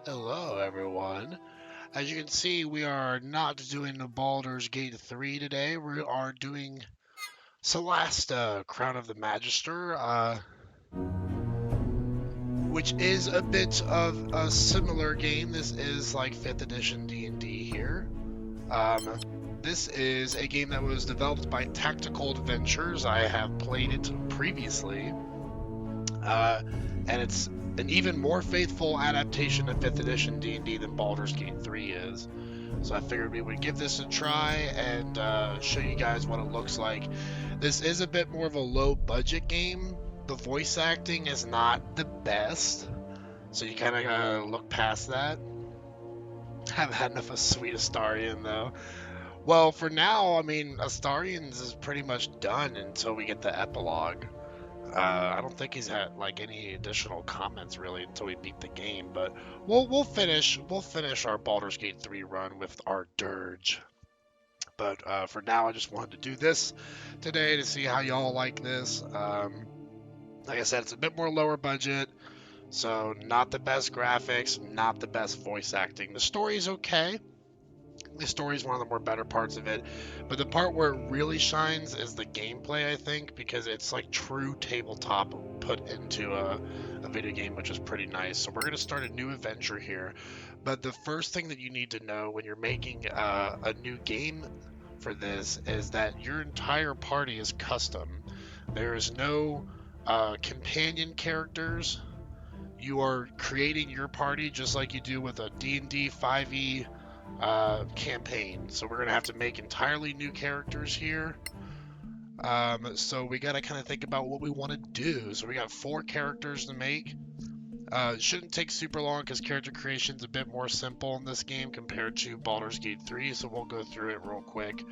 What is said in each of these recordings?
Hello, everyone. As you can see, we are not doing the Baldur's Gate 3 today. We are doing Celasta, Crown of the Magister, which is a bit of a similar game. This is like 5th edition D&D here. Um, this is a game that was developed by Tactical Adventures. I have played it previously, and it's an even more faithful adaptation of 5th edition D&D than Baldur's Gate 3 is. So I figured we would give this a try and show you guys what it looks like. This is a bit more of a low budget game. The voice acting is not the best, so you kind of gotta look past that. Haven't had enough of Sweet Astarion though. Well, for now, I mean, Astarion's is pretty much done until we get the epilogue. I don't think he's had like any additional comments really until we beat the game, but we'll finish our Baldur's Gate 3 run with our dirge. But for now, I just wanted to do this today to see how y'all like this. Like I said, it's a bit more lower budget, so not the best graphics, not the best voice acting. The story's okay. The story is one of the more better parts of it, but the part where it really shines is the gameplay, I think, because it's like true tabletop put into a video game, which is pretty nice. So we're going to start a new adventure here, but the first thing that you need to know when you're making a new game for this is that your entire party is custom. There is no companion characters. You are creating your party just like you do with a D&D 5e campaign. So we're gonna have to make entirely new characters here. So we gotta kind of think about what we want to do. So we got 4 characters to make. It shouldn't take super long because character creation is a bit more simple in this game compared to Baldur's Gate 3. So we'll go through it real quick.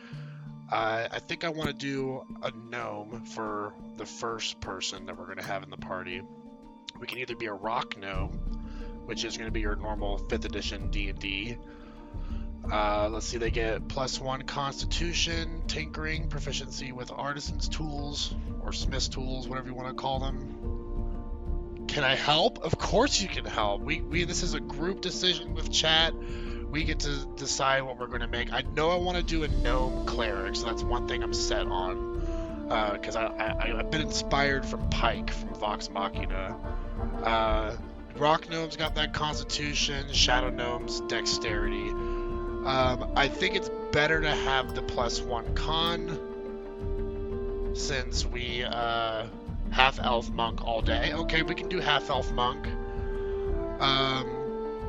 I think I want to do a gnome for the first person that we're gonna have in the party. We can either be a rock gnome, which is going to be your normal 5th edition D&D. Let's see, they get +1 Constitution, Tinkering, proficiency with Artisan's tools, or Smith's tools, whatever you want to call them. Can I help? Of course you can help. This is a group decision with chat. We get to decide what we're going to make. I know I want to do a gnome cleric, so that's one thing I'm set on. Because I've been inspired from Pike from Vox Machina. Rock Gnome's got that Constitution, Shadow Gnome's Dexterity. I think it's better to have the +1 Con, since we half-elf monk all day. Okay, we can do half-elf monk.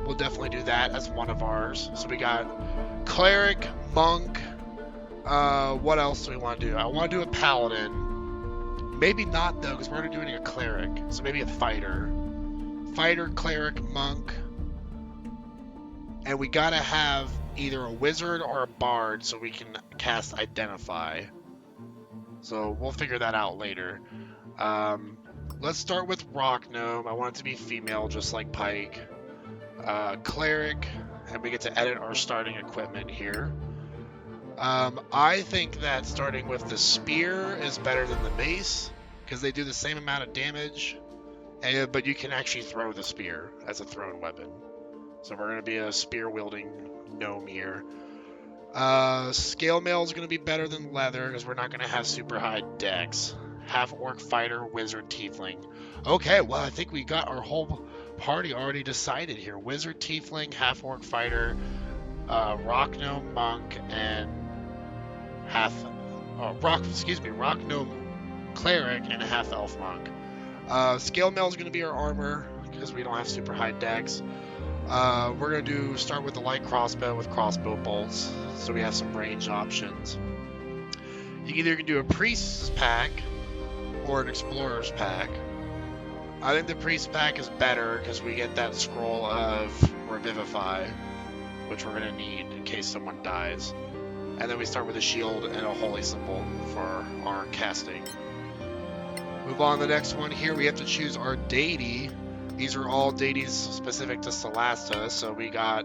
We'll definitely do that as one of ours. So we got Cleric, Monk. What else do we want to do? I want to do a Paladin. Maybe not, though, because we're already doing a Cleric. So maybe a Fighter. Fighter, Cleric, Monk. And we gotta have either a Wizard or a Bard so we can cast Identify. So we'll figure that out later. Let's start with Rock Gnome. I want it to be female, just like Pike. Cleric, and we get to edit our starting equipment here. I think that starting with the spear is better than the mace, because they do the same amount of damage, but you can actually throw the spear as a thrown weapon. So we're going to be a spear-wielding gnome here. Scale mail is going to be better than leather, because we're not going to have super high dex. Half-orc fighter, wizard, tiefling. Okay, well, I think we got our whole party already decided here. Wizard, tiefling, half-orc fighter, rock gnome, monk, and rock gnome cleric and a half elf monk. Scale mail is going to be our armor because we don't have super high dex. We're going to start with the light crossbow with crossbow bolts, so we have some range options. You can either do a priest's pack or an explorer's pack. I think the priest's pack is better because we get that scroll of revivify, which we're going to need in case someone dies. And then we start with a shield and a holy symbol for our casting. Move on to the next one here. We have to choose our deity. These are all deities specific to Celasta. So we got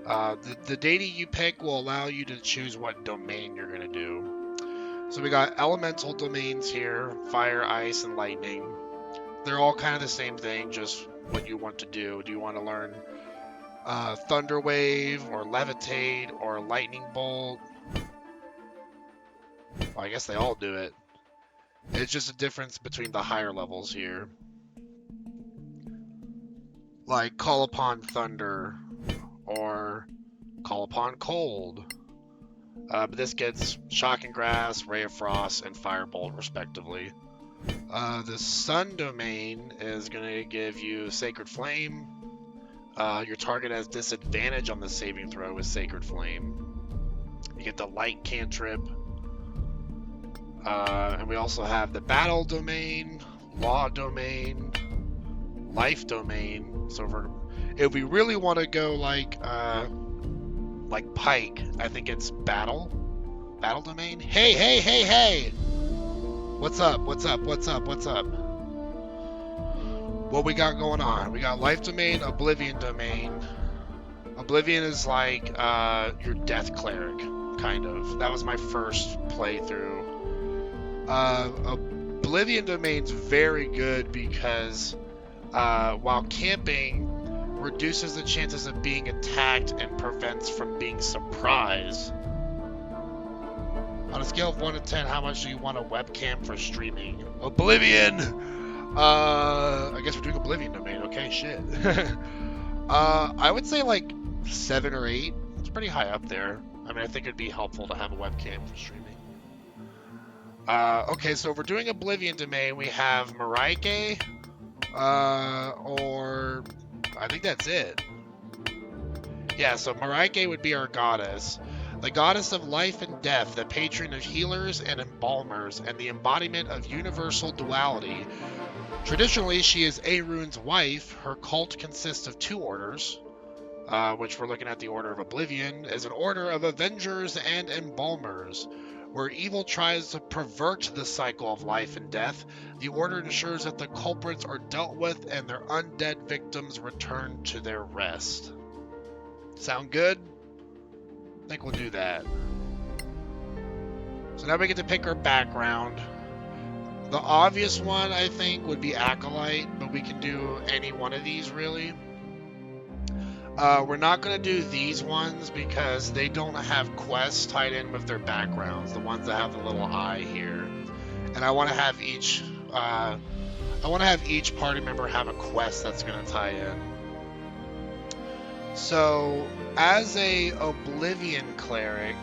the deity you pick will allow you to choose what domain you're going to do. So we got elemental domains here, fire, ice, and lightning. They're all kind of the same thing, just what you want to do. Do you want to learn Thunder Wave, or Levitate, or Lightning Bolt. Well, I guess they all do it. It's just a difference between the higher levels here. Like Call Upon Thunder, or Call Upon Cold. But this gets Shocking Grass, Ray of Frost, and Firebolt, respectively. The Sun domain is going to give you Sacred Flame. Your target has disadvantage on the saving throw with Sacred Flame. You get the Light cantrip. And we also have the Battle domain, Law domain, Life domain. So if we really want to go like Pike, I think it's Battle domain. Hey! What's up? What we got going on? We got Life domain, Oblivion domain. Oblivion is like your Death Cleric, kind of. That was my first playthrough. Oblivion domain's very good because while camping reduces the chances of being attacked and prevents from being surprised. On a scale of 1 to 10, how much do you want a webcam for streaming? Oblivion! I guess we're doing Oblivion domain. Okay, shit. I would say like 7 or 8. It's pretty high up there. I mean, I think it'd be helpful to have a webcam for streaming. Okay, so if we're doing Oblivion domain, we have Maraike, or I think that's it. Yeah, so Maraike would be our goddess. The goddess of life and death, the patron of healers and embalmers, and the embodiment of universal duality. Traditionally, she is Arun's wife. Her cult consists of 2 orders, which we're looking at the Order of Oblivion, is an order of avengers and embalmers. Where evil tries to pervert the cycle of life and death, the order ensures that the culprits are dealt with and their undead victims return to their rest. Sound good? I think we'll do that. So now we get to pick our background. The obvious one, I think, would be Acolyte, but we can do any one of these, really. We're not going to do these ones because they don't have quests tied in with their backgrounds, the ones that have the little eye here. And I want to have each party member have a quest that's going to tie in. So, as a Oblivion cleric,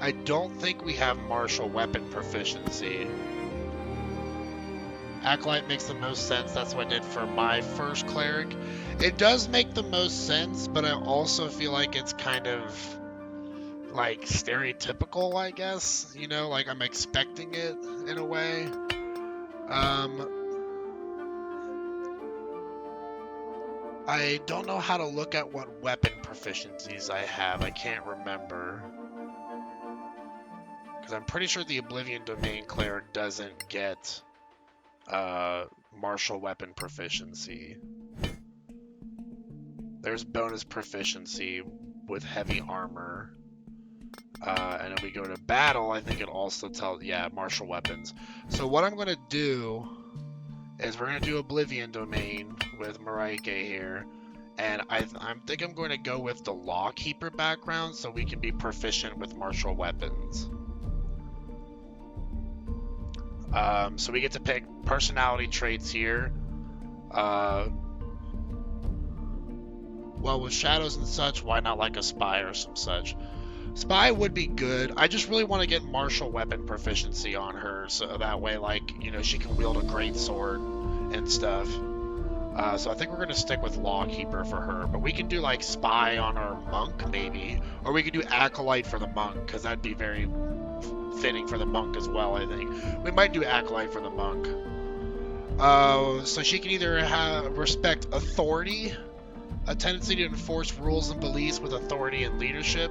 I don't think we have martial weapon proficiency. Acolyte makes the most sense. That's what I did for my first cleric. It does make the most sense, but I also feel like it's kind of like stereotypical, I guess. You know, like I'm expecting it in a way. I don't know how to look at what weapon proficiencies I have. I can't remember. Because I'm pretty sure the Oblivion Domain cleric doesn't get martial weapon proficiency. There's bonus proficiency with heavy armor. And if we go to battle, I think it also tells, yeah, martial weapons. So what I'm going to do is we're going to do Oblivion Domain with Maraike here. And I think I'm going to go with the Lawkeeper background so we can be proficient with martial weapons. So we get to pick personality traits here. Well, with shadows and such, why not like a spy or some such? Spy would be good. I just really want to get martial weapon proficiency on her, so that way, like, you know, she can wield a great sword and stuff. So I think we're going to stick with Lawkeeper for her, but we can do like spy on our monk maybe, or we could do acolyte for the monk, because that'd be very fitting for the monk as well. I think we might do acolyte for the monk. So she can either respect authority, a tendency to enforce rules and beliefs with authority and leadership,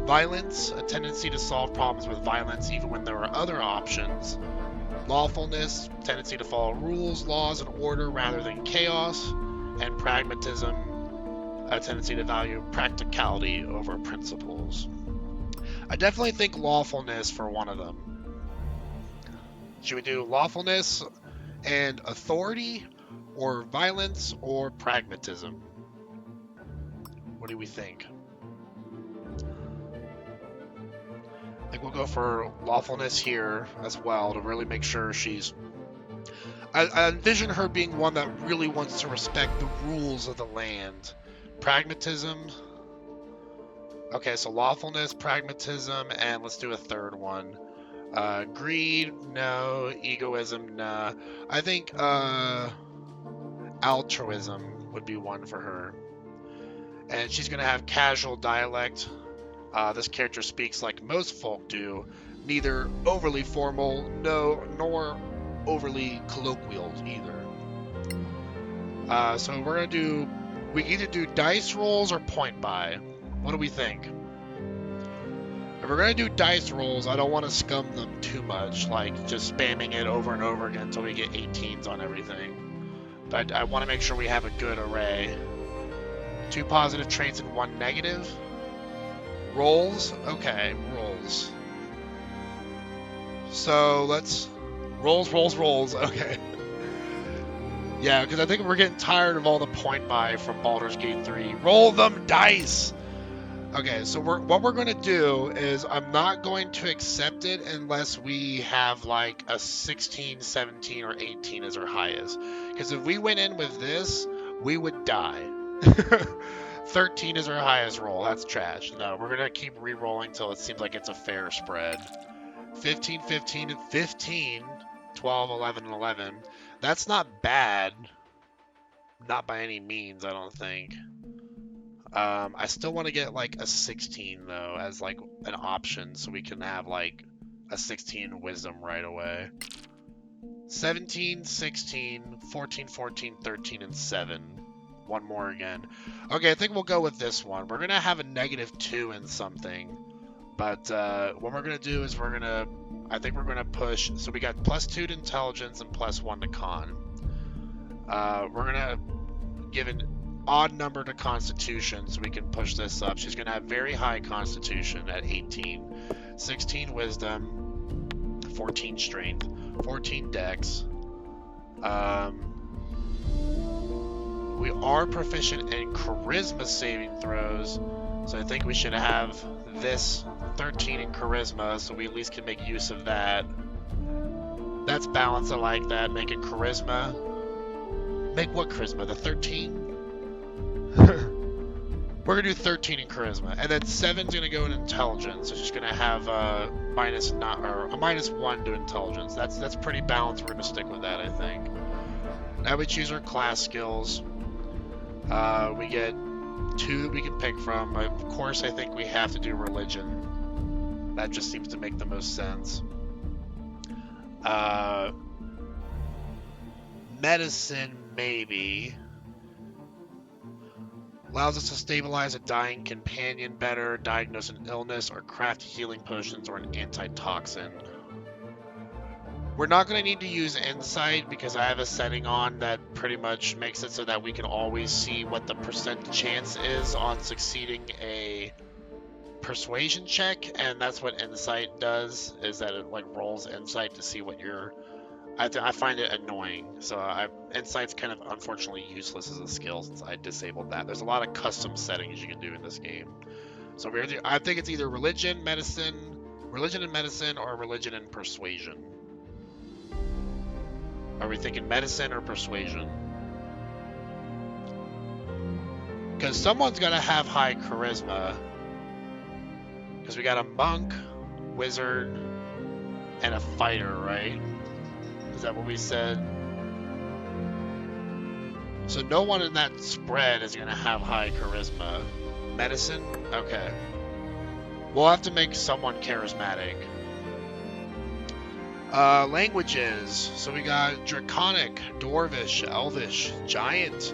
violence, a tendency to solve problems with violence even when there are other options, lawfulness, tendency to follow rules, laws, and order rather than chaos, and pragmatism, a tendency to value practicality over principles. I definitely think lawfulness for one of them. Should we do lawfulness and authority, or violence, or pragmatism? What do we think? I think we'll go for lawfulness here as well to really make sure she's... I envision her being one that really wants to respect the rules of the land. Pragmatism. Okay, so lawfulness, pragmatism, and let's do a third one. Greed, no. Egoism, nah. I think altruism would be one for her. And she's going to have casual dialect. This character speaks like most folk do, neither overly formal, nor overly colloquial either. So we're going to do... We either do dice rolls or point buy. What do we think? If we're going to do dice rolls, I don't want to scum them too much, like just spamming it over and over again until we get 18s on everything. But I want to make sure we have a good array. 2 positive traits and 1 negative. Rolls? Okay, rolls. So let's... Rolls, okay. Yeah, because I think we're getting tired of all the point buy from Baldur's Gate 3. Roll them dice! Okay, so what we're going to do is I'm not going to accept it unless we have like a 16, 17, or 18 as our highest. Because if we went in with this, we would die. 13 is our highest roll. That's trash. No, we're going to keep re-rolling until it seems like it's a fair spread. 15, 15, 15, 12, 11, and 11. That's not bad. Not by any means, I don't think. I still want to get like a 16 though as like an option so we can have like a 16 wisdom right away. 17, 16, 14, 14, 13, and 7. One more again. Okay, I think we'll go with this one. We're going to have a -2 in something. But what we're going to do is I think we're going to push. So we got +2 to intelligence and +1 to con. We're going to give an odd number to constitution so we can push this up. She's going to have very high constitution at 18. 16 wisdom. 14 strength. 14 dex. We are proficient in charisma saving throws. So I think we should have this 13 in charisma so we at least can make use of that. That's balanced. I like that. Make it charisma. Make what charisma? The 13? We're going to do 13 in charisma. And then 7's going to go in intelligence. So she's going to have a -1 to intelligence. That's pretty balanced. We're going to stick with that, I think. Now we choose our class skills. We get 2 that we can pick from. Of course, I think we have to do religion. That just seems to make the most sense. Medicine, maybe. Allows us to stabilize a dying companion better, diagnose an illness, or craft healing potions or an antitoxin. We're not going to need to use insight because I have a setting on that pretty much makes it so that we can always see what the % chance is on succeeding a persuasion check, and that's what insight does, is that it like rolls insight to see what you're... I find it annoying, so insight's kind of unfortunately useless as a skill since I disabled that. There's a lot of custom settings you can do in this game. So I think it's either religion and medicine, or religion and persuasion. Are we thinking medicine or persuasion? Because someone's got to have high charisma. Because we got a monk, wizard, and a fighter, right? Is that what we said? So no one in that spread is going to have high charisma. Medicine? Okay. We'll have to make someone charismatic. Languages. So we got Draconic, Dwarvish, Elvish, Giant,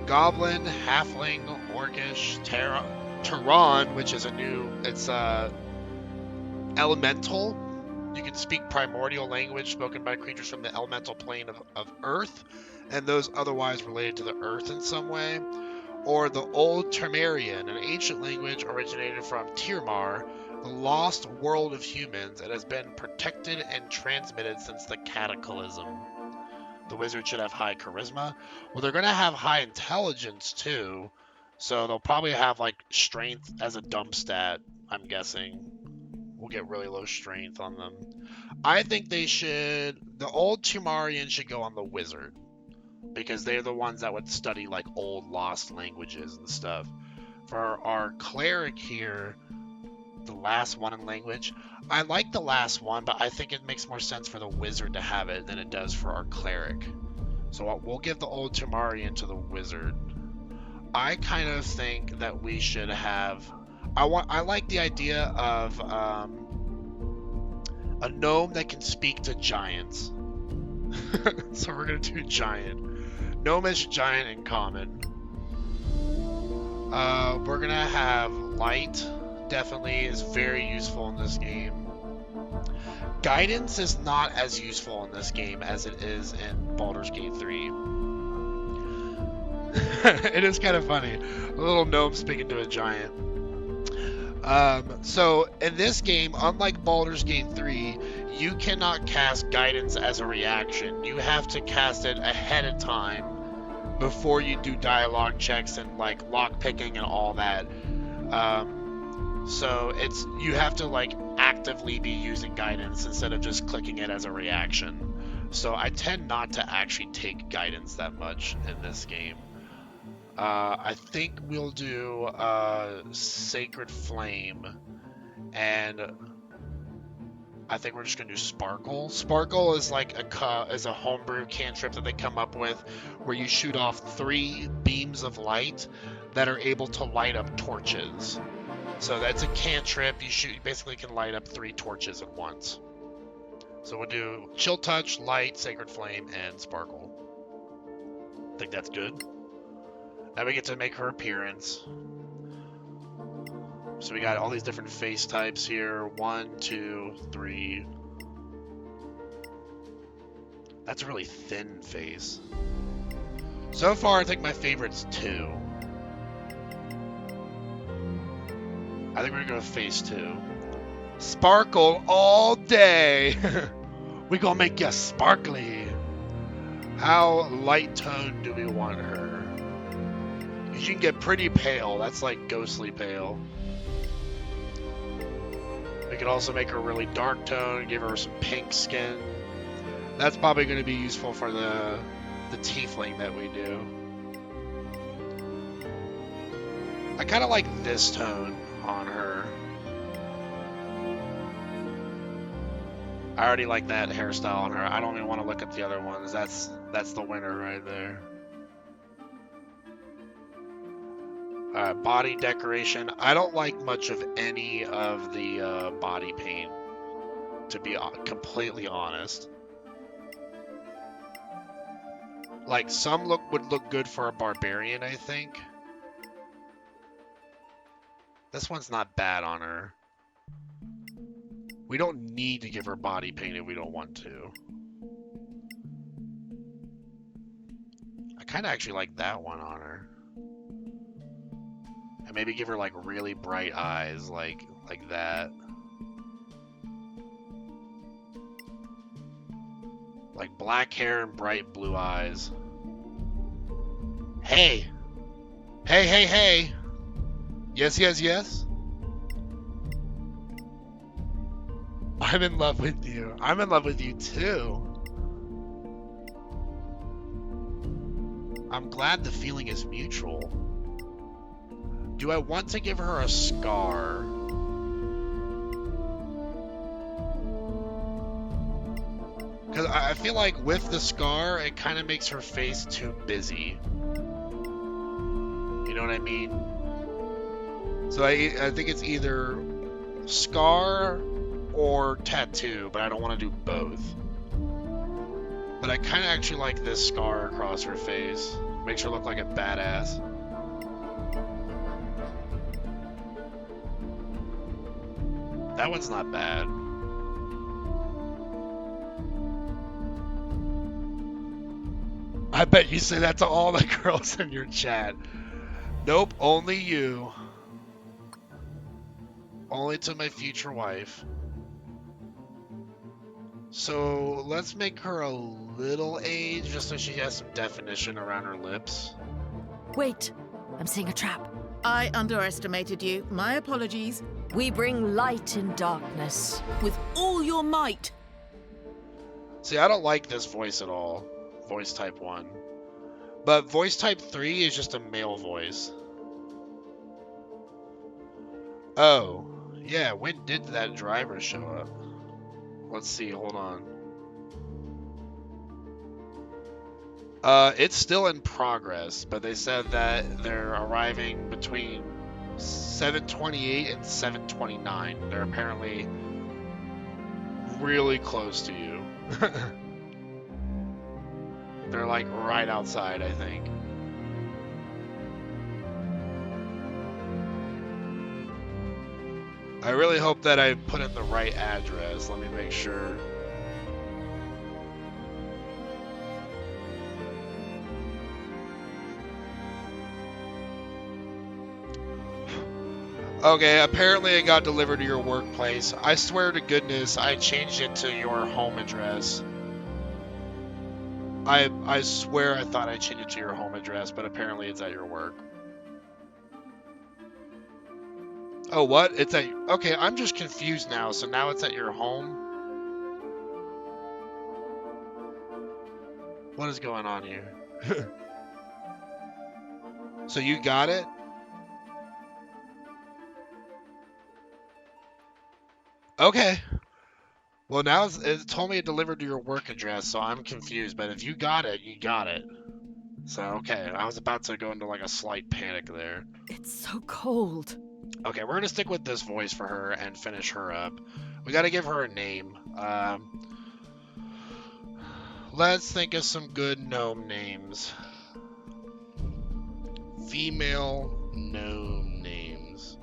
Goblin, Halfling, Orcish, Terran, which is it's Elemental. You can speak primordial language spoken by creatures from the elemental plane of Earth, and those otherwise related to the Earth in some way. Or the Old Termarian, an ancient language originated from Tirmar, the lost world of humans. It has been protected and transmitted since the Cataclysm. The wizard should have high charisma. Well, they're going to have high intelligence, too. So they'll probably have like strength as a dump stat, I'm guessing. We'll get really low strength on them. I think they should, the old Tumarian should go on the wizard, because they're the ones that would study like old lost languages and stuff. For our cleric here, the last one in language, I like the last one, but I think it makes more sense for the wizard to have it than it does for our cleric. So we'll give the old Tumarian to the wizard. I kind of think that we should have. I like the idea of a gnome that can speak to giants. So we're gonna do giant. Gnomish, giant, and common. We're gonna have light. Definitely is very useful in this game. Guidance is not as useful in this game as it is in Baldur's Gate 3. It is kind of funny. A little gnome speaking to a giant. So in this game, unlike Baldur's Gate 3, you cannot cast guidance as a reaction. You have to cast it ahead of time before you do dialogue checks and like lock picking and all that. So you have to like actively be using guidance instead of just clicking it as a reaction. So I tend not to actually take guidance that much in this game. I think we'll do Sacred Flame, and I think we're just gonna do Sparkle. Sparkle is like a homebrew cantrip that they come up with, where you shoot off 3 beams of light that are able to light up torches. So that's a cantrip. You basically can light up 3 torches at once. So we'll do Chill Touch, Light, Sacred Flame, and Sparkle. I think that's good. Now we get to make her appearance. So we got all these different face types here. 1, 2, 3. That's a really thin face. So far, I think my favorite's 2. I think we're gonna go with face 2. Sparkle all day. We gonna make you sparkly. How light toned do we want her? Because you can get pretty pale. That's like ghostly pale. We could also make her really dark tone, give her some pink skin. That's probably going to be useful for the tiefling that we do. I kind of like this tone on her. I already like that hairstyle on her. I don't even want to look at the other ones. That's the winner right there. Body decoration. I don't like much of any of the body paint, to be completely honest. Like, some would look good for a barbarian, I think. This one's not bad on her. We don't need to give her body paint if we don't want to. I kind of actually like that one on her. And maybe give her like really bright eyes, like that. Like black hair and bright blue eyes. Hey! Hey, hey, hey! Yes, yes, yes? I'm in love with you. I'm in love with you too. I'm glad the feeling is mutual. Do I want to give her a scar? Because I feel like with the scar, it kind of makes her face too busy. You know what I mean? So I think it's either scar or tattoo, but I don't want to do both. But I kind of actually like this scar across her face. Makes her look like a badass. That one's not bad. I bet you say that to all the girls in your chat. Nope, only you. Only to my future wife. So let's make her a little age, just so she has some definition around her lips. Wait, I'm seeing a trap. I underestimated you. My apologies. We bring light in darkness. With all your might. See, I don't like this voice at all. Voice type 1. But voice type 3 is just a male voice. Oh, yeah, when did that driver show up? Let's see, hold on. It's still in progress, but they said that they're arriving between 7:28 and 7:29. They're apparently really close to you. They're like right outside, I think. I really hope that I put in the right address. Let me make sure. Okay, apparently it got delivered to your workplace. I swear to goodness, I changed it to your home address. I swear I thought I changed it to your home address, but apparently it's at your work. Oh, what? It's at... Okay, I'm just confused now. So now it's at your home? What is going on here? So you got it? Okay. Well, now it told me it delivered to your work address, so I'm confused. But if you got it, you got it. So, okay. I was about to go into like a slight panic there. It's so cold. Okay, we're going to stick with this voice for her and finish her up. We got to give her a name. Let's think of some good gnome names. Female gnome names.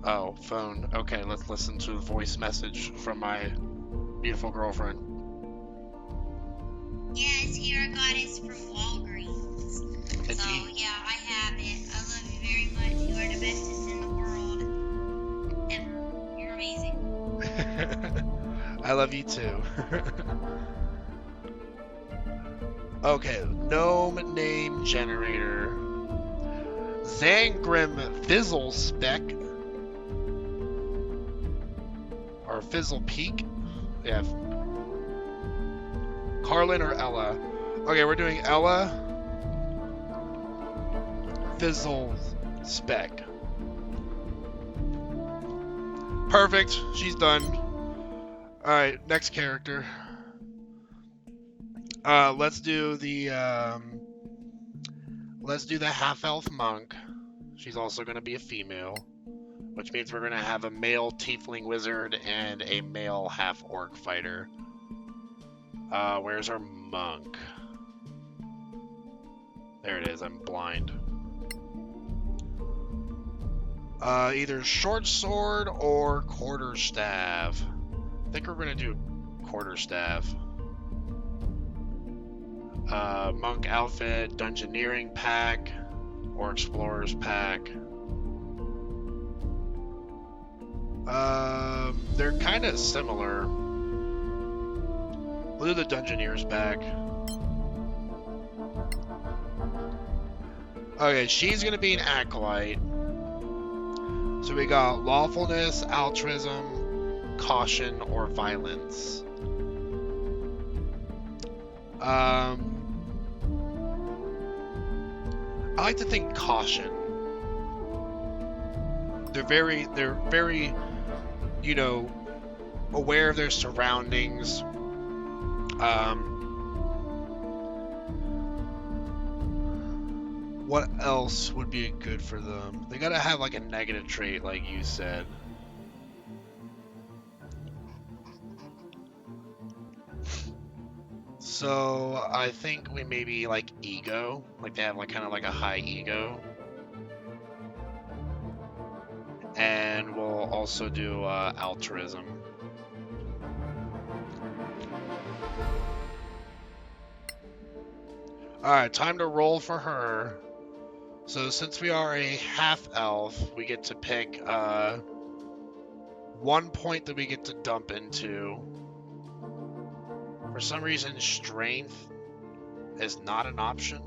Oh, phone. Okay, let's listen to the voice message from my beautiful girlfriend. Yes, here I got it from Walgreens. It's So, yeah, I have it. I love you very much. You are the bestest in the world. Ever. You're amazing. I love you too. Okay, gnome name generator. Zangrim Fizzle Speck. Or Fizzle Peak. Yeah. Carlin or Ella? Okay, we're doing Ella. Fizzle Speck. Perfect. She's done. Alright, next character. Let's do the half-elf monk. She's also going to be a female, which means we're going to have a male tiefling wizard and a male half-orc fighter. Where's our monk? There it is. I'm blind. Either short sword or quarterstaff. I think we're going to do quarterstaff. Monk outfit, dungeoneering pack, or explorer's pack. They're kind of similar. We'll do the dungeoneer's pack. Okay, she's gonna be an acolyte. So we got lawfulness, altruism, caution, or violence. I like to think caution. They're very, you know, aware of their surroundings. What else would be good for them? They gotta have like a negative trait, like you said. So I think we maybe like ego, like they have like kind of like a high ego. And we'll also do altruism. Alright, time to roll for her. So since we are a half-elf, we get to pick 1 point that we get to dump into. For some reason, strength. is not an option.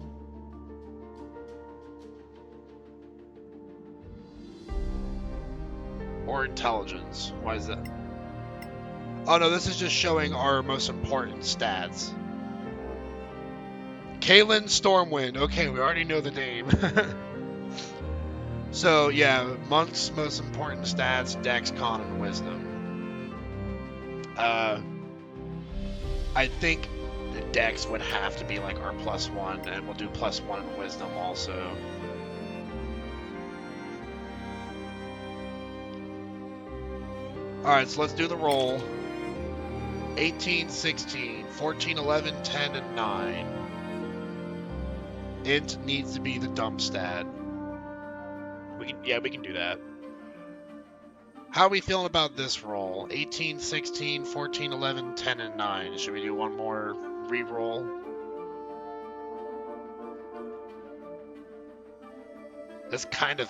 Or intelligence. Why is that? Oh no, this is just showing our most important stats. Kaylin Stormwind. Okay, we already know the name. So yeah, Monk's most important stats: Dex, Con, and Wisdom. I think the Dex would have to be like our +1, and we'll do +1 in Wisdom also. Alright, so let's do the roll. 18, 16, 14, 11, 10, and 9. Int needs to be the dump stat. We can do that. How are we feeling about this roll? 18, 16, 14, 11, 10, and 9. Should we do one more re-roll? That's kind of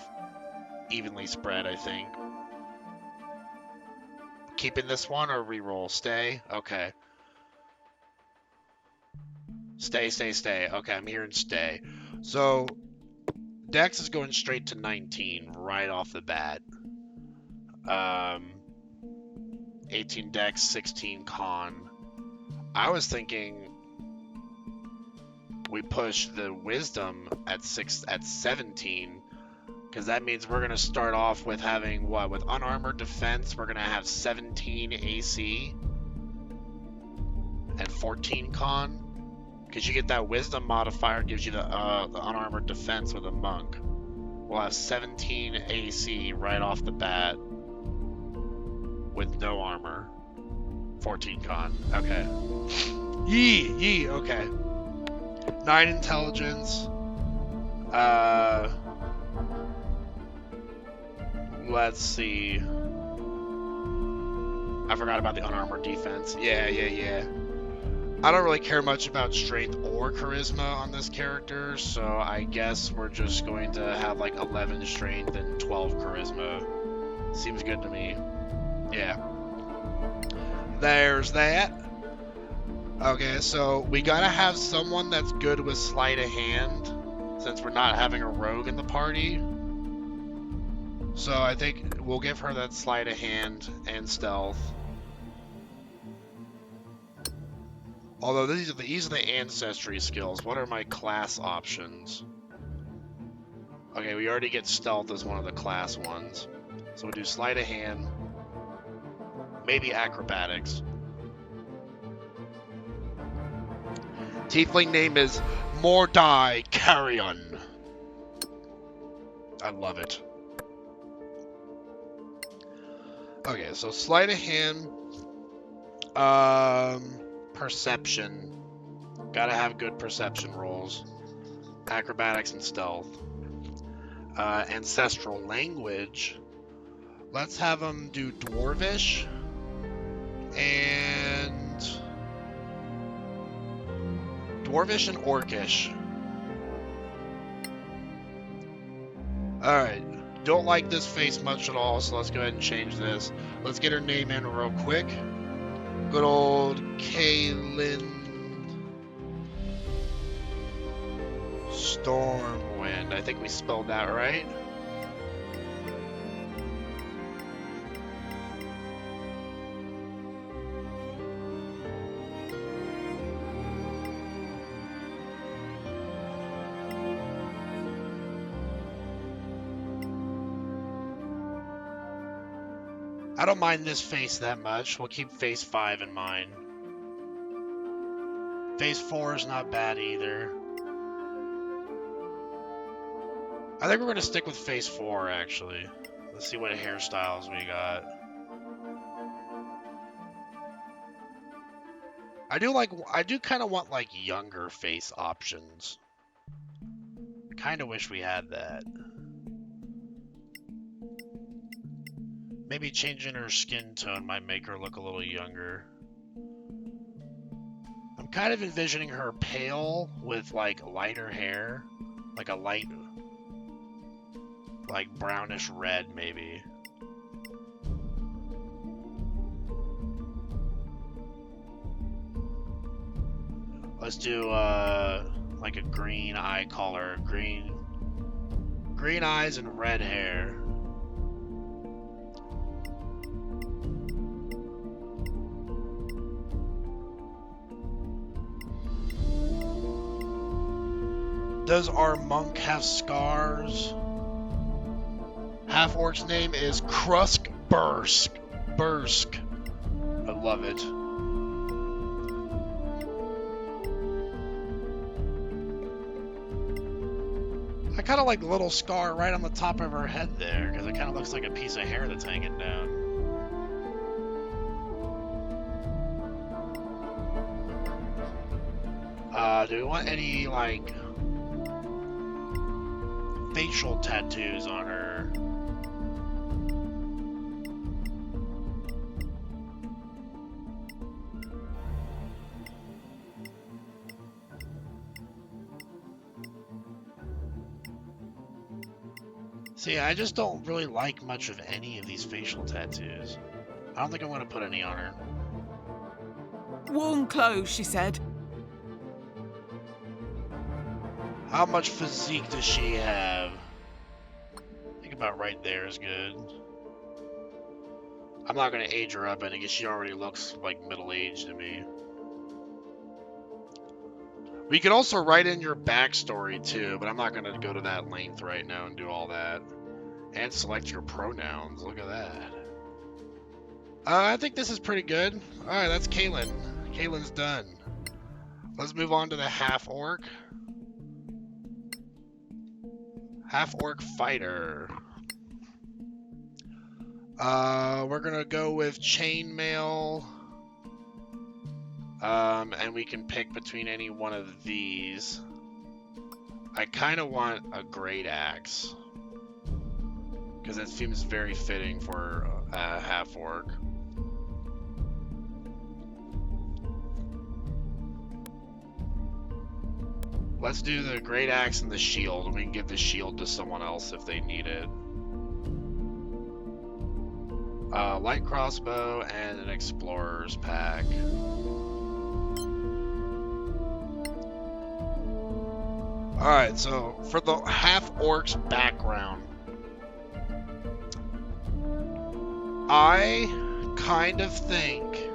evenly spread, I think. Keeping this one or re-roll? Stay? Okay. Stay, stay, stay. Okay, I'm hearing stay. So, Dex is going straight to 19 right off the bat. 18 Dex, 16 Con. I was thinking we push the Wisdom at 17, because that means we're gonna start off with having what? With unarmored defense, we're gonna have 17 AC and 14 Con. Because you get that Wisdom modifier, gives you the unarmored defense with a monk. We'll have 17 AC right off the bat with no armor. 14 Con. Okay. Yee. Okay. 9 intelligence. Let's see. I forgot about the unarmored defense. Yeah. I don't really care much about strength or charisma on this character, so I guess we're just going to have like 11 strength and 12 charisma. Seems good to me. Yeah. There's that. Okay, so we gotta have someone that's good with sleight of hand, since we're not having a rogue in the party. So I think we'll give her that sleight of hand and stealth. Although these are the ancestry skills. What are my class options? Okay, we already get stealth as one of the class ones. So we'll do sleight of hand. Maybe acrobatics. Tiefling name is Mordai Carrion. I love it. Okay, so sleight of hand. Perception. Gotta have good perception rolls. Acrobatics and stealth. Ancestral language. Let's have them do Dwarvish. And Dwarvish and Orcish. Alright. Don't like this face much at all, so let's go ahead and change this. Let's get her name in real quick. Good old Kaylin Stormwind. I think we spelled that right. I don't mind this face that much. We'll keep face 5 in mind. Face 4 is not bad either. I think we're going to stick with face 4, actually. Let's see what hairstyles we got. I do kind of want, like, younger face options. Kind of wish we had that. Maybe changing her skin tone might make her look a little younger. I'm kind of envisioning her pale with, like, lighter hair. Like a light, like, brownish red, maybe. Let's do like a green eye color, green eyes and red hair. Does our monk have scars? Half-orc's name is Krusk Bursk. I love it. I kind of like the little scar right on the top of her head there, because it kind of looks like a piece of hair that's hanging down. Do we want any, like, facial tattoos on her? See, I just don't really like much of any of these facial tattoos. I don't think I want to put any on her. Warm clothes, she said. How much physique does she have? I think about right there is good. I'm not going to age her up any because she already looks like middle-aged to me. We could also write in your backstory too, but I'm not going to go to that length right now and do all that. And select your pronouns. Look at that. I think this is pretty good. Alright, that's Kaylin. Kaylin's done. Let's move on to the half-orc. Half-orc fighter. We're gonna go with chainmail. And we can pick between any one of these. I kind of want a great axe. Because it seems very fitting for a half-orc. Let's do the great axe and the shield. We can give the shield to someone else if they need it. Light crossbow and an explorer's pack. Alright, so for the half-orc's background, I kind of think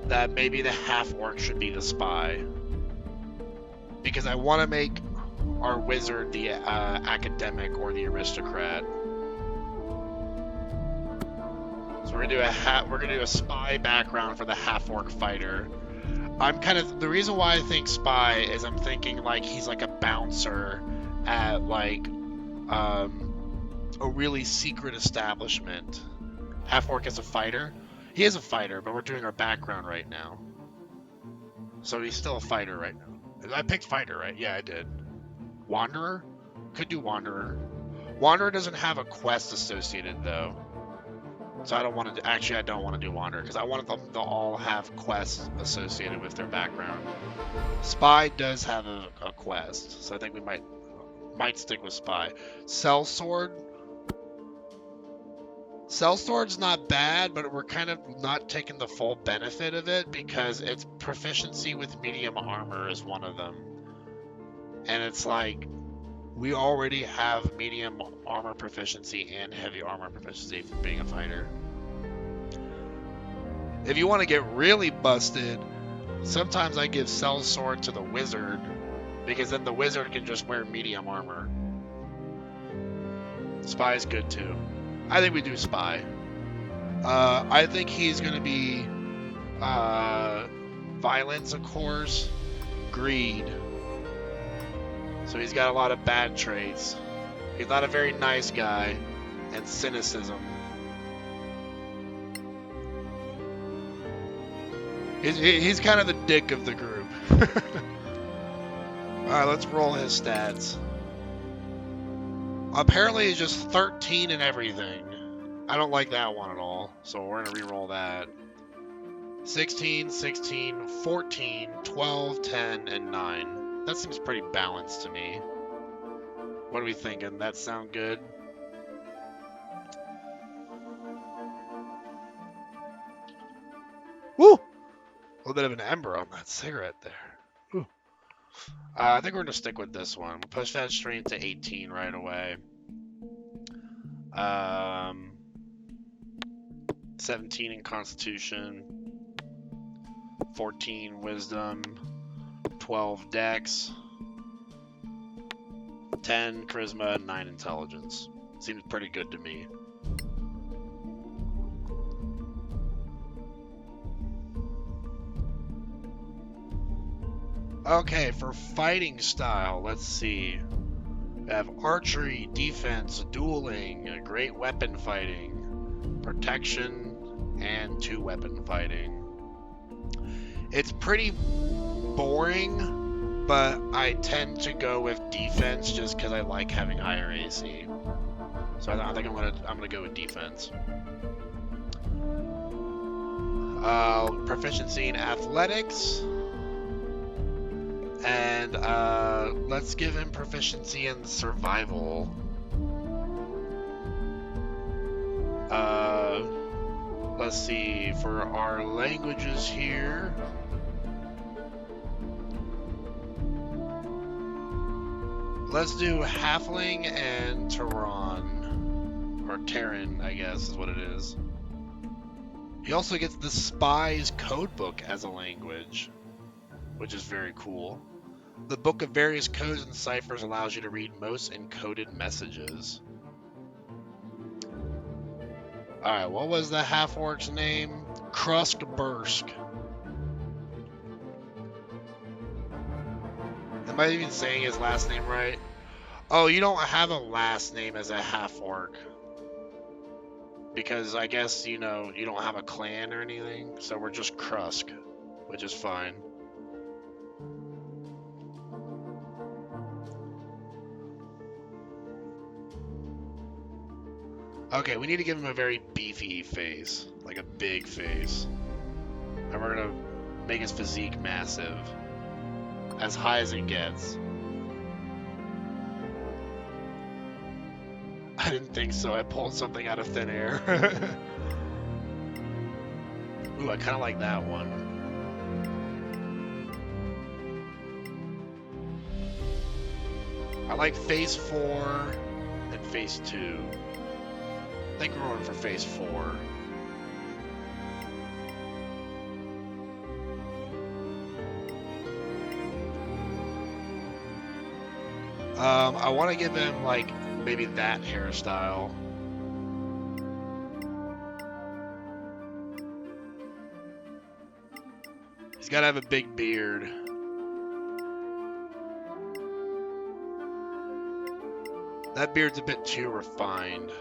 that maybe the half-orc should be the spy. Because I want to make our wizard the academic or the aristocrat. So we're gonna do a spy background for the half-orc fighter. I'm kind of, the reason why I think spy is I'm thinking like he's like a bouncer at like a really secret establishment. Half-orc is a fighter. He is a fighter, but we're doing our background right now. So he's still a fighter right now. I picked fighter, right? Yeah, I did. Wanderer? Could do Wanderer. Wanderer doesn't have a quest associated, though. So I don't want to... Actually, I don't want to do Wanderer, because I want them to all have quests associated with their background. Spy does have a quest, so I think we might stick with Spy. Sellsword? Sellsword's not bad, but we're kind of not taking the full benefit of it because its proficiency with medium armor is one of them. And it's like, we already have medium armor proficiency and heavy armor proficiency for being a fighter. If you want to get really busted, sometimes I give Sellsword to the wizard because then the wizard can just wear medium armor. Spy is good too. I think we do Spy. I think he's going to be violence, of course, greed. So he's got a lot of bad traits. He's not a very nice guy, and cynicism. He's kind of the dick of the group. Alright, let's roll his stats. Apparently he's just 13 and everything. I don't like that one at all, so we're going to re-roll that. 16, 16, 14, 12, 10, and 9. That seems pretty balanced to me. What are we thinking? That sound good? Woo! little bit of an ember on that cigarette there. Ooh. I think we're going to stick with this one. We'll push that strength to 18 right away. 17 in Constitution. 14 Wisdom. 12 Dex. 10 Charisma. 9 Intelligence. Seems pretty good to me. Okay, for fighting style, let's see. We have archery, defense, dueling, great weapon fighting, protection, and 2-weapon fighting. It's pretty boring, but I tend to go with defense just because I like having higher AC. So I think I'm gonna go with defense. Proficiency in athletics. And let's give him proficiency in survival. Let's see, for our languages here. Let's do Halfling and Terran. Or Terran, I guess is what it is. He also gets the Spy's Codebook as a language, which is very cool. The book of various codes and ciphers allows you to read most encoded messages. Alright, what was the half-orc's name? Kruskbursk. Am I even saying his last name right? Oh, you don't have a last name as a half-orc. Because I guess, you know, you don't have a clan or anything. So we're just Krusk, which is fine. Okay, we need to give him a very beefy face, like a big face. And we're gonna make his physique massive, as high as it gets. I didn't think so, I pulled something out of thin air. Ooh, I kinda like that one. I like phase 4 and phase 2. I think we're going for phase 4. I want to give him, like, maybe that hairstyle. He's got to have a big beard. That beard's a bit too refined.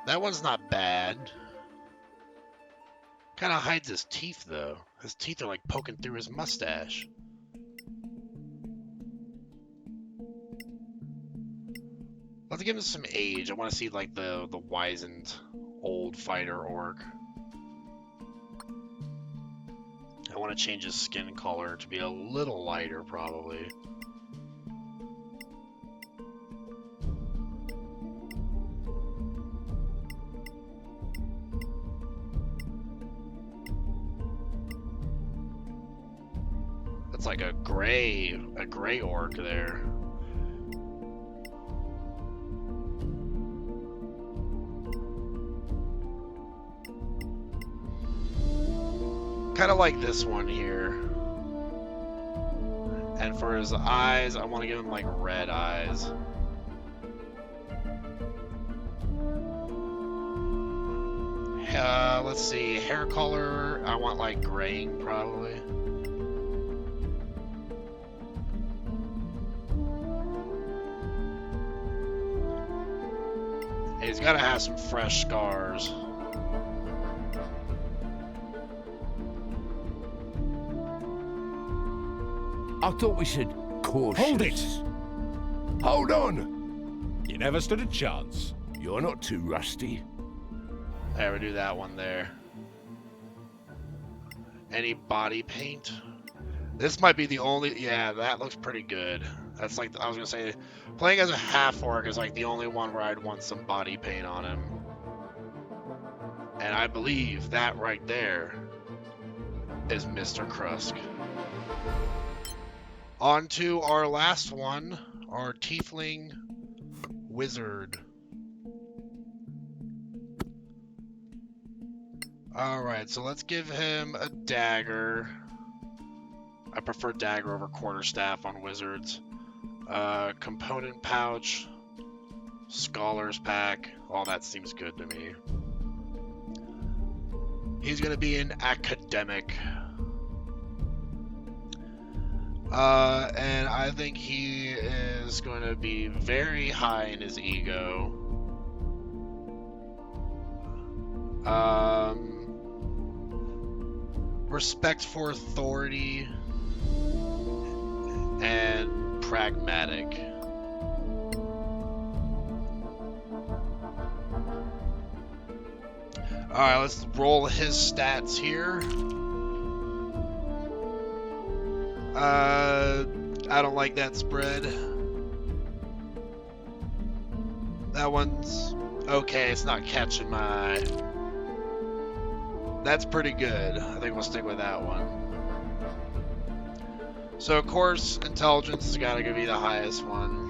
That one's not bad. Kind of hides his teeth, though. His teeth are like poking through his mustache. Let's give him some age. I want to see like the wizened old fighter orc. I want to change his skin color to be a little lighter, probably. That's like a gray orc there. Kind of like this one here. And for his eyes, I want to give him like red eyes. Let's see, hair color, I want like graying probably. He's got to have some fresh scars. I thought we said cautious. Hold it! Hold on! You never stood a chance. You're not too rusty. There, we do that one there. Any body paint? This might be the only... Yeah, that looks pretty good. That's like... I was going to say... Playing as a half-orc is like the only one where I'd want some body paint on him. And I believe that right there is Mr. Krusk. On to our last one, our Tiefling Wizard. Alright, so let's give him a dagger. I prefer dagger over quarterstaff on wizards. Component pouch, scholar's pack, all that seems good to me. He's gonna be an academic. And I think he is going to be very high in his ego. Respect for authority and pragmatic. Alright, let's roll his stats here. I don't like that spread. That one's okay, it's not catching my eye. That's pretty good. I think we'll stick with that one. So of course, intelligence has got to be the highest one.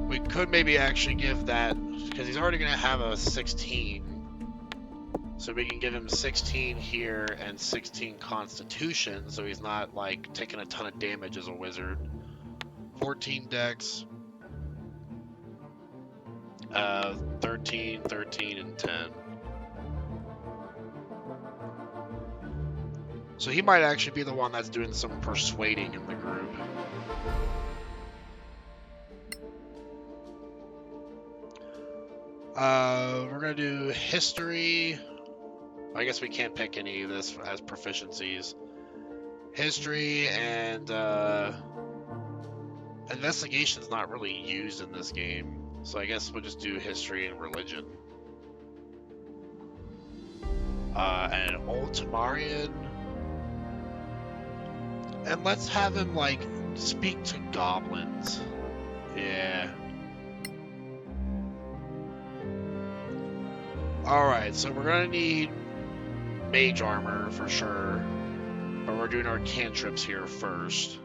We could maybe actually give that, because he's already going to have a 16. So we can give him 16 here and 16 Constitution, so he's not like taking a ton of damage as a wizard. 14 Dex. 13, 13, and 10. So he might actually be the one that's doing some persuading in the group. We're gonna do history. I guess we can't pick any of this as proficiencies. History and investigation's not really used in this game, so I guess we'll just do history and religion. And Ultimarian. And let's have him, like, speak to goblins. Yeah. Alright, so we're gonna need mage armor for sure. But we're doing our cantrips here first.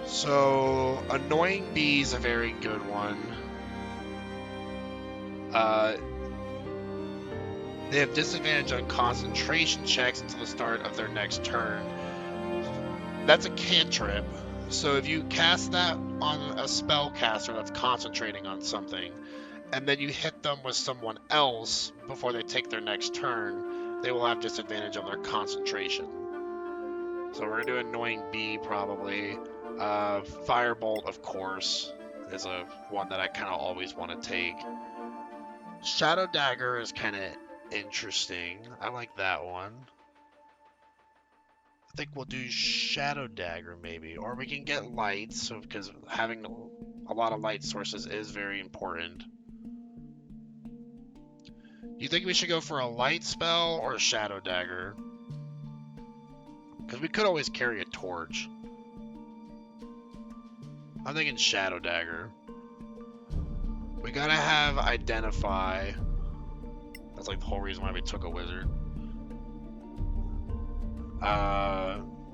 So, Annoying Bee is a very good one. They have disadvantage on concentration checks until the start of their next turn. That's a cantrip. So if you cast that on a spellcaster that's concentrating on something, and then you hit them with someone else before they take their next turn, they will have disadvantage on their concentration. So we're going to do Annoying Bee probably. Firebolt, of course, is a one that I kind of always want to take. Shadow Dagger is kind of interesting. I like that one. I think we'll do Shadow Dagger maybe, or we can get lights, so because having a lot of light sources is very important. Do you think we should go for a light spell or a Shadow Dagger? Because we could always carry a torch. I'm thinking Shadow Dagger. We gotta have Identify. That's like the whole reason why we took a wizard.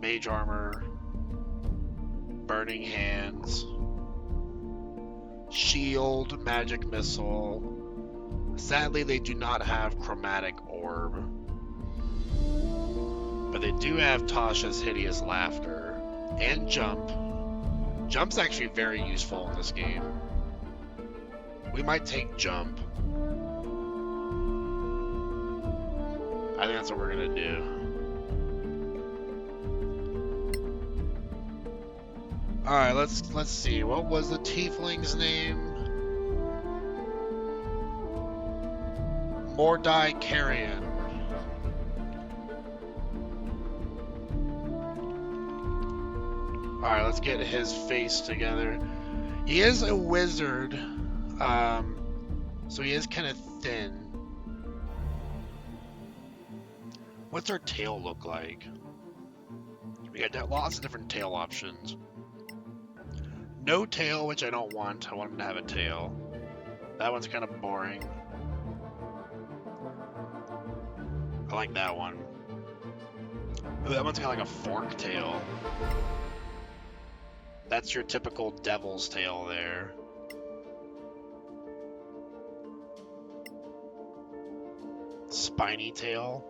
Mage Armor. Burning Hands. Shield, Magic Missile. Sadly, they do not have Chromatic Orb. But they do have Tasha's Hideous Laughter. And Jump. Jump's actually very useful in this game. We might take Jump. I think that's what we're gonna do. Alright, let's see. What was the tiefling's name? Mordai Carrion. Alright, let's get his face together. He is a wizard, so he is kind of thin. What's our tail look like? We got lots of different tail options. No tail, which I don't want. I want him to have a tail. That one's kind of boring. I like that one. Ooh, that one's got like a fork tail. That's your typical devil's tail there. Spiny tail.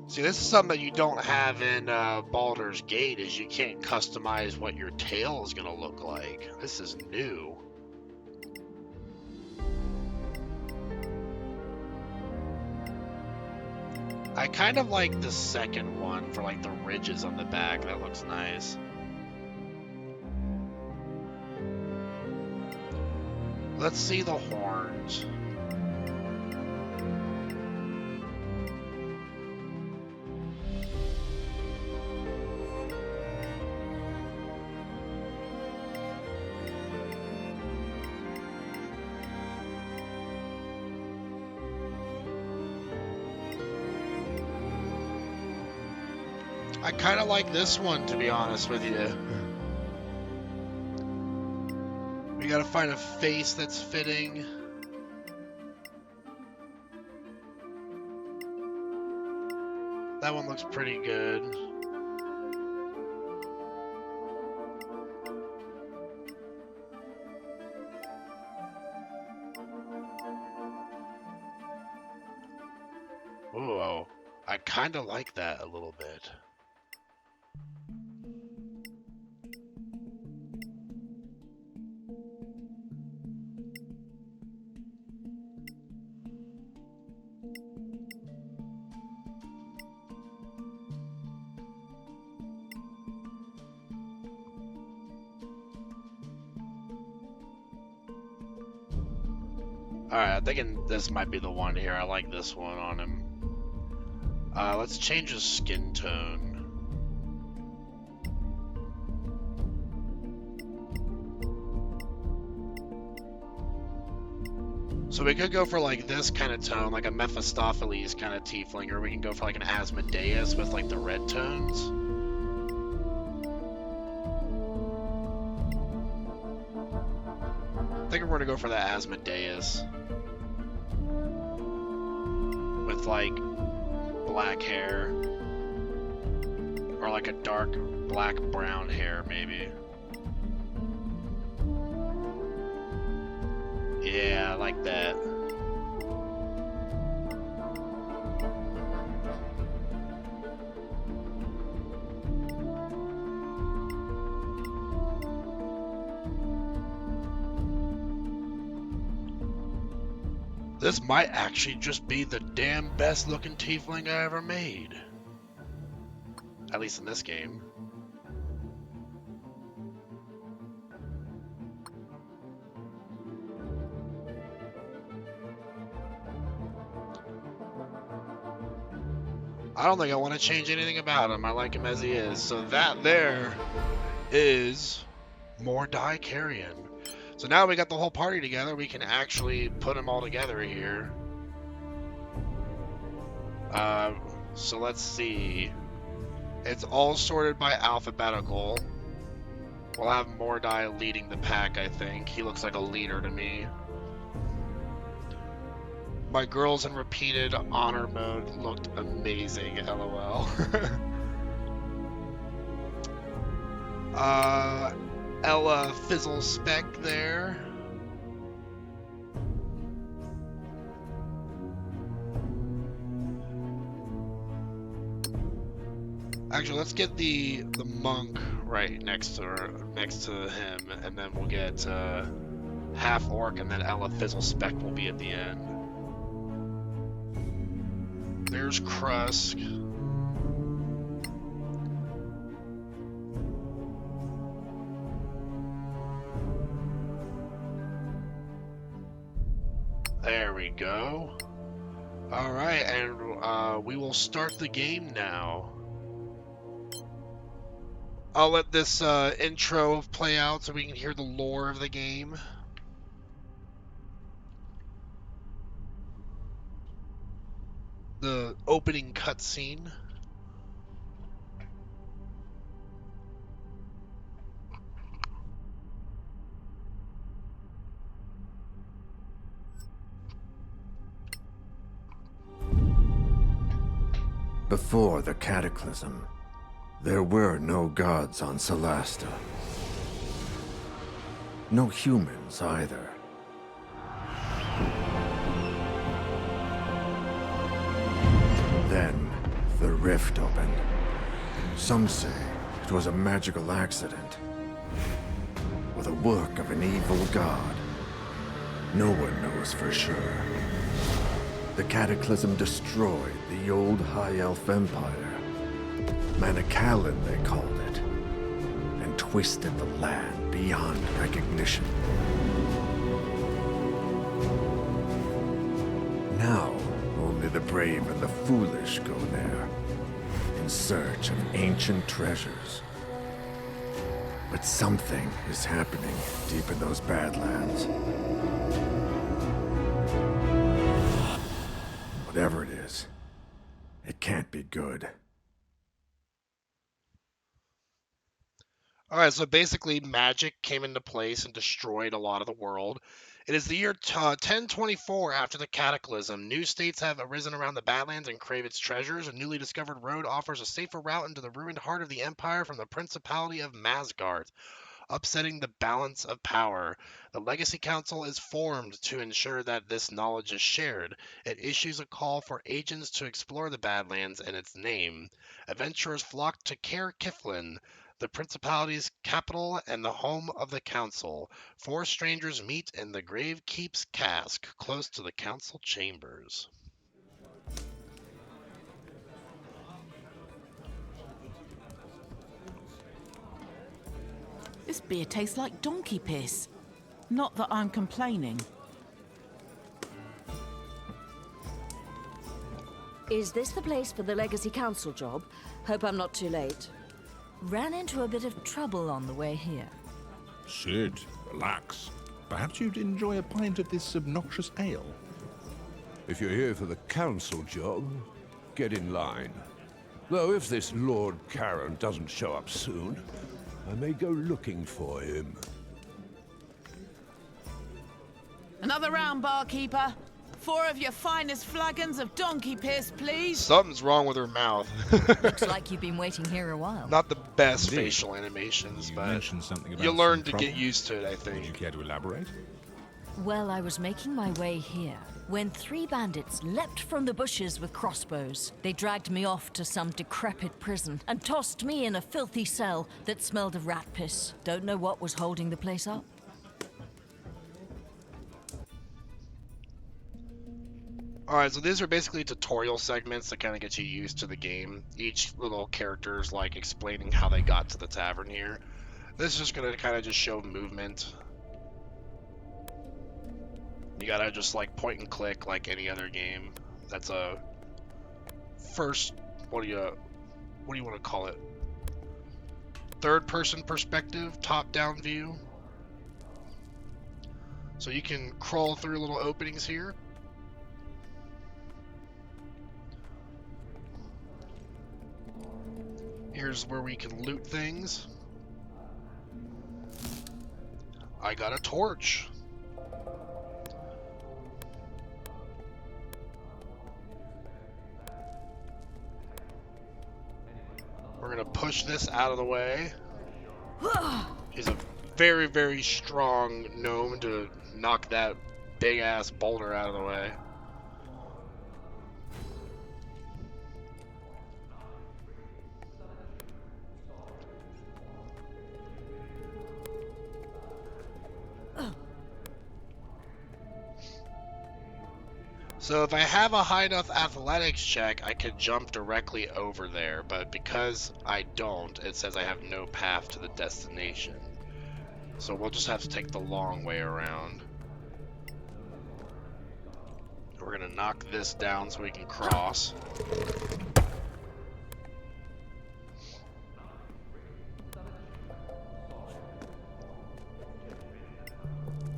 See, this is something that you don't have in Baldur's Gate, is you can't customize what your tail is going to look like. This is new. I kind of like the second one for like the ridges on the back. That looks nice. Let's see the horns. I kind of like this one, to be honest with you. We gotta find a face that's fitting. That one looks pretty good. Ooh, I kind of like that a little bit. Alright, I'm thinking this might be the one here. I like this one on him. Let's change his skin tone. So we could go for like this kind of tone, like a Mephistopheles kind of tiefling, or we can go for like an Asmodeus with like the red tones. I think we're gonna go for that Asmodeus. With like black hair. Or like a dark black brown hair maybe. Yeah, I like that. This might actually just be the damn best looking tiefling I ever made. At least in this game. I don't think I want to change anything about him. I like him as he is. So that there is Mordai Carrion. So now we got the whole party together. We can actually put them all together here. So let's see. It's all sorted by alphabetical. We'll have Mordai leading the pack, I think. He looks like a leader to me. My girls in repeated honor mode looked amazing, lol. Ella Fizzle Speck there. Actually, let's get the monk right next to him, and then we'll get half orc, and then Ella Fizzle Speck will be at the end. There's Krusk. There we go. Alright, and we will start the game now. I'll let this intro play out so we can hear the lore of the game. The opening cutscene. Before the Cataclysm, there were no gods on Celasta. No humans either. Then, the rift opened. Some say it was a magical accident, or the work of an evil god. No one knows for sure. The Cataclysm destroyed the old High Elf Empire. Manicalan, they called it, and twisted the land beyond recognition. Now, only the brave and the foolish go there, in search of ancient treasures. But something is happening deep in those Badlands. Whatever it is, it can't be good. Alright, so basically magic came into place and destroyed a lot of the world. It is the year 1024 after the Cataclysm. New states have arisen around the Badlands and crave its treasures. A newly discovered road offers a safer route into the ruined heart of the Empire from the Principality of Masgard, upsetting the balance of power. The Legacy Council is formed to ensure that this knowledge is shared. It issues a call for agents to explore the Badlands in its name. Adventurers flock to Caer Kiflin, the Principality's capital and the home of the Council. Four strangers meet in the Grave Keep's cask, close to the Council chambers. This beer tastes like donkey piss. Not that I'm complaining. Is this the place for the Legacy Council job? Hope I'm not too late. Ran into a bit of trouble on the way here. Sid, relax. Perhaps you'd enjoy a pint of this obnoxious ale. If you're here for the council job, get in line. Though if this Lord Karen doesn't show up soon, I may go looking for him. Another round, barkeeper. 4 of your finest flagons of donkey piss, please. Something's wrong with her mouth. Looks like you've been waiting here a while. Not the best Indeed. facial animations, You but mentioned something about you learn some to trouble. get used to it, I Would you think. care to elaborate? Well, I was making my way here when 3 bandits leapt from the bushes with crossbows. They dragged me off to some decrepit prison and tossed me in a filthy cell that smelled of rat piss. Don't know what was holding the place up. Alright, so these are basically tutorial segments that kind of get you used to the game. Each little character is like explaining how they got to the tavern here. This is just going to kind of just show movement. You gotta just like point and click like any other game. That's a first, what do you want to call it? Third person perspective, top down view. So you can crawl through little openings here. Here's where we can loot things. I got a torch. We're gonna push this out of the way. He's a very, very strong gnome to knock that big ass boulder out of the way. So if I have a high enough athletics check, I could jump directly over there, but because I don't, it says I have no path to the destination. So we'll just have to take the long way around. We're gonna knock this down so we can cross.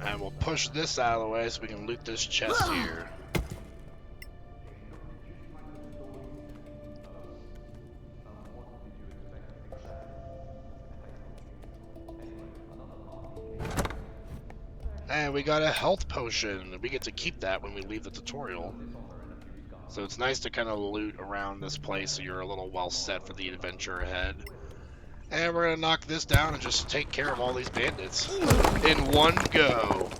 And we'll push this out of the way so we can loot this chest here. And we got a health potion. We get to keep that when we leave the tutorial. So it's nice to kind of loot around this place so you're a little well set for the adventure ahead. And we're going to knock this down and just take care of all these bandits in one go.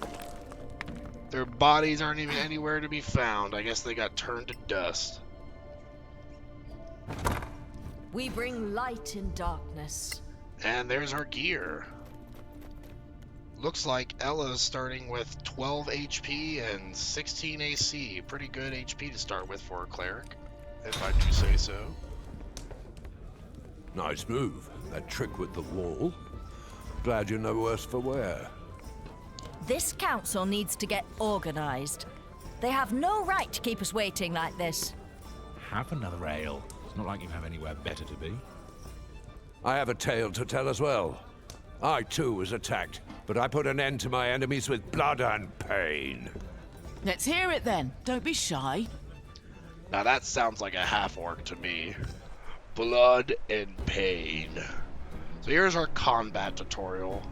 Their bodies aren't even anywhere to be found. I guess they got turned to dust. We bring light in darkness. And there's our gear. Looks like Ella's starting with 12 HP and 16 AC. Pretty good HP to start with for a cleric, if I do say so. Nice move. That trick with the wall. Glad you're no worse for wear. This council needs to get organized. They have no right to keep us waiting like this. Have another ale. It's not like you have anywhere better to be. I have a tale to tell as well. I too was attacked, but I put an end to my enemies with blood and pain. Let's hear it then. Don't be shy. Now that sounds like a half-orc to me. Blood and pain. So here's our combat tutorial.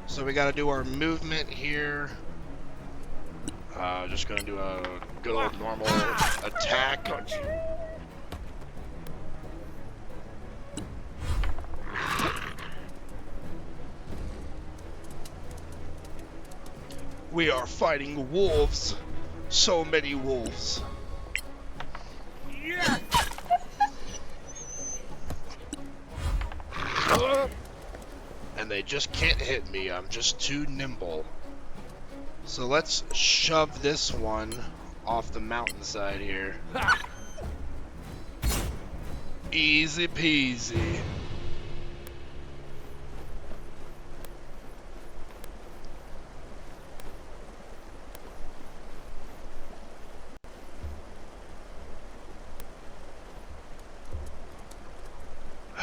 So we gotta do our movement here. Just gonna do a good old normal attack. We are fighting wolves. So many wolves. And they just can't hit me. I'm just too nimble. So let's shove this one off the mountainside here. Easy peasy.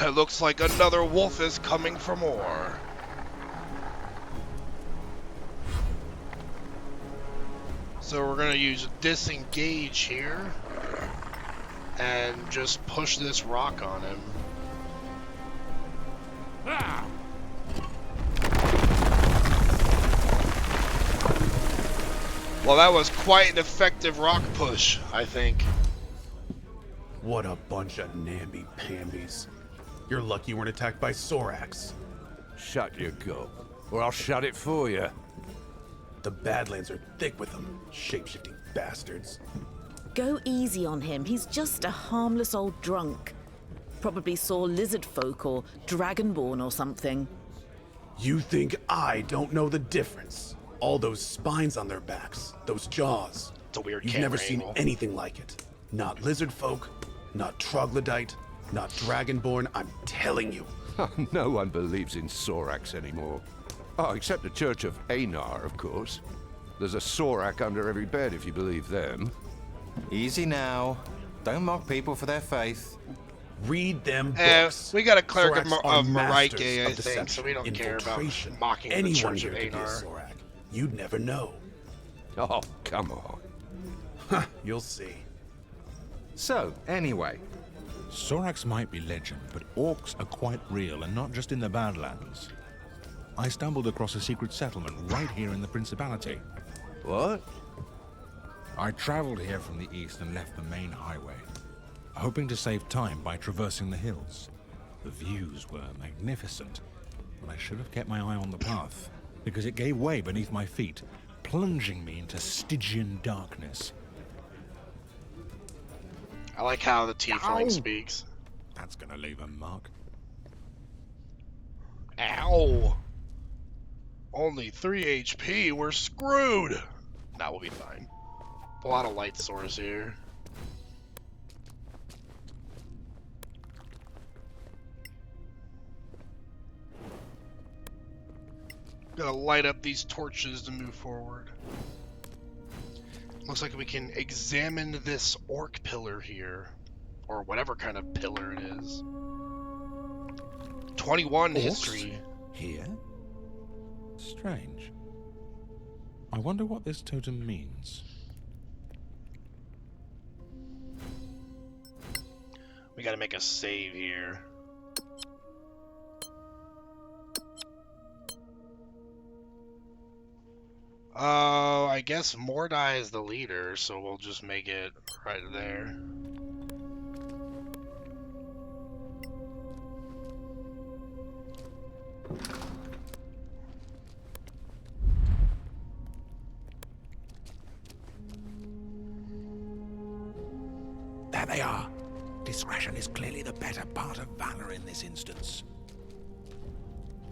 It looks like another wolf is coming for more. So we're going to use disengage here and just push this rock on him. Well, that was quite an effective rock push, I think. What a bunch of namby-pambies. You're lucky you weren't attacked by Sorax. Shut your gob, or I'll shut it for you. The Badlands are thick with them, shape-shifting bastards. Go easy on him. He's just a harmless old drunk. Probably saw lizard folk or dragonborn or something. You think I don't know the difference? All those spines on their backs, those jaws. It's a weird You've camera never seen angle. anything like it. Not lizard folk, not troglodyte, not dragonborn, I'm telling you. No one believes in Sorax anymore. Oh, except the Church of Einar, of course. There's a Sorak under every bed if you believe them. Easy now. Don't mock people for their faith. Read them books. We got a cleric Sorax of are Marike, masters I of think, deception, so we don't care about infiltration. mocking the Anyone Church here of could be a Einar. Sorak. You'd never know. Oh, come on. You'll see. So, anyway, Sorax might be legend, but orcs are quite real, and not just in the Badlands. I stumbled across a secret settlement right here in the Principality. What? I traveled here from the east and left the main highway, hoping to save time by traversing the hills. The views were magnificent, but I should have kept my eye on the path, because it gave way beneath my feet, plunging me into Stygian darkness. I like how the tiefling speaks. That's gonna leave a mark. Ow! Only 3 HP, we're screwed! Nah, we'll be fine. A lot of light source here. Gotta light up these torches to move forward. Looks like we can examine this orc pillar here. Or whatever kind of pillar it is. 21 Orcs? history. Here? Strange. I wonder what this totem means. We gotta make a save here. I guess Mordai is the leader, so we'll just make it right there. There they are. Discretion is clearly the better part of valor in this instance.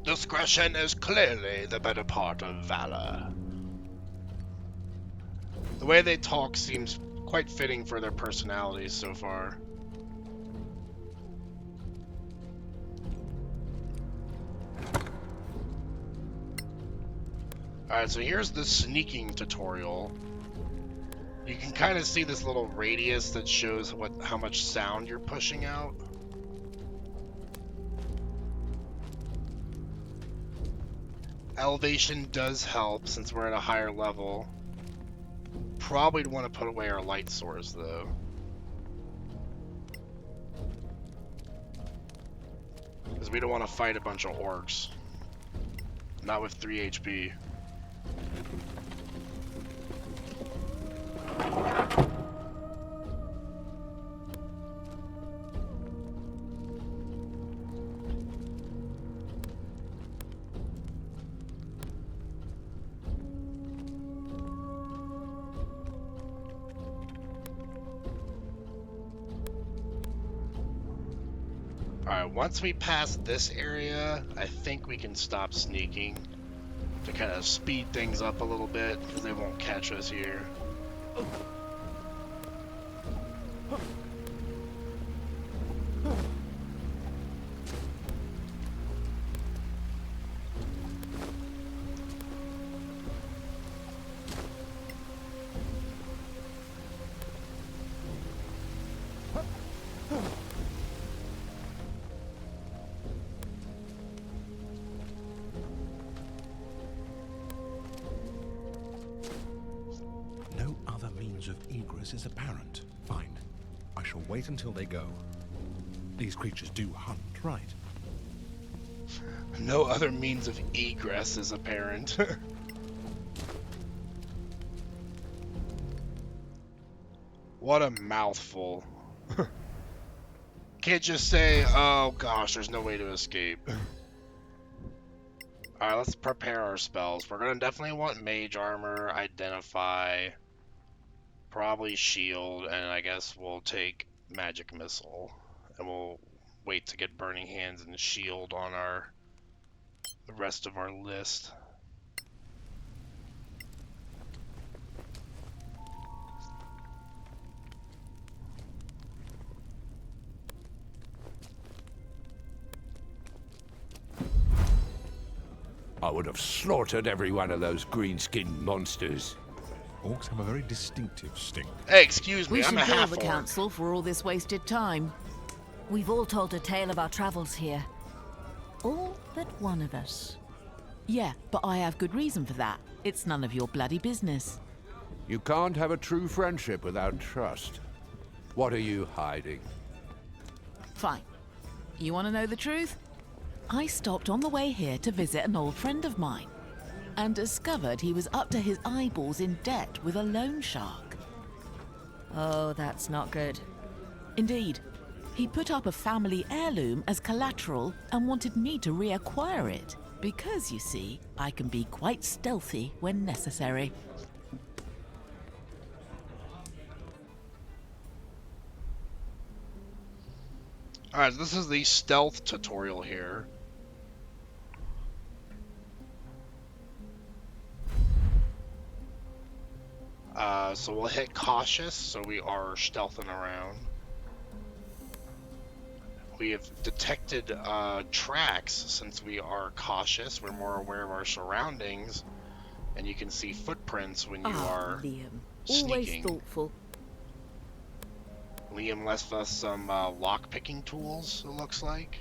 Discretion is clearly the better part of valor. The way they talk seems quite fitting for their personalities so far. Alright, so here's the sneaking tutorial. You can kind of see this little radius that shows how much sound you're pushing out. Elevation does help since we're at a higher level. Probably want to put away our light source though. Because we don't want to fight a bunch of orcs. Not with 3 HP. Alright, once we pass this area, I think we can stop sneaking to kind of speed things up a little bit, because they won't catch us here. No other means of egress is apparent. Fine. I shall wait until they go. These creatures do hunt, right? No other means of egress is apparent. What a mouthful. Can't just say, oh gosh, there's no way to escape. Alright, let's prepare our spells. We're gonna definitely want mage armor, identify, probably shield, and I guess we'll take magic missile. And we'll wait to get burning hands and shield on the rest of our list. I would have slaughtered every one of those green-skinned monsters. Orcs have a very distinctive stink. Hey, excuse me, We I'm should a bill half the orc. council for all this wasted time. We've all told a tale of our travels here. All but one of us. Yeah, but I have good reason for that. It's none of your bloody business. You can't have a true friendship without trust. What are you hiding? Fine. You want to know the truth? I stopped on the way here to visit an old friend of mine and discovered he was up to his eyeballs in debt with a loan shark. Oh, that's not good. Indeed. He put up a family heirloom as collateral and wanted me to reacquire it. Because, you see, I can be quite stealthy when necessary. Alright, so this is the stealth tutorial here. So we'll hit cautious, so we are stealthing around. We have detected tracks since we are cautious. We're more aware of our surroundings, and you can see footprints when you are Liam. sneaking. Always thoughtful. Liam left us some lock-picking tools, it looks like.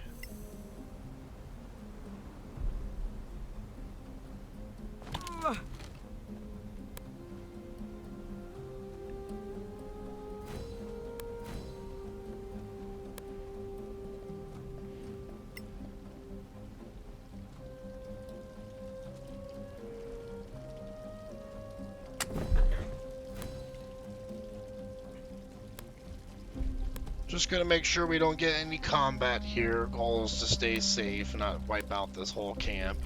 Just gonna make sure we don't get any combat here. Goal is to stay safe and not wipe out this whole camp.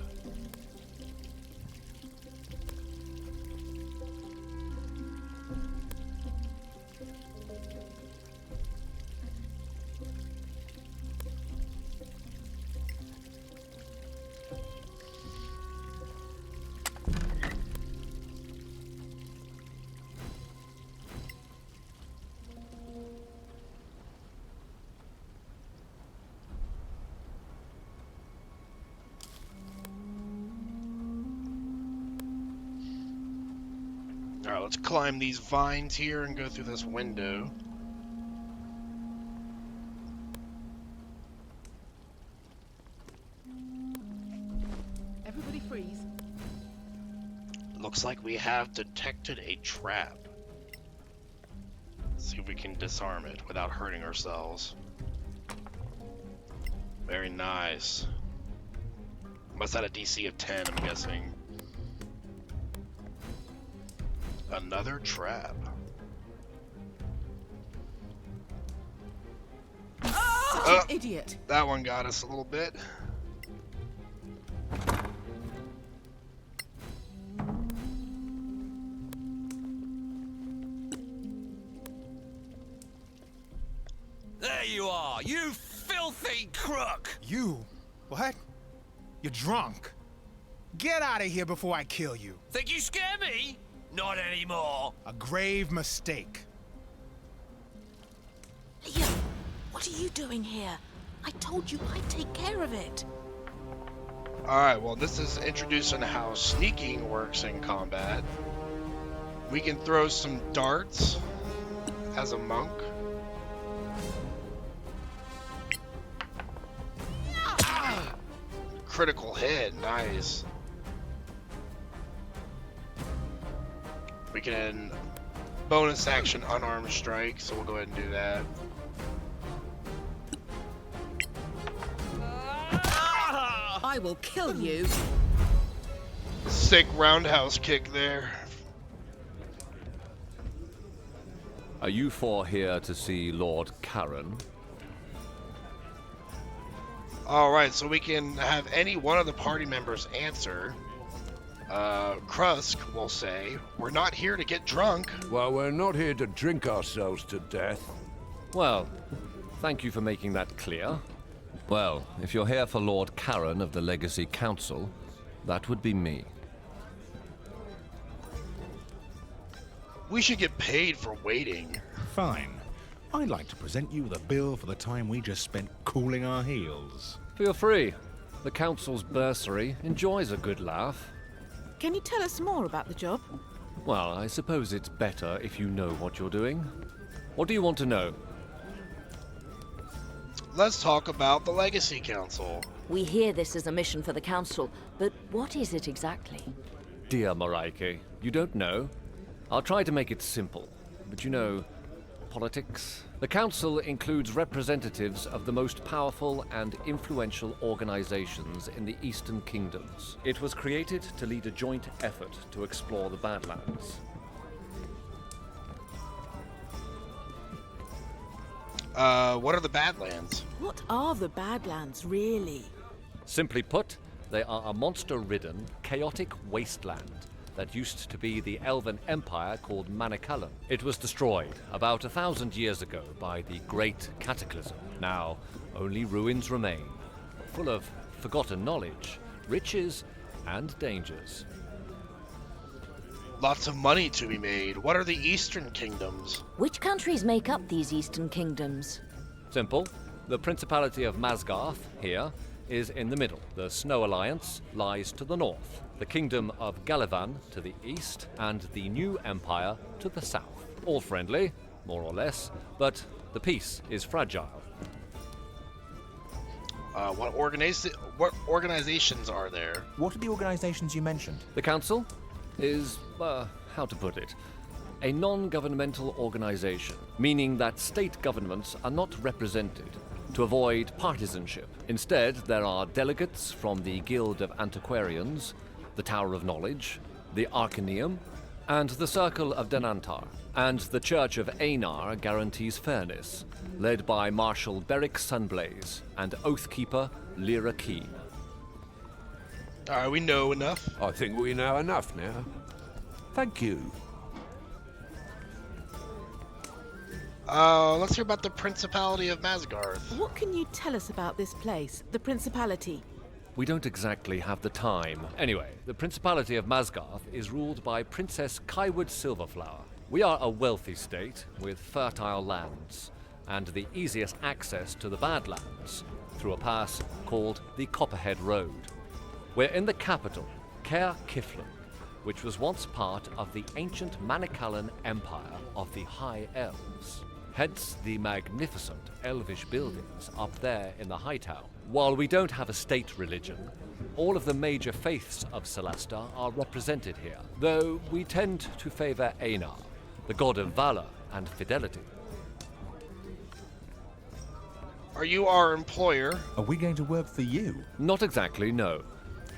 Alright, let's climb these vines here and go through this window. Everybody freeze. Looks like we have detected a trap. Let's see if we can disarm it without hurting ourselves. Very nice. Must have a DC of 10, I'm guessing. Another trap. Such an idiot. That one got us a little bit. There you are, you filthy crook! You? What? You're drunk. Get out of here before I kill you. Think you scare me? Not anymore. A grave mistake. Leo, what are you doing here? I told you I'd take care of it. Alright, well this is introducing how sneaking works in combat. We can throw some darts as a monk. Critical hit, nice. We can bonus action unarmed strike, so we'll go ahead and do that. I will kill you. Sick roundhouse kick there. Are you four here to see Lord Karen? Alright, so we can have any one of the party members answer. Krusk will say, we're not here to get drunk. Well, we're not here to drink ourselves to death. Well, thank you for making that clear. Well, if you're here for Lord Karen of the Legacy Council, that would be me. We should get paid for waiting. Fine. I'd like to present you with a bill for the time we just spent cooling our heels. Feel free. The Council's bursary enjoys a good laugh. Can you tell us more about the job? Well, I suppose it's better if you know what you're doing. What do you want to know? Let's talk about the Legacy Council. We hear this is a mission for the Council, but what is it exactly? Dear Mareike, you don't know? I'll try to make it simple, but you know, politics. The Council includes representatives of the most powerful and influential organizations in the Eastern Kingdoms. It was created to lead a joint effort to explore the Badlands. What are the Badlands? What are the Badlands, really? Simply put, they are a monster-ridden, chaotic wasteland that used to be the elven empire called Maniculum. It was destroyed about 1,000 years ago by the Great Cataclysm. Now, only ruins remain, full of forgotten knowledge, riches, and dangers. Lots of money to be made. What are the Eastern Kingdoms? Which countries make up these Eastern Kingdoms? Simple. The Principality of Masgarth, here, is in the middle. The Snow Alliance lies to the north. The Kingdom of Galavan to the east, and the New Empire to the south. All friendly, more or less, but the peace is fragile. What organizations are there? What are the organizations you mentioned? The Council is, how to put it, a non-governmental organization, meaning that state governments are not represented to avoid partisanship. Instead, there are delegates from the Guild of Antiquarians, the Tower of Knowledge, the Arcaneum, and the Circle of Denantar, and the Church of Einar guarantees fairness, led by Marshal Beric Sunblaze and Oathkeeper Lyra Keen. Alright, we know enough. I think we know enough now. Thank you. Let's hear about the Principality of Masgarth. What can you tell us about this place, the Principality? We don't exactly have the time. Anyway, the Principality of Masgarth is ruled by Princess Kaiwood Silverflower. We are a wealthy state with fertile lands and the easiest access to the Badlands through a pass called the Copperhead Road. We're in the capital, Caer Kiflin, which was once part of the ancient Manicalan Empire of the High Elves. Hence the magnificent elvish buildings up there in the High Town. While we don't have a state religion, all of the major faiths of Celesta are represented here, though we tend to favor Einar, the god of valor and fidelity. Are you our employer? Are we going to work for you? Not exactly, no.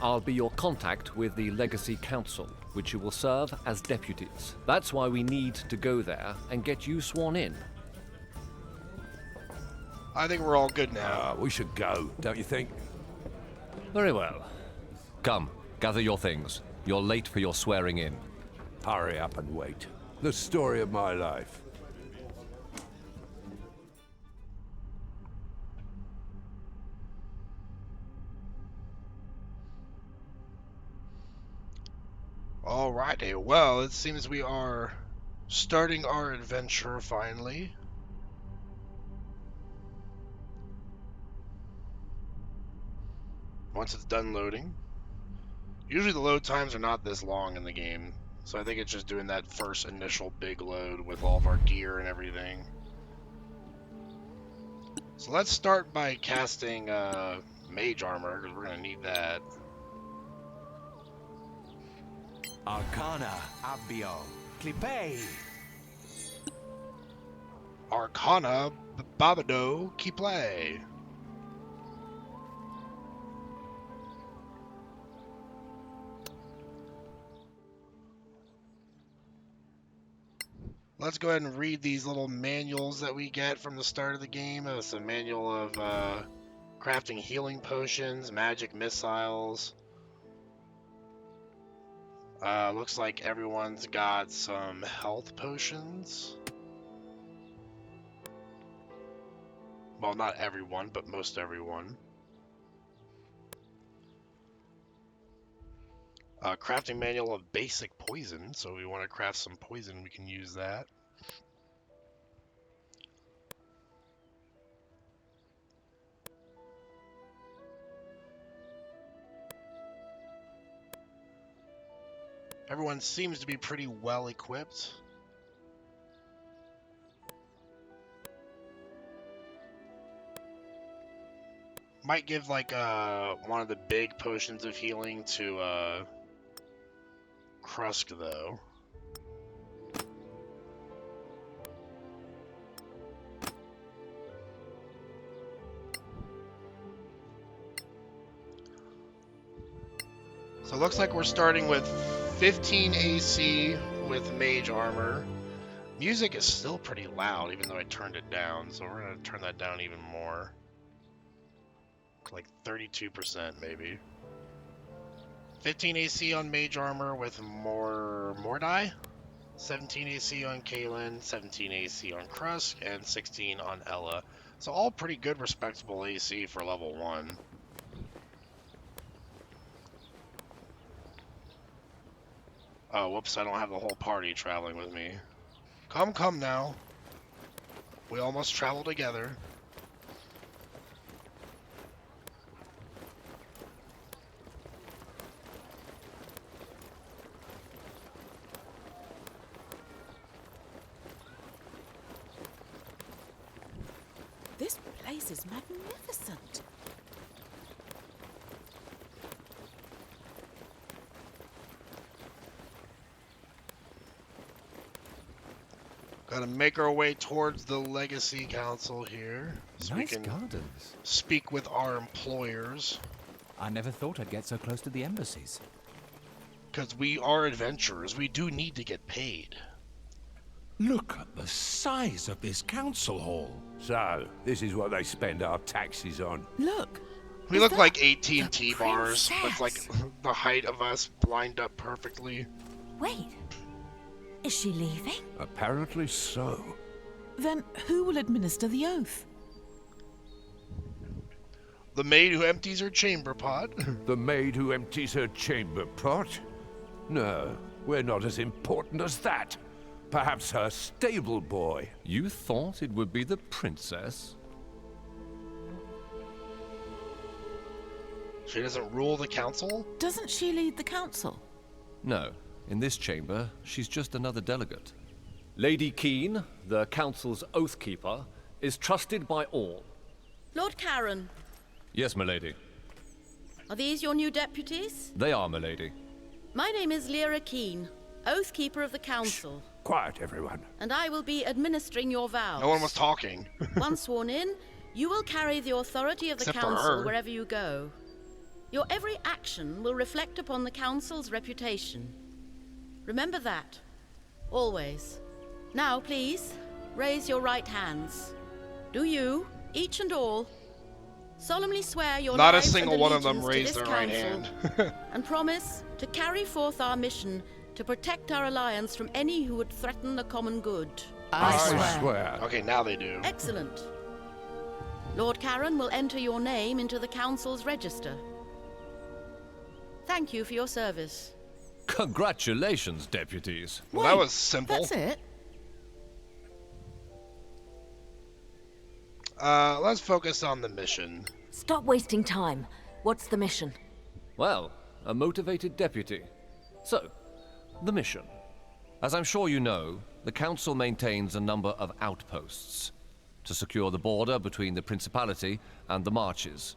I'll be your contact with the Legacy Council, which you will serve as deputies. That's why we need to go there and get you sworn in. I think we're all good now. We should go, don't you think? Very well. Come, gather your things. You're late for your swearing in. Hurry up and wait. The story of my life. Alrighty, well, it seems we are starting our adventure finally. Once it's done loading. Usually the load times are not this long in the game, so I think it's just doing that first initial big load with all of our gear and everything. So let's start by casting mage armor, because we're going to need that. Arcana, Abio, Clipe. Arcana, Babado, Kiplay. Let's go ahead and read these little manuals that we get from the start of the game. It's a manual of crafting healing potions, magic missiles. Looks like everyone's got some health potions. Well, not everyone, but most everyone. Crafting manual of basic poison, so we want to craft some poison, we can use that. Everyone seems to be pretty well equipped. Might give like one of the big potions of healing to Krusk though. So it looks like we're starting with 15 AC with mage armor. Music is still pretty loud even though I turned it down, so we're going to turn that down even more. Like 32% maybe. 15 AC on mage armor with more die. 17 AC on Kaelin, 17 AC on Krusk, and 16 on Ella. So all pretty good respectable AC for level 1. Oh, whoops, I don't have the whole party traveling with me. Come now. We almost travel together. This place is magnificent. Gotta make our way towards the Legacy Council here, so Nice we can gardens. speak with our employers. I never thought I'd get so close to the embassies. Because we are adventurers. We do need to get paid. Look at the size of this council hall. So, this is what they spend our taxes on. Look. We look like AT&T bars with like the height of us lined up perfectly. Wait. Is she leaving? Apparently so. Then who will administer the oath? The maid who empties her chamber pot. The maid who empties her chamber pot? No, we're not as important as that. Perhaps her stable boy. You thought it would be the princess? She doesn't rule the council? Doesn't she lead the council? No. In this chamber, she's just another delegate. Lady Keene, the council's oathkeeper, is trusted by all. Lord Karen, Yes, milady. are these your new deputies? They are, milady. My name is Lyra Keene, Oathkeeper of the Council. Quiet, everyone. And I will be administering your vows. No one was talking. Once sworn in, you will carry the authority of the Except for Council her. wherever you go. Your every action will reflect upon the Council's reputation. Remember that. Always. Now, please, raise your right hands. Do you, each and all, solemnly swear your Not a lives single and one of them allegiance raised to their this right council, hand. and promise to carry forth our mission to protect our alliance from any who would threaten the common good? I swear. Okay, now they do. Excellent. Lord Karen will enter your name into the Council's register. Thank you for your service. Congratulations, deputies. Well, that was simple. That's it? Let's focus on the mission. Stop wasting time. What's the mission? Well, a motivated deputy. So, the mission. As I'm sure you know, the Council maintains a number of outposts to secure the border between the Principality and the Marches.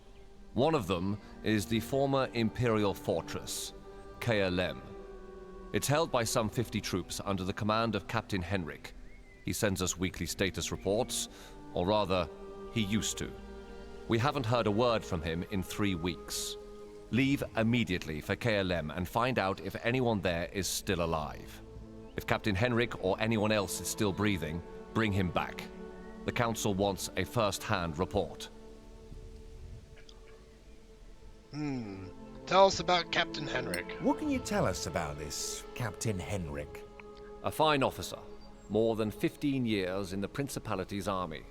One of them is the former Imperial Fortress, KLM. It's held by some 50 troops under the command of Captain Henrik. He sends us weekly status reports, or rather, he used to. We haven't heard a word from him in 3 weeks. Leave immediately for KLM and find out if anyone there is still alive. If Captain Henrik or anyone else is still breathing, bring him back. The Council wants a first-hand report. Tell us about Captain Henrik. What can you tell us about this Captain Henrik? A fine officer, more than 15 years in the Principality's army.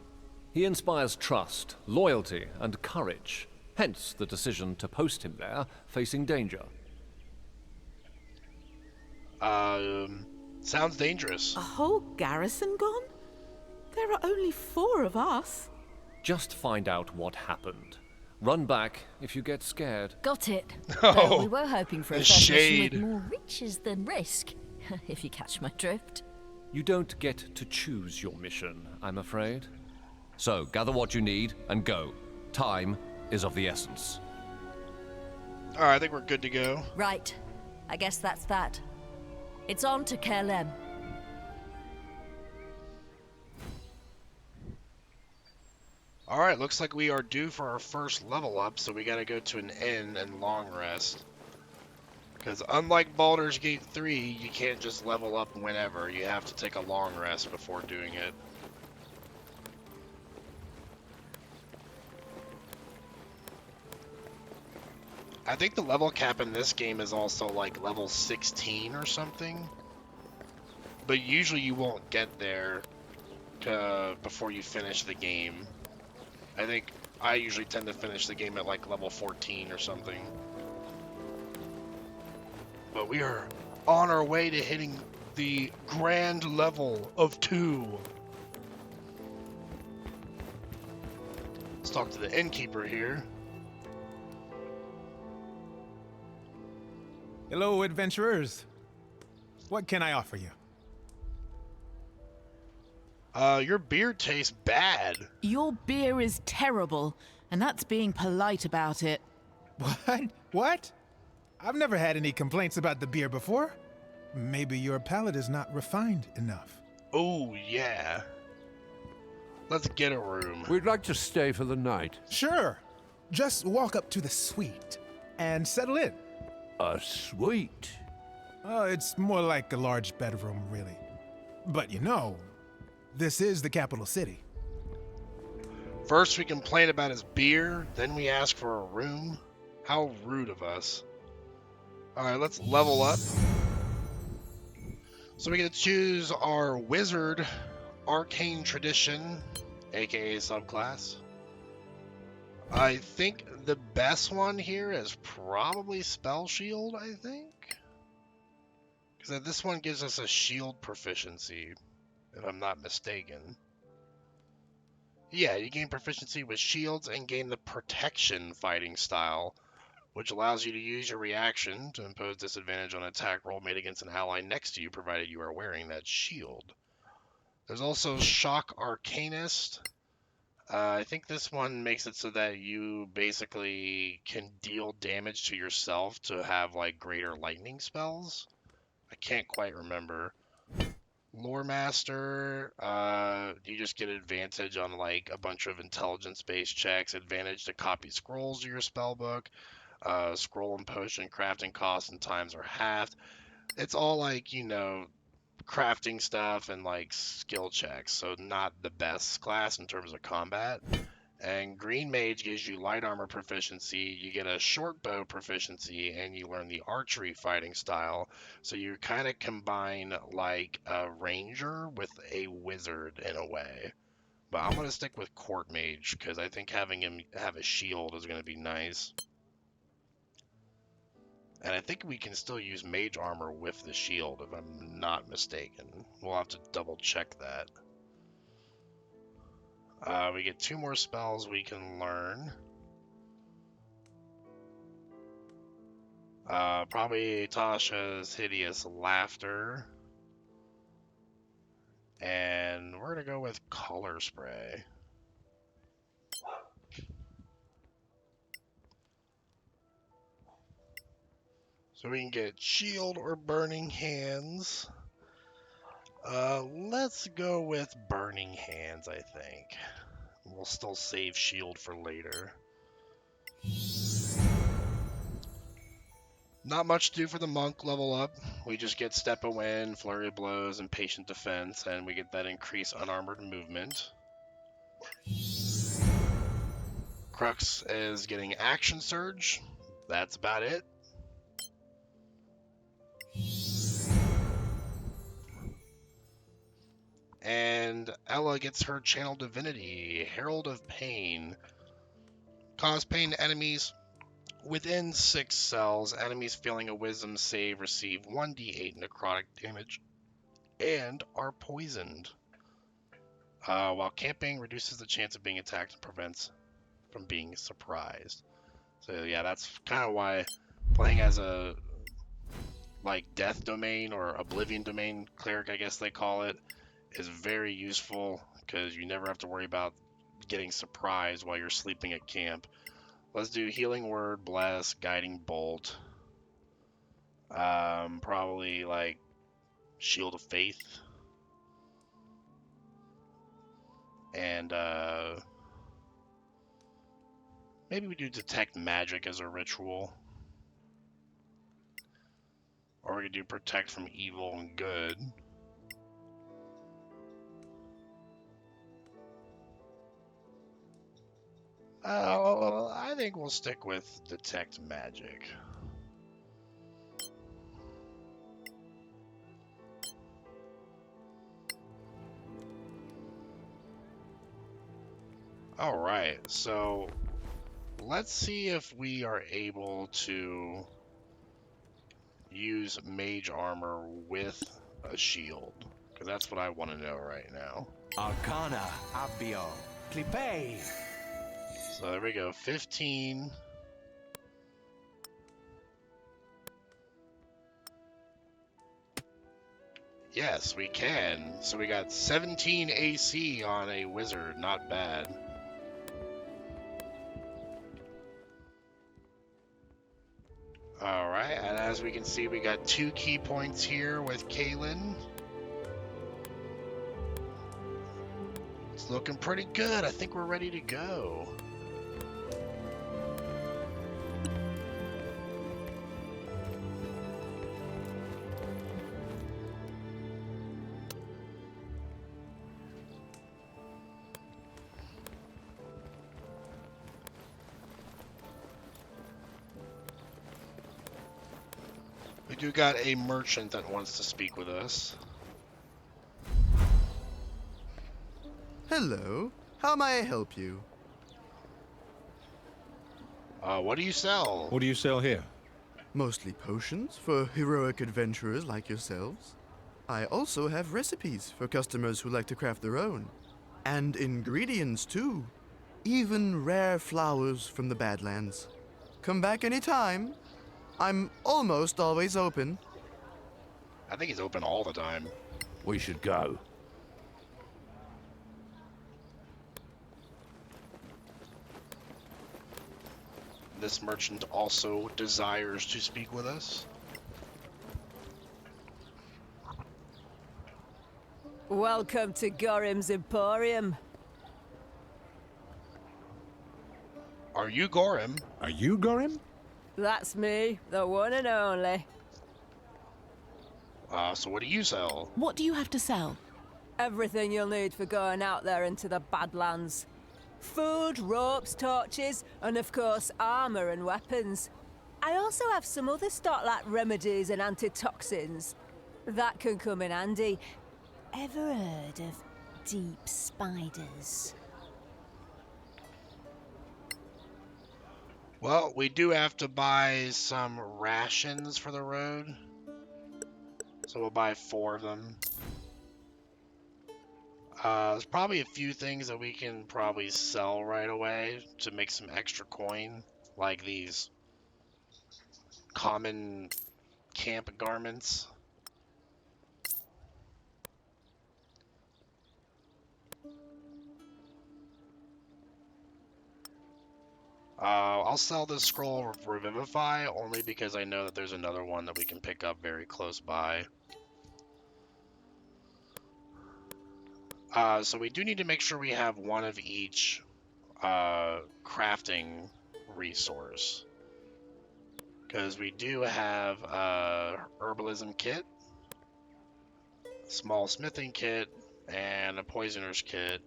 He inspires trust, loyalty, and courage, hence the decision to post him there, facing danger. Sounds dangerous. A whole garrison gone? There are only 4 of us. Just find out what happened. Run back if you get scared. Got it. Oh, Though we were hoping for a the first mission shade. with more riches than risk, if you catch my drift. You don't get to choose your mission, I'm afraid. So, gather what you need and go. Time is of the essence. Alright, I think we're good to go. Right. I guess that's that. It's on to KLM. Alright, looks like we are due for our first level up, so we gotta go to an inn and long rest. Because unlike Baldur's Gate 3, you can't just level up whenever. You have to take a long rest before doing it. I think the level cap in this game is also like level 16 or something. But usually you won't get there before you finish the game. I think I usually tend to finish the game at like level 14 or something. But we are on our way to hitting the grand level of 2. Let's talk to the innkeeper here. Hello, adventurers. What can I offer you? Your beer tastes bad. Your beer is terrible, and that's being polite about it. What? What? I've never had any complaints about the beer before. Maybe your palate is not refined enough. Oh, yeah. Let's get a room. We'd like to stay for the night. Sure. Just walk up to the suite and settle in. A suite? It's more like a large bedroom, really. But you know, this is the capital city. First we complain about his beer, then we ask for a room. How rude of us. Alright, let's level up. So we get to choose our Wizard Arcane Tradition, aka subclass. I think the best one here is probably Spell Shield, I think. Because this one gives us a shield proficiency, if I'm not mistaken. Yeah, you gain proficiency with shields and gain the protection fighting style, which allows you to use your reaction to impose disadvantage on an attack roll made against an ally next to you, provided you are wearing that shield. There's also Shock Arcanist. I think this one makes it so that you basically can deal damage to yourself to have like greater lightning spells. I can't quite remember. Lore Master, you just get advantage on like a bunch of intelligence-based checks, advantage to copy scrolls to your spellbook, scroll and potion crafting costs and times are halved. It's all like, you know, crafting stuff and like skill checks, so not the best class in terms of combat. And Green Mage gives you light armor proficiency, you get a short bow proficiency, and you learn the archery fighting style. So you kind of combine like a ranger with a wizard in a way. But I'm going to stick with Court Mage because I think having him have a shield is going to be nice. And I think we can still use mage armor with the shield if I'm not mistaken. We'll have to double check that. We get 2 more spells we can learn. Probably Tasha's Hideous Laughter. And we're going to go with Color Spray. So we can get Shield or Burning Hands. Let's go with Burning Hands, I think. We'll still save Shield for later. Not much to do for the Monk level up. We just get Step of Wind, Flurry of Blows, and Patient Defense, and we get that increased unarmored movement. Crux is getting Action Surge. That's about it. And Ella gets her Channel Divinity, Herald of Pain. Cause pain to enemies within 6 cells. Enemies failing a Wisdom save receive 1d8 necrotic damage and are poisoned. While camping, reduces the chance of being attacked and prevents from being surprised. So yeah, that's kind of why playing as a like Death Domain or Oblivion Domain cleric, I guess they call it, is very useful because you never have to worry about getting surprised while you're sleeping at camp. Let's do Healing Word, Bless, Guiding Bolt. Probably like Shield of Faith. And maybe we do Detect Magic as a ritual. Or we could do Protect from Evil and Good. I think we'll stick with Detect Magic. Alright, so let's see if we are able to use Mage Armor with a shield, because that's what I want to know right now. Arcana, Abio, Clipe. So there we go, 15. Yes, we can. So we got 17 AC on a wizard, not bad. Alright, and as we can see, we got 2 key points here with Kaylin. It's looking pretty good. I think we're ready to go. do got a merchant that wants to speak with us. Hello. How may I help you? What do you sell? What do you sell here? Mostly potions for heroic adventurers like yourselves. I also have recipes for customers who like to craft their own. And ingredients, too. Even rare flowers from the Badlands. Come back anytime. I'm almost always open. I think he's open all the time. We should go. This merchant also desires to speak with us. Welcome to Gorim's Emporium. Are you Gorim? Are you Gorim? That's me, the one and only. So what do you sell? What do you have to sell? Everything you'll need for going out there into the Badlands. Food, ropes, torches, and of course armor and weapons. I also have some other stock like remedies and antitoxins. That can come in handy. Ever heard of deep spiders? Well, we do have to buy some rations for the road. So we'll buy 4 of them. There's probably a few things that we can probably sell right away to make some extra coin. Like these common camp garments. I'll sell this scroll of Revivify only because I know that there's another one that we can pick up very close by. So we do need to make sure we have one of each crafting resource. Because we do have herbalism kit, small smithing kit, and a poisoner's kit.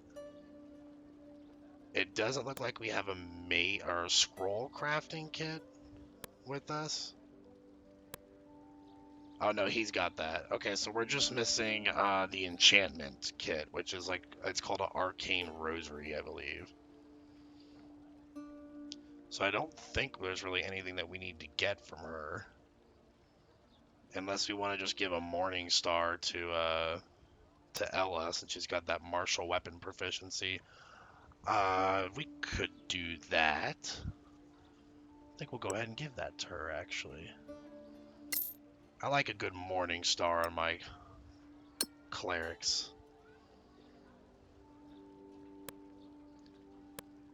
It doesn't look like we have a mate or a scroll crafting kit with us. Oh no, he's got that. Okay, so we're just missing the enchantment kit, which is like, it's called an arcane rosary, I believe. So I don't think there's really anything that we need to get from her. Unless we want to just give a morning star to Ella, since she's got that martial weapon proficiency. We could do that. I think we'll go ahead and give that to her, actually. I like a good morning star on my clerics.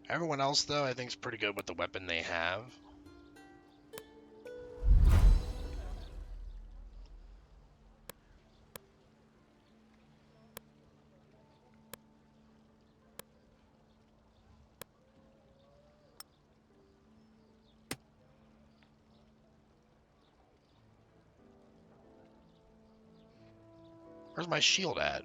Everyone else, though, I think is pretty good with the weapon they have. Where's my shield at?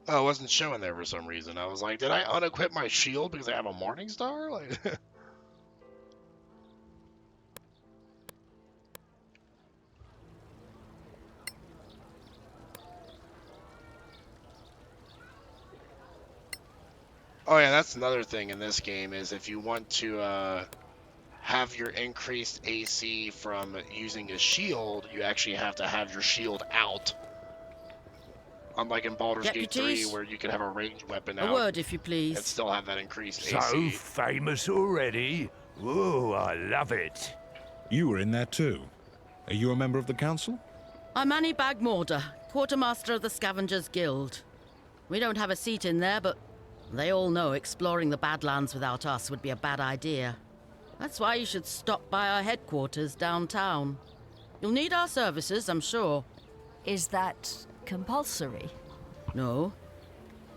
Oh, it wasn't showing there for some reason. I was like, did I unequip my shield because I have a morning star? Like, oh yeah, that's another thing in this game is if you want to have your increased AC from using a shield, you actually have to have your shield out. Unlike in Baldur's Gate 3, where you can have a ranged weapon out. A word, if you please. And still have that increased AC. So famous already? Whoa, I love it. You were in there too. Are you a member of the council? I'm Annie Bagmorder, quartermaster of the Scavengers Guild. We don't have a seat in there, but they all know exploring the Badlands without us would be a bad idea. That's why you should stop by our headquarters downtown. You'll need our services, I'm sure. Is that compulsory? No.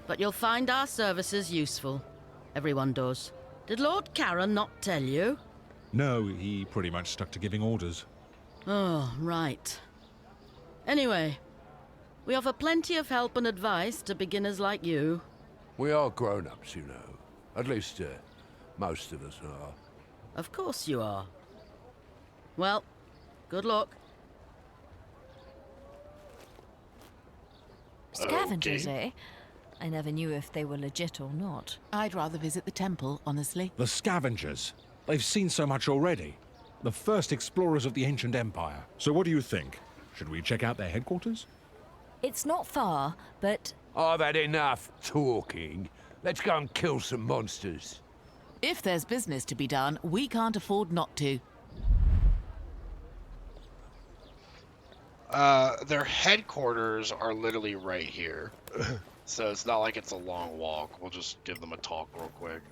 But you'll find our services useful. Everyone does. Did Lord Karen not tell you? No, he pretty much stuck to giving orders. Oh, right. Anyway, we offer plenty of help and advice to beginners like you. We are grown-ups, you know. At least, Most of us are. Of course you are. Well, good luck. Scavengers, eh? I never knew if they were legit or not. I'd rather visit the temple, honestly. The scavengers. They've seen so much already. The first explorers of the ancient empire. So what do you think? Should we check out their headquarters? It's not far, but... I've had enough talking. Let's go and kill some monsters. If there's business to be done, we can't afford not to. Their headquarters are literally right here. So it's not like it's a long walk. We'll just give them a talk real quick.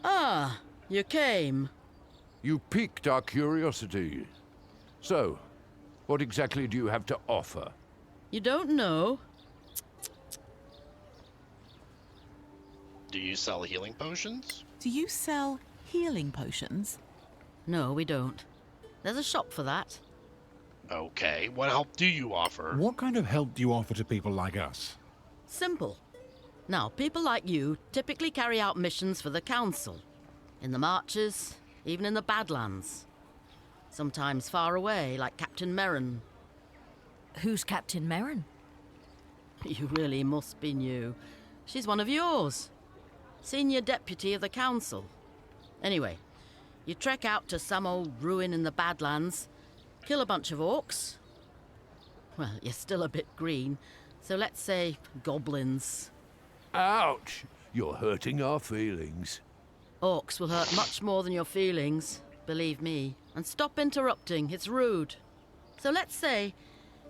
Ah, you came. You piqued our curiosity. So, what exactly do you have to offer? You don't know? Do you sell healing potions? Do you sell healing potions? No, we don't. There's a shop for that. Okay, what help do you offer? What kind of help do you offer to people like us? Simple. Now, people like you typically carry out missions for the Council. In the Marches, even in the Badlands. Sometimes far away, like Captain Merrin. Who's Captain Merrin? You really must be new. She's one of yours. Senior Deputy of the Council. Anyway, you trek out to some old ruin in the Badlands, kill a bunch of orcs. Well, you're still a bit green, so let's say goblins. Ouch! You're hurting our feelings. Orcs will hurt much more than your feelings, believe me. And stop interrupting, it's rude. So let's say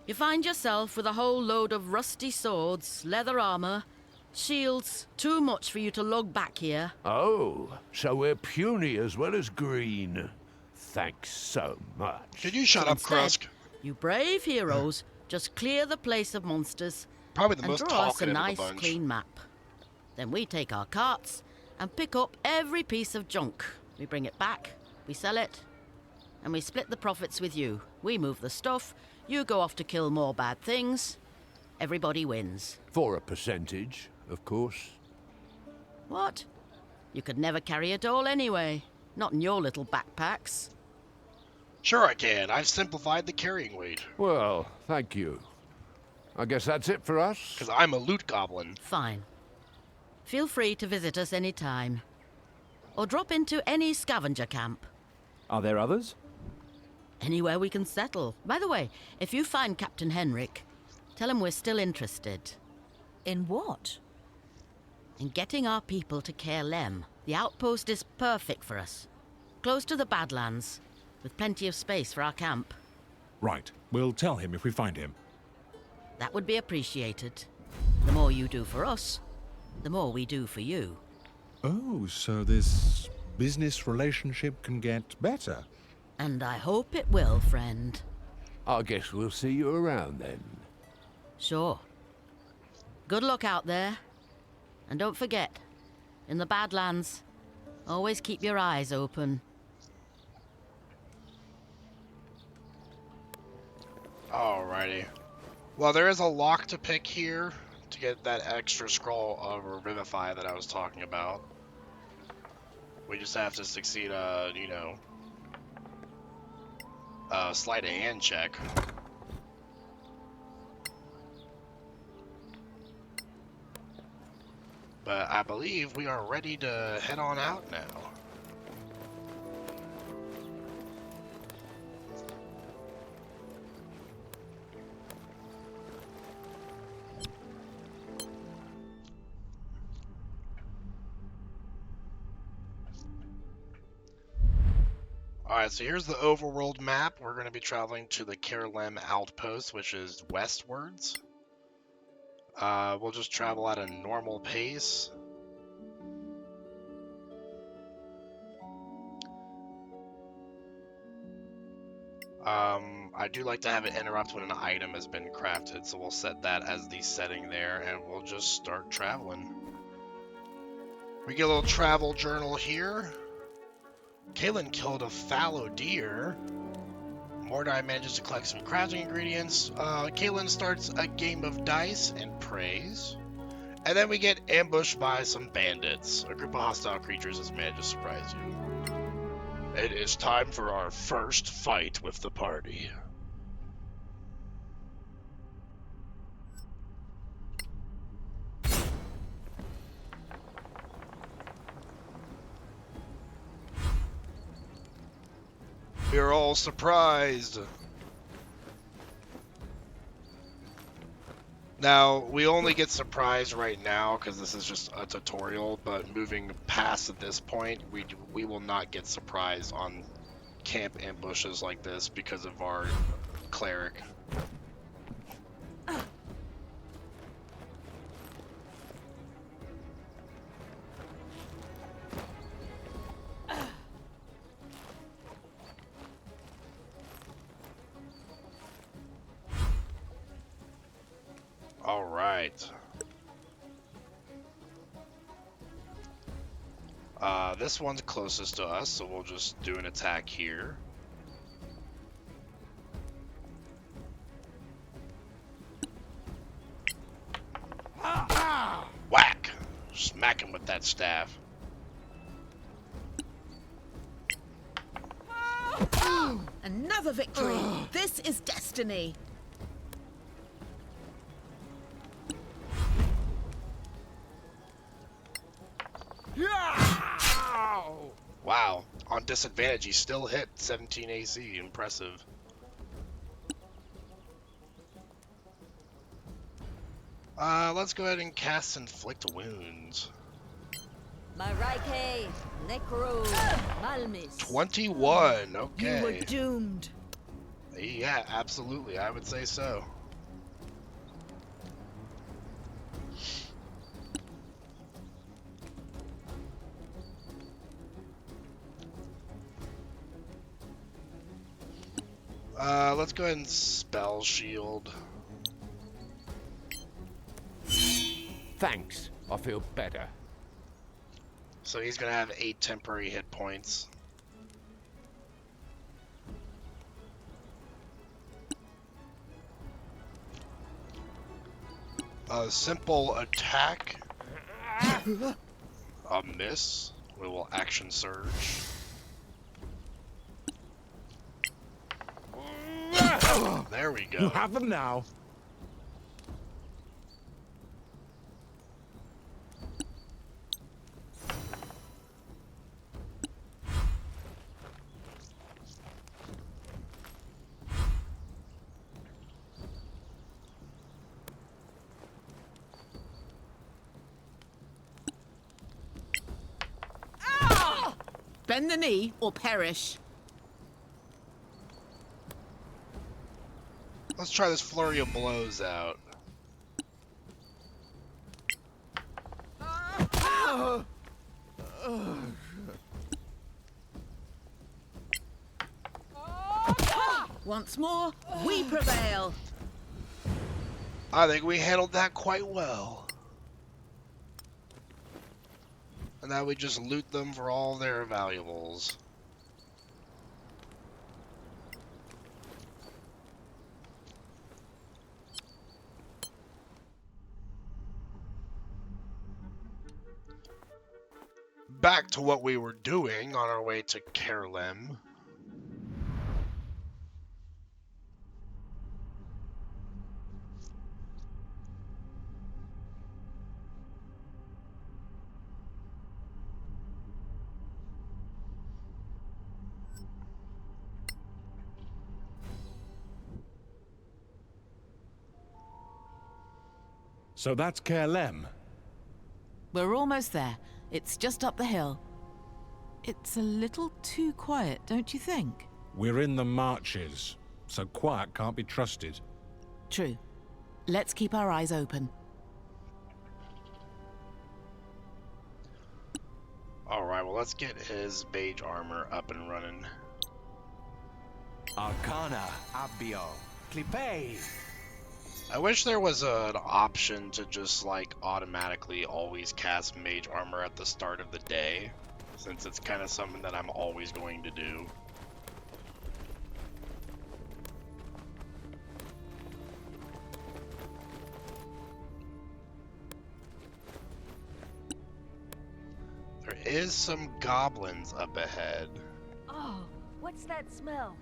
you find yourself with a whole load of rusty swords, leather armor, shields, too much for you to lug back here. Oh, so we're puny as well as green. Thanks so much. Could you shut up, Krusk? You brave heroes just clear the place of monsters Probably the and most draw us a talkative nice, of the bunch. clean map. Then we take our carts and pick up every piece of junk. We bring it back, we sell it, and we split the profits with you. We move the stuff, you go off to kill more bad things. Everybody wins. For a percentage, of course. What? You could never carry it all anyway. Not in your little backpacks. Sure I can. I've simplified the carrying weight. Well, thank you. I guess that's it for us? Because I'm a loot goblin. Fine. Feel free to visit us any time. Or drop into any scavenger camp. Are there others? Anywhere we can settle. By the way, if you find Captain Henrik, tell him we're still interested. In what? In getting our people to Caer Lem. The outpost is perfect for us. Close to the Badlands, with plenty of space for our camp. Right. We'll tell him if we find him. That would be appreciated. The more you do for us, the more we do for you. Oh, so this business relationship can get better. And I hope it will, friend. I guess we'll see you around then. Sure. Good luck out there. And don't forget, in the Badlands, always keep your eyes open. Alrighty. Well, there is a lock to pick here to get that extra scroll of Revivify that I was talking about. We just have to succeed sleight of hand check. But I believe we are ready to head on out now. Alright, so here's the overworld map. We're going to be traveling to the Caer Lem outpost, which is westwards. We'll just travel at a normal pace. I do like to have it interrupt when an item has been crafted, so we'll set that as the setting there, and we'll just start traveling. We get a little travel journal here. Kaelin killed a fallow deer. Mordai manages to collect some crafting ingredients. Kaelin starts a game of dice and prays. And then we get ambushed by some bandits. A group of hostile creatures has managed to surprise you. It is time for our first fight with the party. We are all surprised. Now, we only get surprised right now because this is just a tutorial, but moving past this point, we will not get surprised on camp ambushes like this because of our cleric. All right. This one's closest to us, so we'll just do an attack here. Whack! Smack him with that staff. Another victory! This is destiny! Wow, on disadvantage, he still hit 17 AC. Impressive. Let's go ahead and cast Inflict Wounds. Marike, Necro, Malmis. 21, okay. You were doomed. Yeah, absolutely, I would say so. Let's go ahead and Spell Shield. Thanks, I feel better. So he's gonna have 8 temporary hit points. A simple attack. A miss. We will action surge. There we go. You have them now. Bend the knee or perish. Let's try this flurry of blows out. Once more, we prevail. I think we handled that quite well. And now we just loot them for all their valuables. Back to what we were doing on our way to Kerlem. So that's Kerlem. We're almost there. It's just up the hill. It's a little too quiet, don't you think? We're in the marches, so quiet can't be trusted. True. Let's keep our eyes open. Alright, well, let's get his mage armor up and running. Arcana, Abbio, Clipe. I wish there was an option to just, like, automatically always cast mage armor at the start of the day, since it's kind of something that I'm always going to do. is some goblins up ahead. Oh, what's that smell?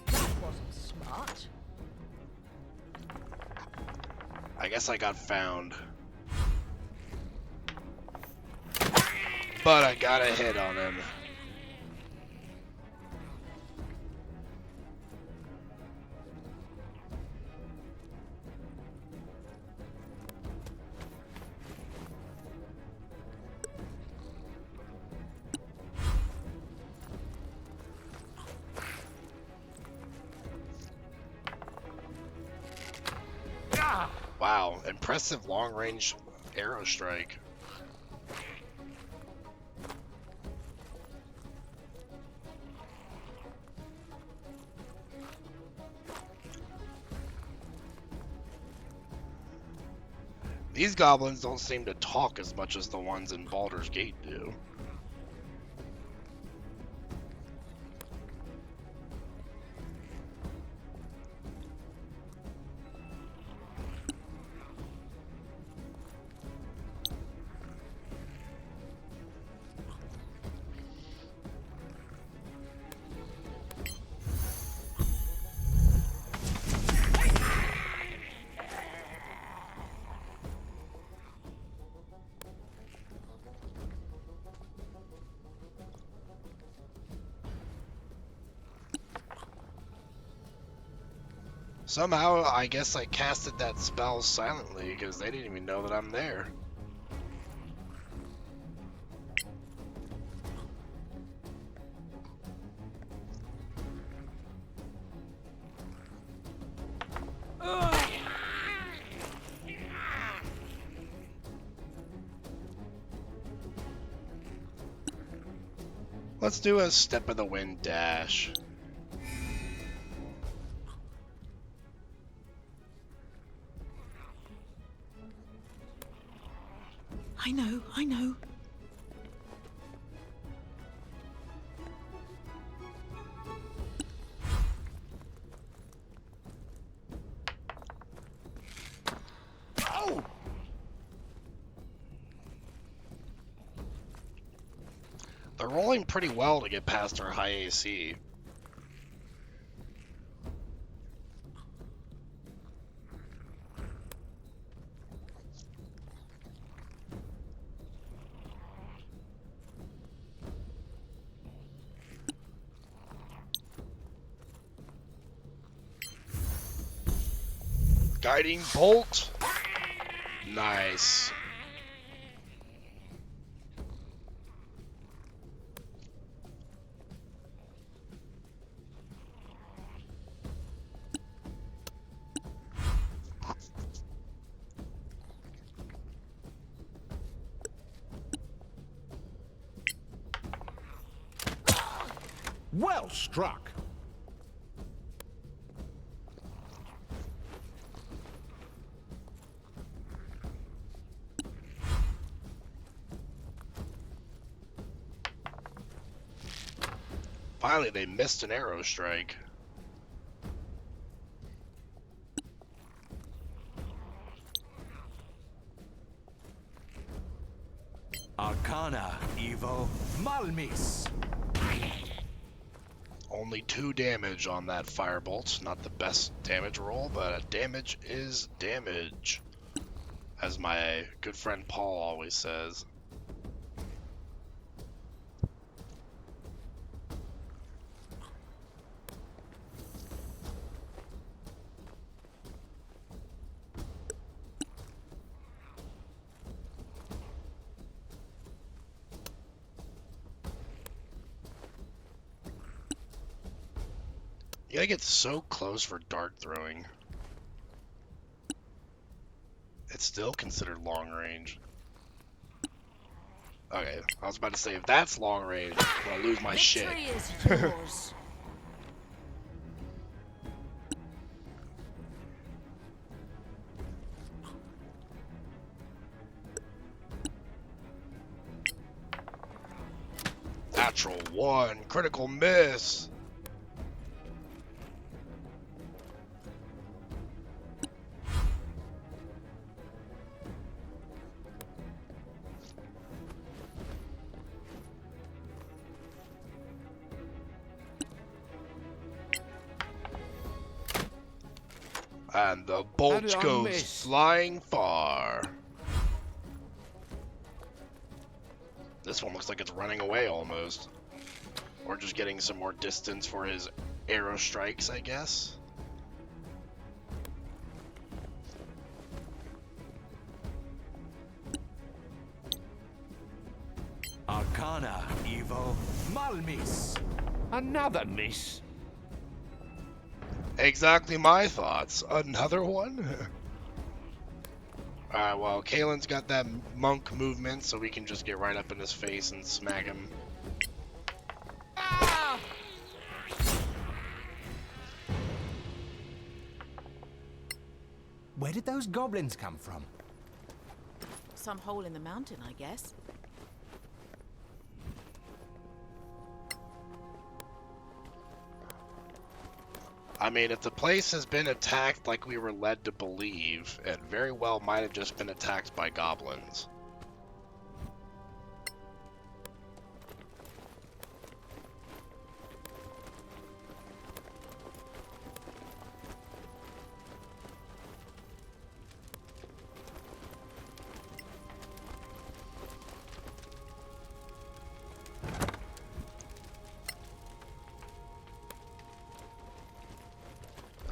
That wasn't smart. I guess I got found. But I got a hit on him. Wow, impressive long-range arrow strike. These goblins don't seem to talk as much as the ones in Baldur's Gate do. Somehow, I guess I casted that spell silently because they didn't even know that I'm there. Let's do a step of the wind dash. I know. Oh! They're rolling pretty well to get past our high AC. Guiding bolt. Nice. Well struck. Finally, they missed an arrow strike. Arcana, Evo, Malmis. Only 2 damage on that firebolt. Not the best damage roll, but damage is damage. As my good friend Paul always says. You gotta get so close for dart throwing. It's still considered long range. Okay, I was about to say, if that's long range, I'm gonna lose my shit. Victory is yours. Natural 1. Critical miss. And the bolt goes flying far. This one looks like it's running away almost. Or just getting some more distance for his arrow strikes, I guess. Arcana, Evo, Malmis. Another miss. Exactly my thoughts. Another one? Alright, well, Kalen's got that monk movement, so we can just get right up in his face and smack him. Where did those goblins come from? Some hole in the mountain, I guess. I mean, if the place has been attacked like we were led to believe, it very well might have just been attacked by goblins.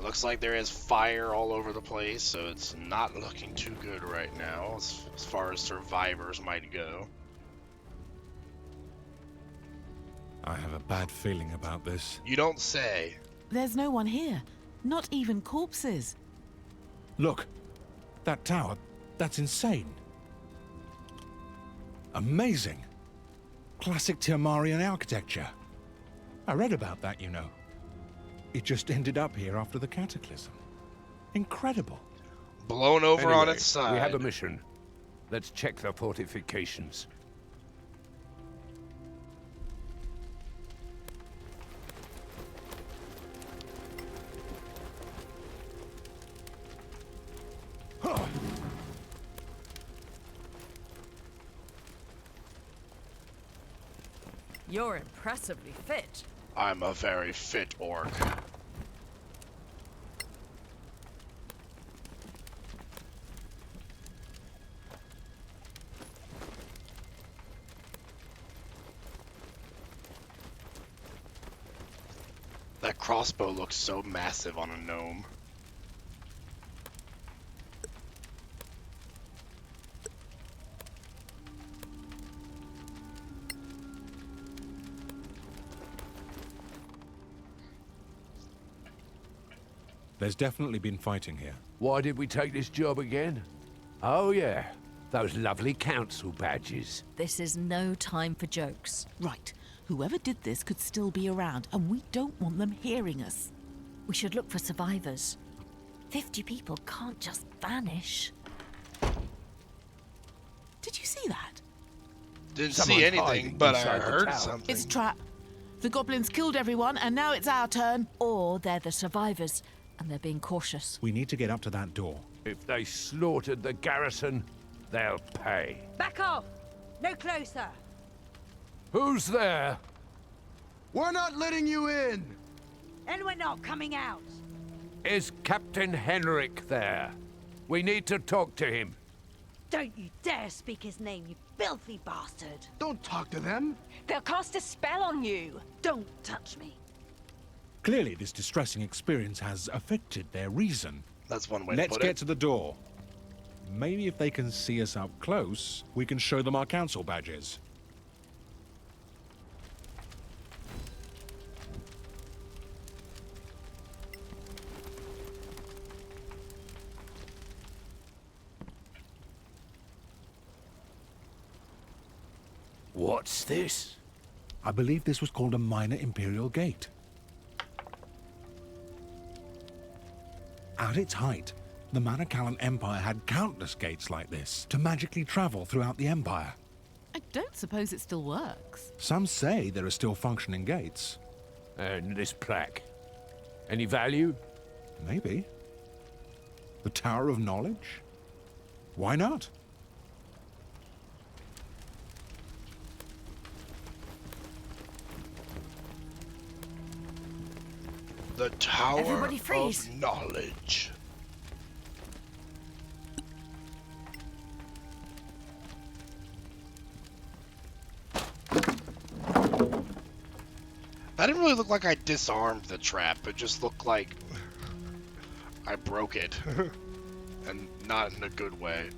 Looks like there is fire all over the place, so it's not looking too good right now as far as survivors might go. I have a bad feeling about this. You don't say. There's no one here. Not even corpses. Look, that tower, that's insane. Amazing. Classic Tiamarian architecture. I read about that, you know. It just ended up here after the cataclysm. Incredible. Blown over Anyway, on its side. We have a mission. Let's check the fortifications. You're impressively fit. I'm a very fit orc. That crossbow looks so massive on a gnome. There's definitely been fighting here. Why did we take this job again? Oh yeah, those lovely council badges. This is no time for jokes. Right. Whoever did this could still be around, and we don't want them hearing us. We should look for survivors. 50 people can't just vanish. Did you see that? Didn't Someone's see anything, hiding but I inside the heard tower. something. It's a trap. The goblins killed everyone, and now it's our turn. Or they're the survivors, and they're being cautious. We need to get up to that door. If they slaughtered the garrison, they'll pay. Back off! No closer! Who's there? We're not letting you in! And we're not coming out! Is Captain Henrik there? We need to talk to him. Don't you dare speak his name, you filthy bastard! Don't talk to them! They'll cast a spell on you! Don't touch me! Clearly, this distressing experience has affected their reason. That's one way Let's to put get it. to the door. Maybe if they can see us up close, we can show them our council badges. What's this? I believe this was called a minor imperial gate. At its height, the Manakalan Empire had countless gates like this to magically travel throughout the Empire. I I don't suppose it still works. Some say there are still functioning gates. And this plaque. Any value? Maybe. The Tower of Knowledge? Why not? The Tower Everybody freeze. of Knowledge. That didn't really look like I disarmed the trap. It just looked like I broke it. And not in a good way.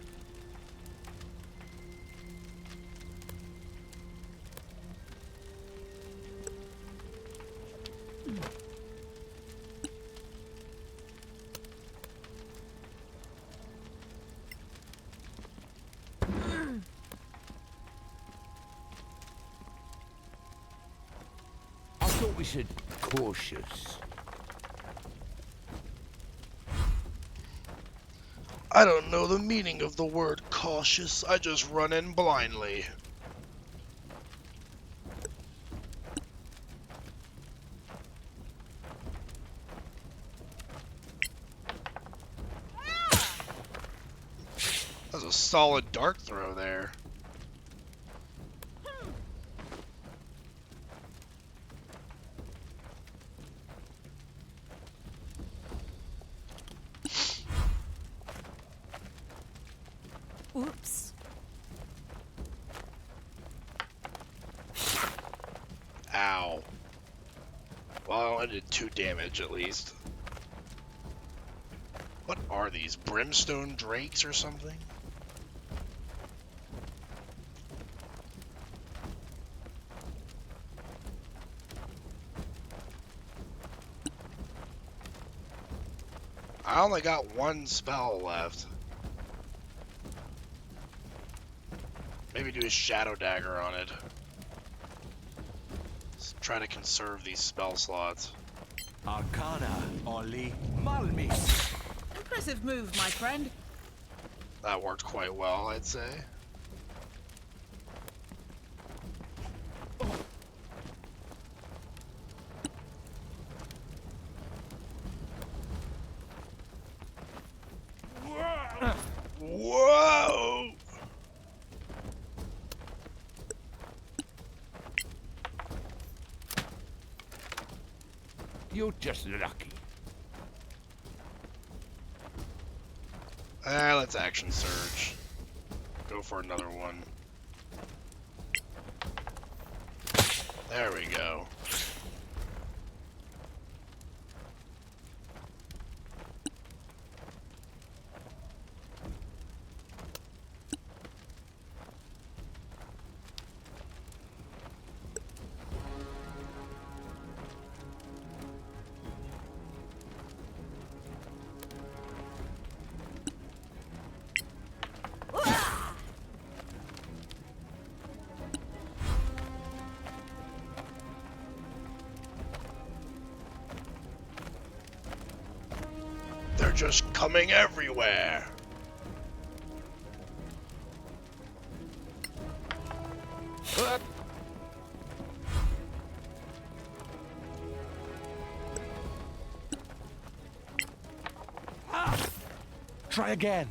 I thought we said cautious. I don't know the meaning of the word cautious. I just run in blindly. That's a solid dart throw there. Oops. Ow. Well, I did 2 damage at least. What are these? Brimstone drakes or something? I only got 1 spell left. Maybe do a Shadow Dagger on it. Let's try to conserve these spell slots. Arcana, Oli, Malmis. Impressive move, my friend. That worked quite well, I'd say. Whoa! You're just lucky. Let's action surge. Go for another one. There we go. They're just coming everywhere. Try again.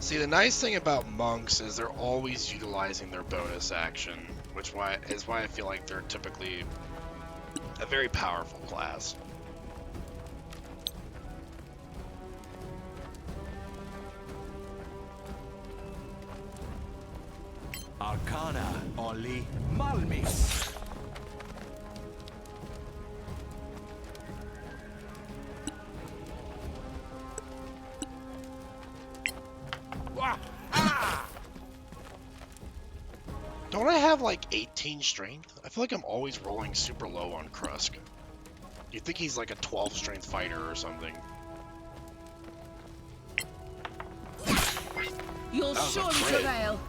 See, the nice thing about monks is they're always utilizing their bonus action, which is why I feel like they're typically a very powerful class. Arcana, Oli, Malmis. Don't I have like 18 strength? I feel like I'm always rolling super low on Krusk. You'd think he's like a 12 strength fighter or something. You'll That was a surely crit. prevail.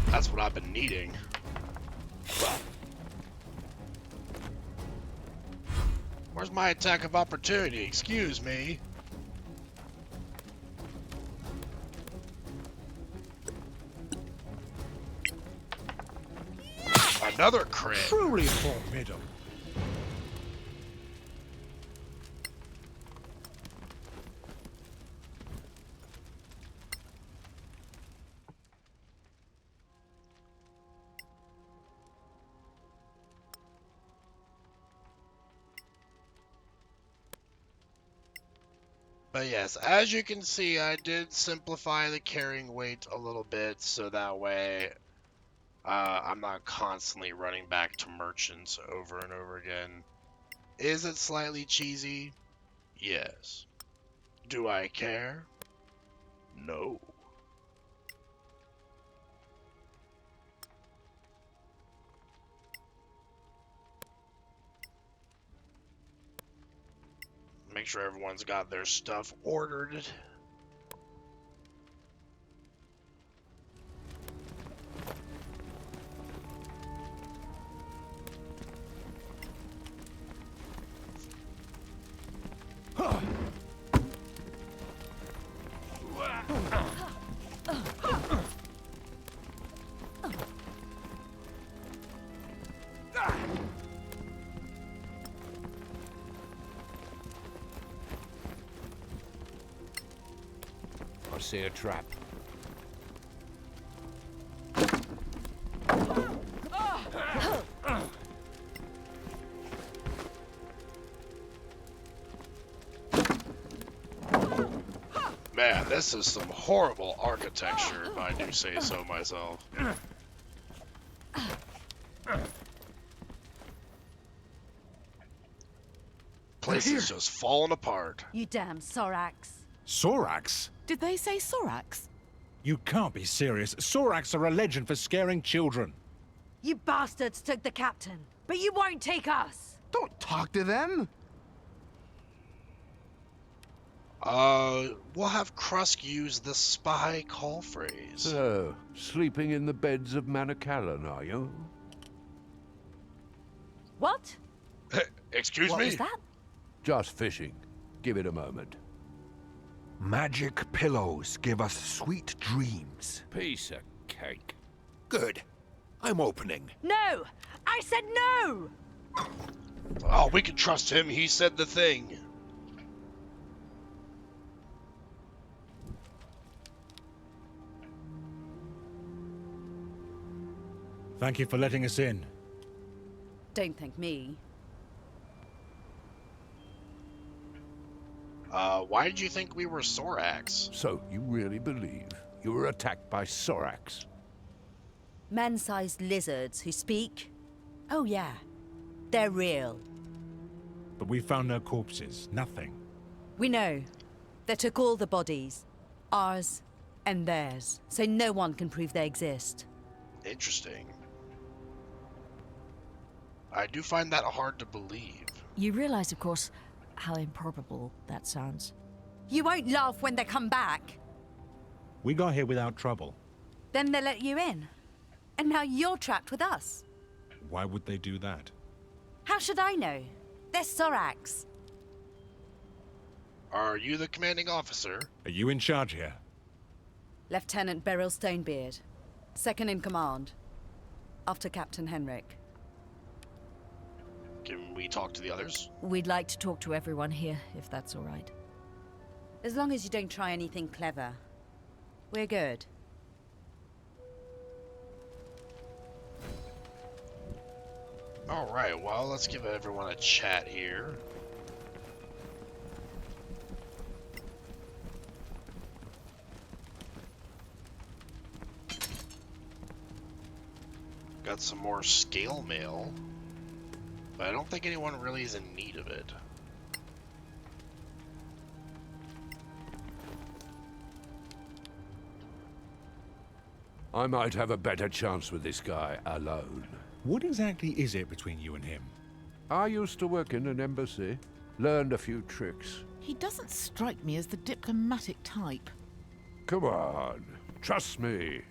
That's what I've been needing. Where's my attack of opportunity? Excuse me. Another crit. Truly formidable. But yes, as you can see, I did simplify the carrying weight a little bit so that way I'm not constantly running back to merchants over and over again. Is it slightly cheesy? Yes. Do I care? No. Make sure everyone's got their stuff ordered. I see a trap. Man, this is some horrible architecture, if I do say so myself. Place is just falling apart. You damn Sorax. Sorax? Did they say Sorax? You can't be serious. Sorax are a legend for scaring children. You bastards took the captain, but you won't take us. Don't talk to them. We'll have Krusk use the spy call phrase. So, sleeping in the beds of Manacalon, are you? What? Excuse What me? was that? Just fishing. Give it a moment. Magic pillows give us sweet dreams. Piece of cake. Good. I'm opening. No! I said no! Oh, we can trust him. He said the thing. Thank you for letting us in. Don't thank me. Why did you think we were Sorax? So, you really believe you were attacked by Sorax? Man-sized lizards who speak? Oh yeah, they're real. But we found no corpses. Nothing. We know. They took all the bodies. Ours and theirs. So no one can prove they exist. Interesting. I do find that hard to believe. You realize, of course, how improbable that sounds. You won't laugh when they come back. We got here without trouble. Then they let you in. And now you're trapped with us. Why would they do that? How should I know? They're Sorax. Are you the commanding officer? Are you in charge here? Lieutenant Beryl Stonebeard. Second in command. After Captain Henrik. Can we talk to the others? We'd like to talk to everyone here, if that's all right. As long as you don't try anything clever. We're good. Alright, well, let's give everyone a chat here. Got some more scale mail, but I don't think anyone really is in need of it. I might have a better chance with this guy alone. What exactly is it between you and him? I used to work in an embassy. Learned a few tricks. He doesn't strike me as the diplomatic type. Come on. Trust me.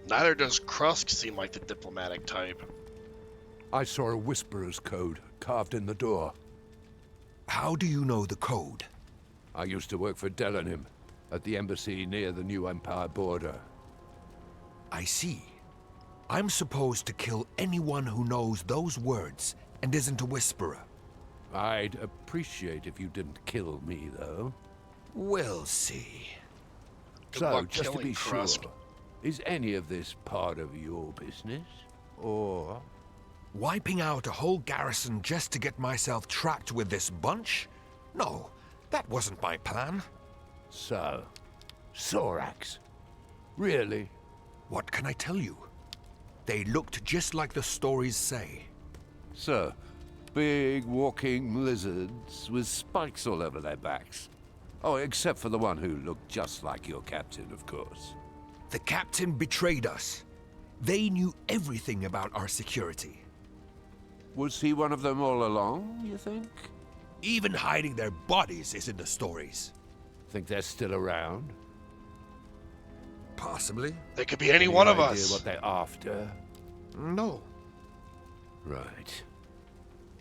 Neither does Krusk seem like the diplomatic type. I saw a Whisperer's code carved in the door. How do you know the code? I used to work for Delanim at the embassy near the new Empire border. I see. I'm supposed to kill anyone who knows those words and isn't a whisperer. I'd appreciate if you didn't kill me, though. We'll see. Good So, luck just to killing be Crusp. sure, is any of this part of your business? Or... Wiping out a whole garrison just to get myself trapped with this bunch? No, that wasn't my plan. So, Sorax. Really? What can I tell you? They looked just like the stories say. So, big walking lizards with spikes all over their backs. Oh, except for the one who looked just like your captain, of course. The captain betrayed us. They knew everything about our security. Was he one of them all along, you think? Even hiding their bodies is in the stories. Think they're still around? Possibly. They could be any one of idea us. What they're after? No. Right.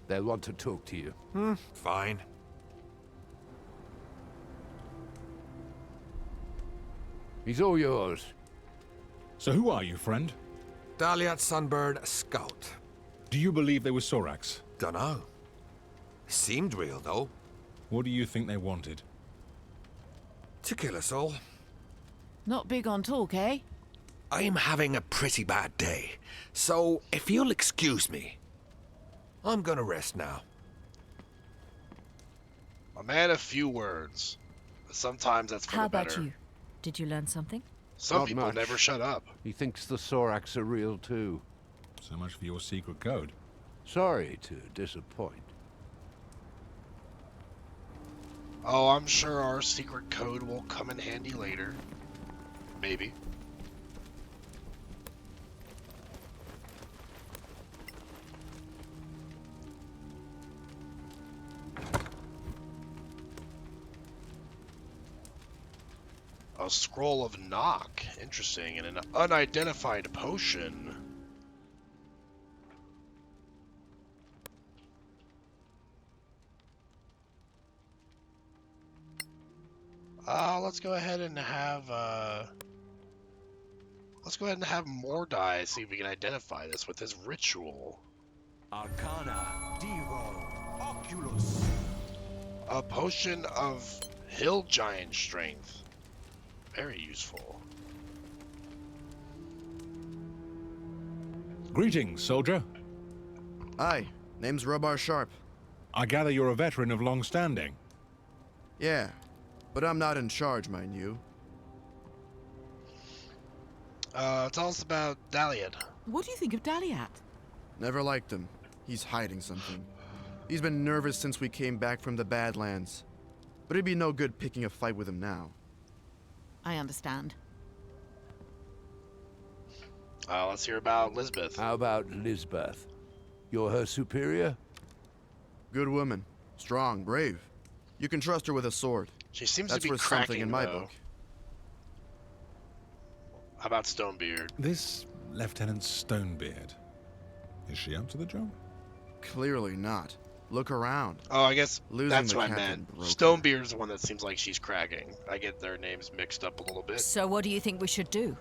They'll want to talk to you. Fine. He's all yours. So who are you, friend? Daliat Sunbird Scout. Do you believe they were Sorax? Dunno. Seemed real, though. What do you think they wanted? To kill us all. Not big on talk, eh? I'm having a pretty bad day, so if you'll excuse me, I'm gonna rest now. A man of few words. But sometimes that's for How the better. about you? Did you learn something? Some Not people much. never shut up. He thinks the Sorax are real too. So much for your secret code. Sorry to disappoint. Oh, I'm sure our secret code will come in handy later. Maybe. A scroll of knock. Interesting. And an unidentified potion. Let's go ahead and have Mordai see if we can identify this with his ritual. Arcana, Devo, Oculus. A potion of hill giant strength. Very useful. Greetings, soldier. Hi, name's Robar Sharp. I gather you're a veteran of long standing. Yeah, but I'm not in charge, mind you. Tell us about Daliad. What do you think of Daliat? Never liked him. He's hiding something. He's been nervous since we came back from the Badlands. But it'd be no good picking a fight with him now. I understand. Let's hear about Lisbeth. How about Lisbeth? You're her superior? Good woman. Strong, brave. You can trust her with a sword. She seems That's to be worth cracking, something in my though. book. How about Stonebeard? This Lieutenant Stonebeard. Is she up to the job? Clearly not. Look around. Oh, I guess Losing that's the what I captain meant. broke her. Stonebeard's the one that seems like she's cracking. I get their names mixed up a little bit. So what do you think we should do?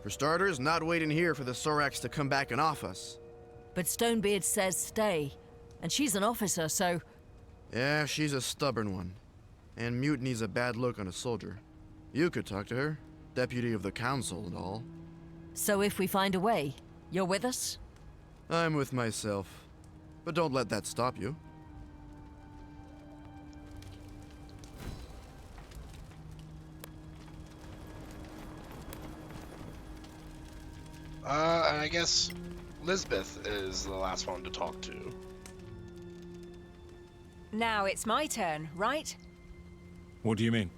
For starters, not waiting here for the Sorax to come back and off us. But Stonebeard says stay. And she's an officer, so... Yeah, she's a stubborn one. And mutiny's a bad look on a soldier. You could talk to her. Deputy of the Council and all. So if we find a way, you're with us? I'm with myself. But don't let that stop you. And I guess Lisbeth is the last one to talk to. Now it's my turn, right? What do you mean?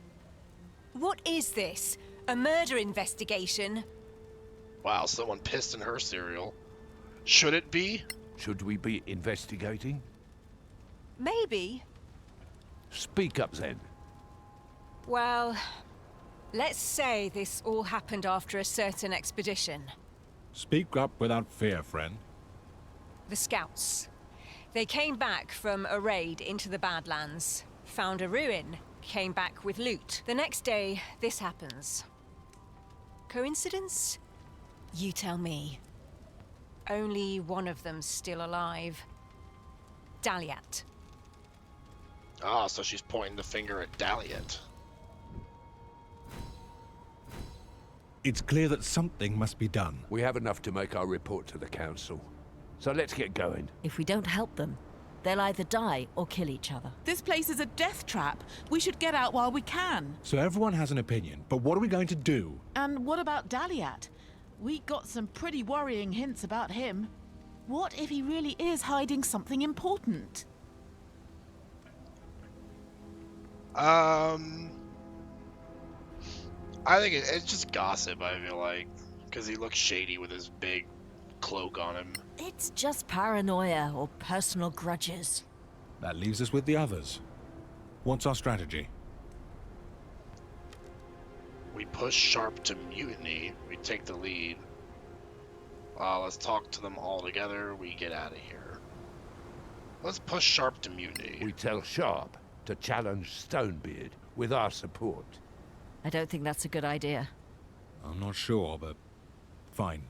What is this? A murder investigation? Wow, someone pissed in her cereal. Should it be? Should we be investigating? Maybe. Speak up then. Well, let's say this all happened after a certain expedition. Speak up without fear, friend. The Scouts. They came back from a raid into the Badlands, found a ruin, came back with loot. The next day, this happens. Coincidence? You tell me. Only one of them's still alive. Daliat. Ah, so she's pointing the finger at Daliat. It's clear that something must be done. We have enough to make our report to the council. So let's get going. If we don't help them, they'll either die or kill each other. This place is a death trap. We should get out while we can. So everyone has an opinion, but what are we going to do? And what about Daliat? We got some pretty worrying hints about him. What if he really is hiding something important? I think it's just gossip, I feel like. Because he looks shady with his big cloak on him. It's just paranoia or personal grudges. That leaves us with the others. What's our strategy? We push Sharp to mutiny. We take the lead. Let's talk to them all together. We get out of here. Let's push Sharp to mutiny. We tell Sharp to challenge Stonebeard with our support. I don't think that's a good idea. I'm not sure, but fine.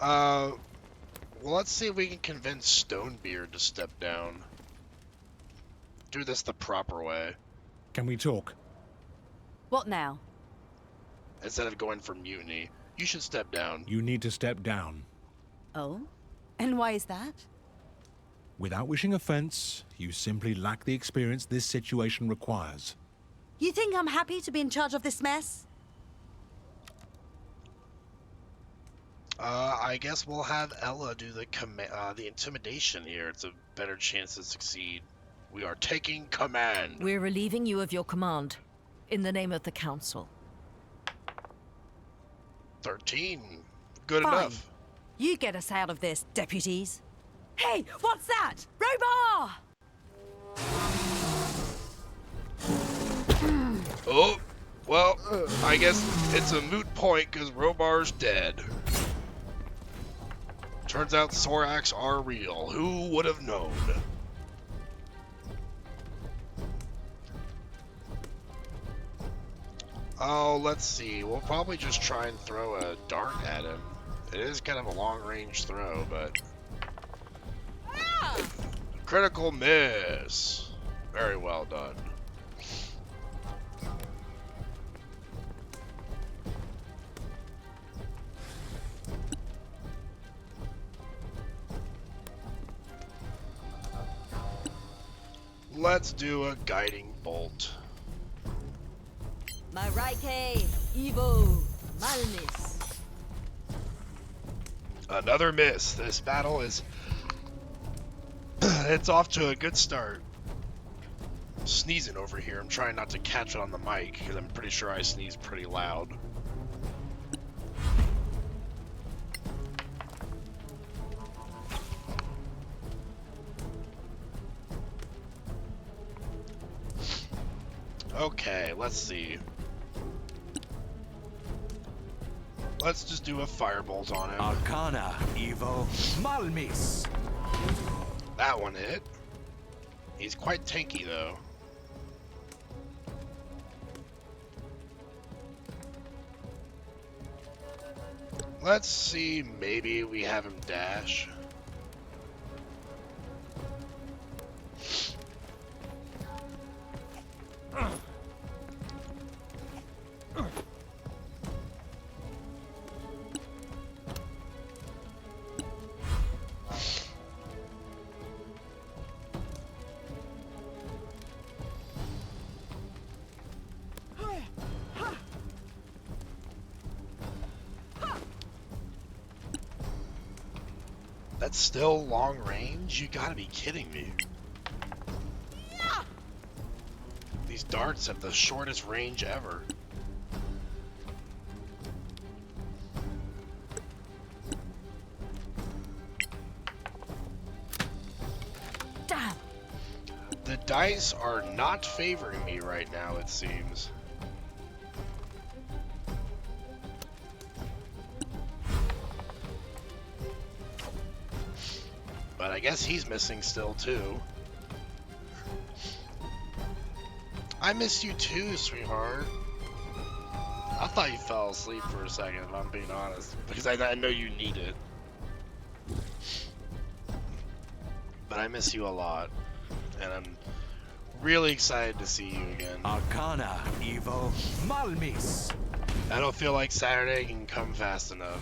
Well, let's see if we can convince Stonebeard to step down. Do this the proper way. Can we talk? What now? Instead of going for mutiny, you should step down. You need to step down. Oh? And why is that? Without wishing offense, you simply lack the experience this situation requires. You think I'm happy to be in charge of this mess? I guess we'll have Ella do the intimidation here. It's a better chance to succeed. We are taking command. We're relieving you of your command, in the name of the council. 13. Good Fine. enough. You get us out of this, deputies. Hey, what's that? Robar! Oh, well, I guess it's a moot point because Robar's dead. Turns out Sorax are real. Who would have known? Oh, let's see. We'll probably just try and throw a dart at him. It is kind of a long-range throw, but... Critical miss. Very well done. Let's do a guiding bolt. My Raike, Evo, Malmis. Another miss. This battle is... it's off to a good start. Sneezing over here. I'm trying not to catch it on the mic because I'm pretty sure I sneeze pretty loud. Okay, let's see. Let's just do a firebolt on him. Arcana, Evo, Malmis. That one hit. He's quite tanky though. Let's see, maybe we have him dash. That's still long range? You gotta be kidding me. These darts have the shortest range ever. Damn. The dice are not favoring me right now, it seems. But I guess he's missing still, too. I miss you too, sweetheart. I thought you fell asleep for a second, if I'm being honest. Because I know you need it. But I miss you a lot. And I'm really excited to see you again. Arcana, Evo, Malmis. I don't feel like Saturday can come fast enough.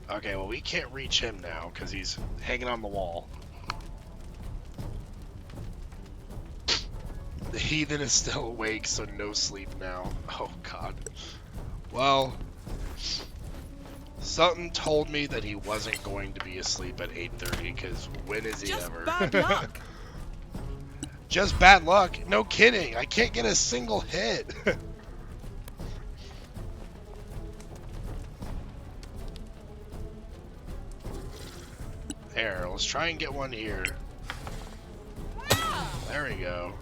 Okay, well, we can't reach him now because he's hanging on the wall. The heathen is still awake, so no sleep now. Oh, God. Well, something told me that he wasn't going to be asleep at 8:30, because when is he ever? Bad luck. Just bad luck? No kidding. I can't get a single hit. There, let's try and get one here. There we go.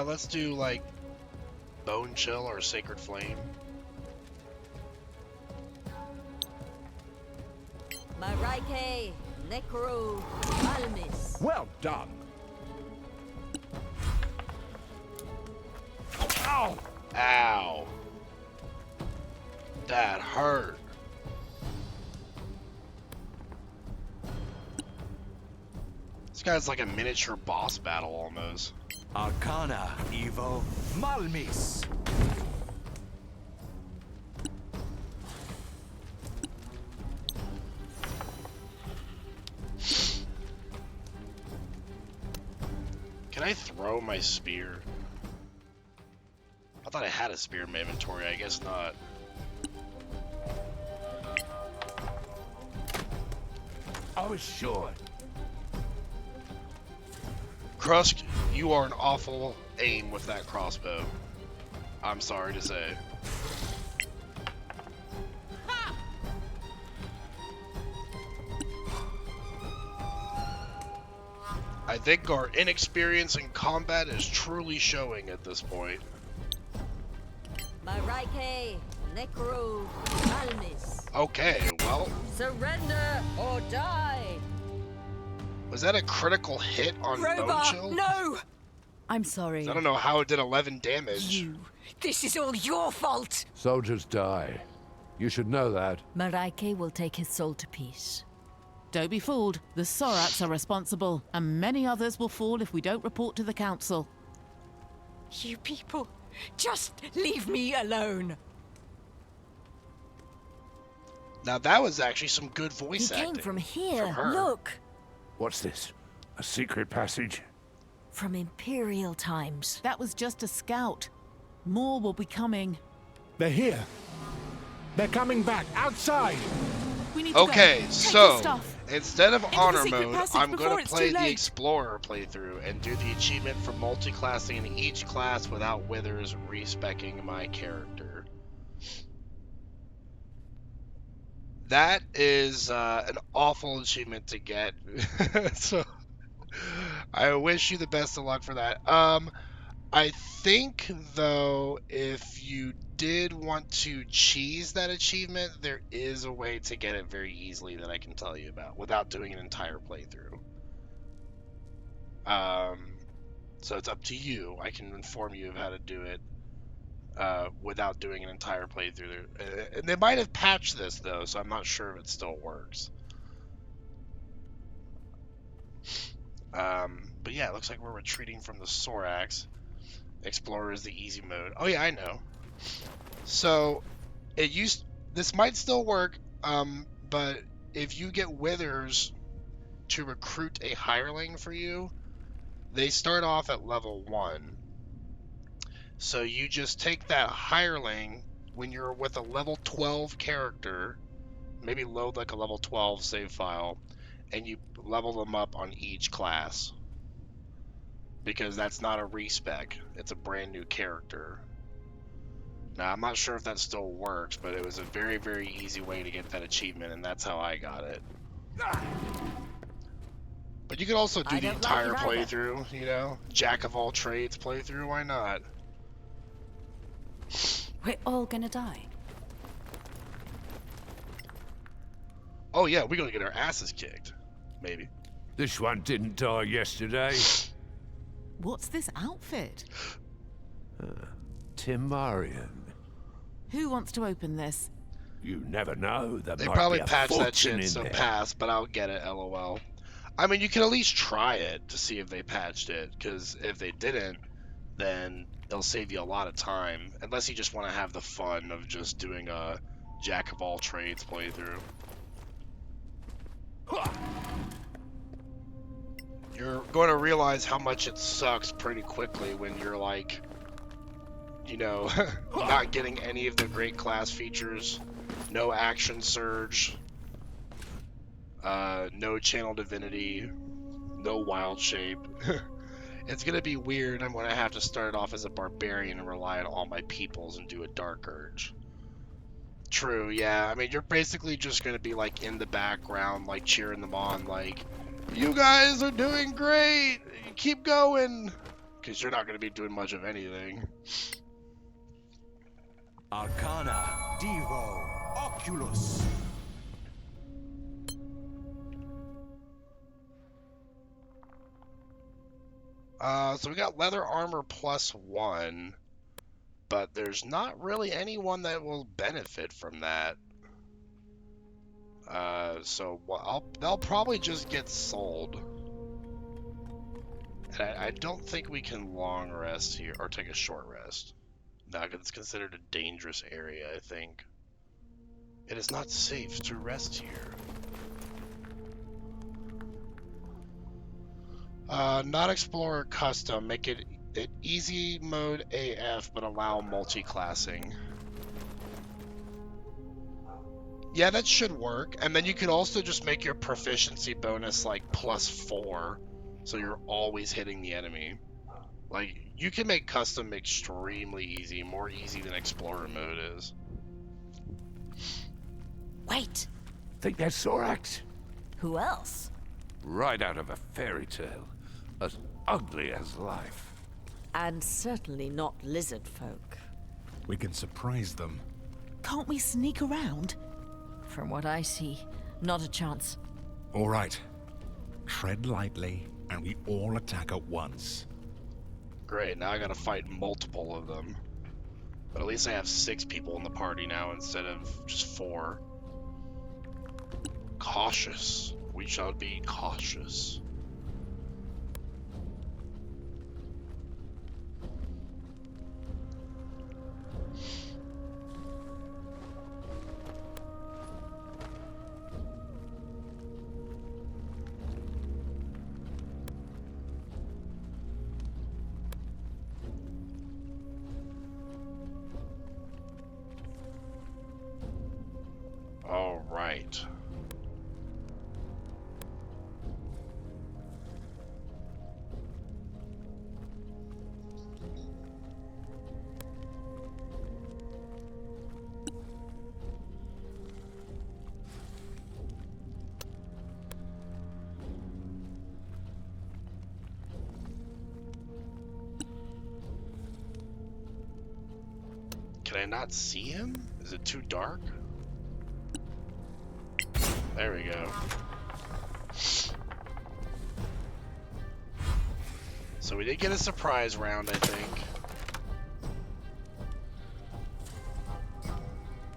Let's do like Bone Chill or Sacred Flame. Maraike, Necro, Almis. Well done. Ow! Ow. That hurt. This guy's like a miniature boss battle almost. Arcana, Evo, Malmis. Can I throw my spear? I thought I had a spear in my inventory. I guess not. I was sure. Krusk, you are an awful aim with that crossbow. I'm sorry to say. I think our inexperience in combat is truly showing at this point. Maraike, Necro, Almis. Okay, well, Surrender or die. was that a critical hit on Bone Chill? No! I'm sorry. I don't know how it did 11 damage. This is all your fault. Soldiers die. You should know that. Maraike will take his soul to peace. Don't be fooled. The Soraks are responsible, and many others will fall if we don't report to the council. You people, just leave me alone. Now that was actually some good voice He acting. came from here. her. Look. What's this? A secret passage? From Imperial times. That was just a scout. More will be coming. They're here. They're coming back. Outside. We need to go. Okay, Take so your stuff. instead of Into the honor secret mode, passage I'm before going to it's play too the late. Explorer playthrough and do the achievement for multi-classing in each class without withers respecking my character. That is an awful achievement to get. So I wish you the best of luck for that. I think though, if you did want to cheese that achievement, there is a way to get it very easily that I can tell you about without doing an entire playthrough. So it's up to you. I can inform you of how to do it without doing an entire playthrough. And they might have patched this though, so I'm not sure if it still works. But yeah, it looks like we're retreating from the Sorax. Explorer is the easy mode. Oh yeah, I know. So this might still work, but if you get withers to recruit a hireling for you, they start off at level 1. So you just take that hireling when you're with a level 12 character, maybe load like a level 12 save file, and you level them up on each class. Because that's not a respec, it's a brand new character. Now, I'm not sure if that still works, but it was a very, very easy way to get that achievement, and that's how I got it. But you could also do the entire playthrough, you know? Jack of all trades playthrough, why not? We're all gonna die. Oh yeah, we're gonna get our asses kicked. Maybe. This one didn't die yesterday. What's this outfit? Timarian. Who wants to open this? You never know. They probably patched that shit so past, but I'll get it, lol. I mean, you can at least try it to see if they patched it, because if they didn't, then they'll save you a lot of time, unless you just want to have the fun of just doing a jack of all trades playthrough. You're going to realize how much it sucks pretty quickly when you're like, you know, not getting any of the great class features, no action surge, no channel divinity, no wild shape. It's gonna be weird. I'm gonna have to start off as a barbarian and rely on all my peoples and do a dark urge. True, yeah. I mean, you're basically just gonna be like in the background, like cheering them on, like, you guys are doing great, keep going, because you're not gonna be doing much of anything. Arcana, Devo, Oculus. So we got leather armor +1, but there's not really anyone that will benefit from that. So they'll probably just get sold. And I don't think we can long rest here, or take a short rest. No, because it's considered a dangerous area, I think. It is not safe to rest here. Not Explorer Custom. Make it easy mode AF, but allow multi-classing. Yeah, that should work. And then you could also just make your proficiency bonus like +4, so you're always hitting the enemy. Like, you can make custom extremely easy, more easy than Explorer mode is. Wait. Think that's Sorax? Who else? Right out of a fairy tale. As ugly as life. And certainly not lizard folk. We can surprise them. Can't we sneak around? From what I see, not a chance. All right. Tread lightly, and we all attack at once. Great, now I gotta fight multiple of them. But at least I have 6 people in the party now instead of just 4. Cautious. We shall be cautious. All right. Can I not see him? Is it too dark? There we go. So we did get a surprise round, I think.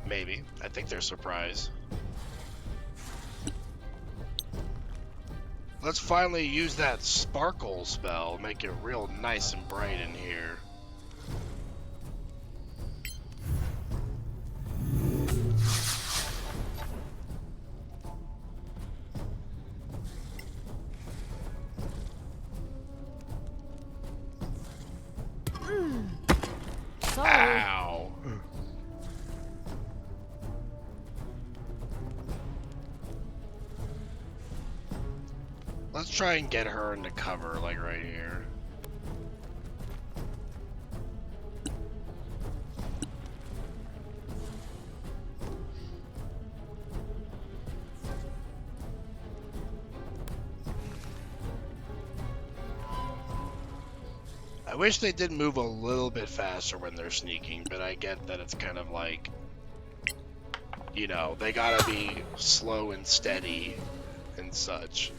Maybe. I think they're surprise. Let's finally use that sparkle spell, make it real nice and bright in here. Sorry. Ow. Let's try and get her into cover, like right here. I wish they did move a little bit faster when they're sneaking, but I get that it's kind of like, you know, they gotta be slow and steady and such.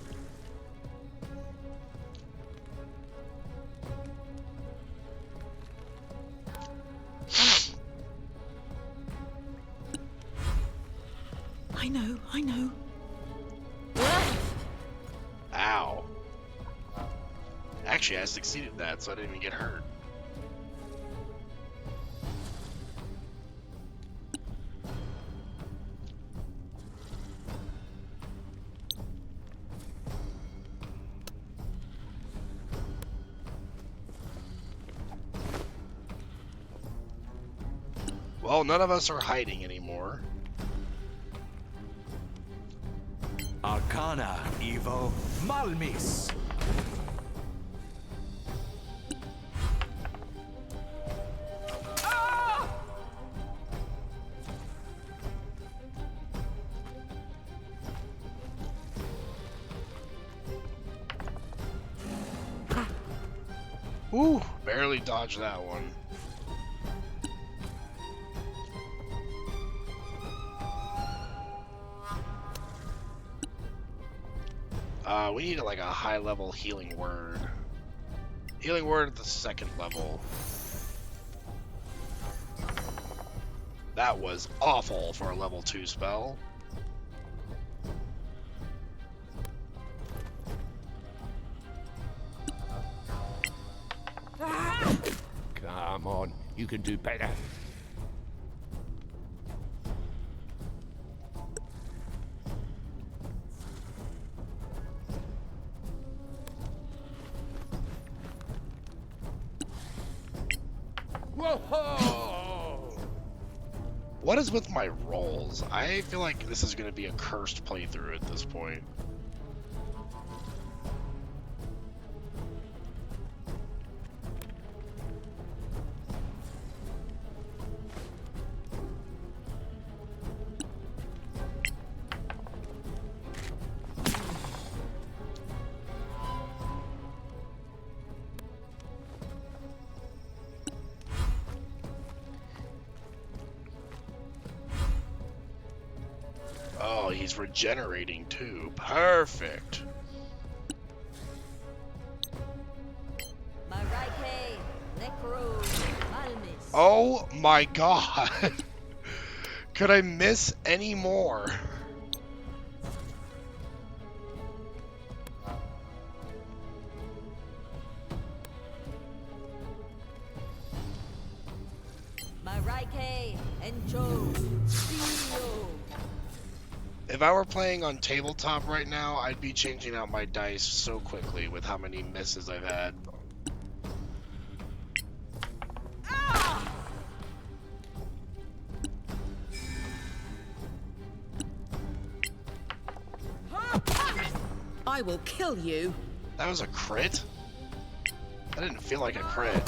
I know. Ow. Actually, I succeeded that, so I didn't even get hurt. Well, none of us are hiding anymore. Arcana, Evo, Malmis. Ooh, barely dodged that one. We need like a high-level healing word. Healing word at the 2nd level. That was awful for a level 2 spell. Come on, you can do better. Whoa! What is with my rolls? I feel like this is going to be a cursed playthrough at this point. Oh, he's regenerating too. Perfect. Oh my god. Could I miss any more? If I were playing on tabletop right now, I'd be changing out my dice so quickly with how many misses I've had. I will kill you. That was a crit? That didn't feel like a crit.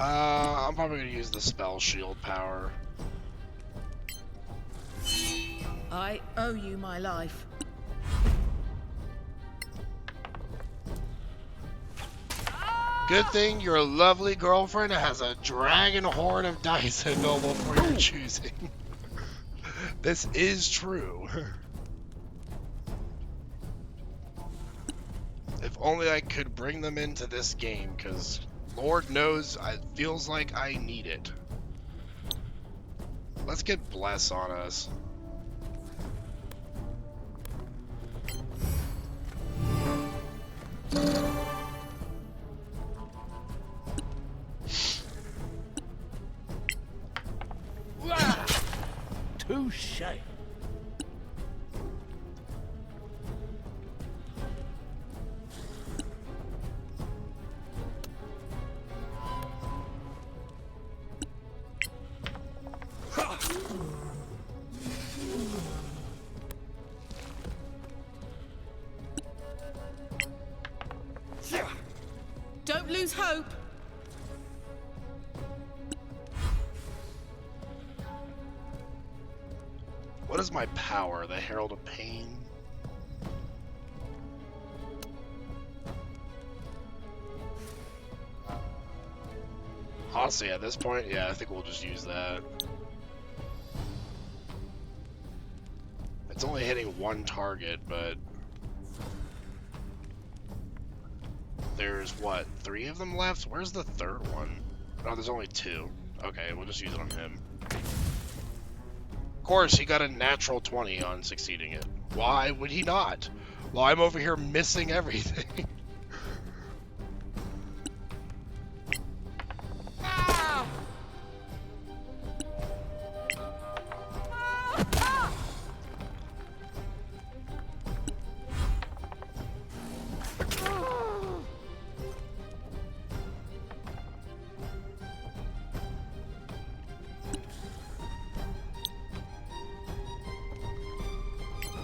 I'm probably going to use the spell shield power. I owe you my life. Good thing your lovely girlfriend has a dragon horde of dice available for your choosing. This is true. If only I could bring them into this game, because Lord knows it feels like I need it. Let's get Bless on us. Touche. lose hope. What is my power? The Herald of Pain? Honestly, at this point, yeah, I think we'll just use that. It's only hitting one target, but there's, what, 3 of them left? Where's the third one? Oh, there's only 2. Okay, we'll just use it on him. Of course, he got a natural 20 on succeeding it. Why would he not? Well, I'm over here missing everything.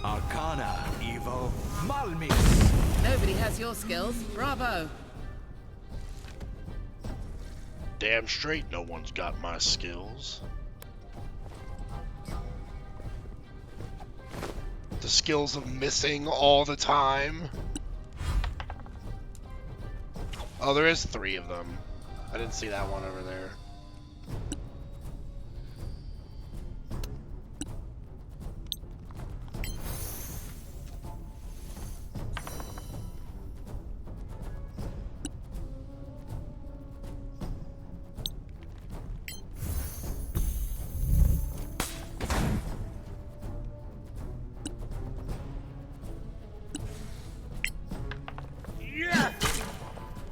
Arcana, Evo, Malmis. Nobody has your skills. Bravo. Damn straight no one's got my skills. The skills of missing all the time. Oh, there is 3 of them. I didn't see that one over there.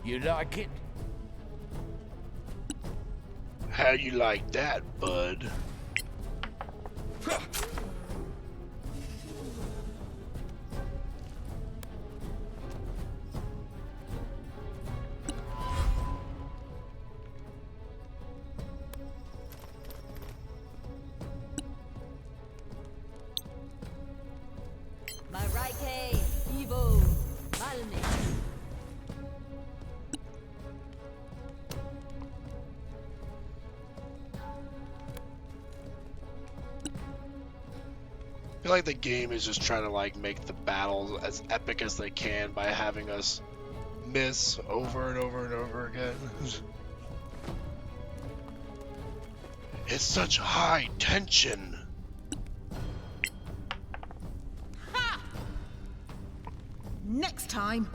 You like it? How you like that, bud? My right cave, Evo, Malmis. I feel like the game is just trying to like make the battles as epic as they can by having us miss over and over and over again. It's such high tension. Next time.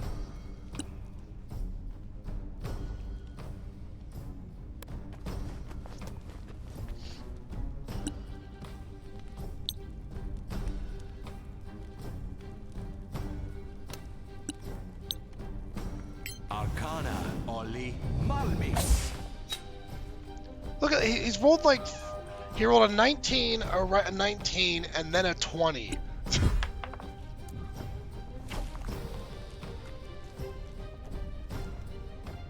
Arcana, Oli, Malmis. Look at he's rolled like he rolled a 19, a 19, and then a 20.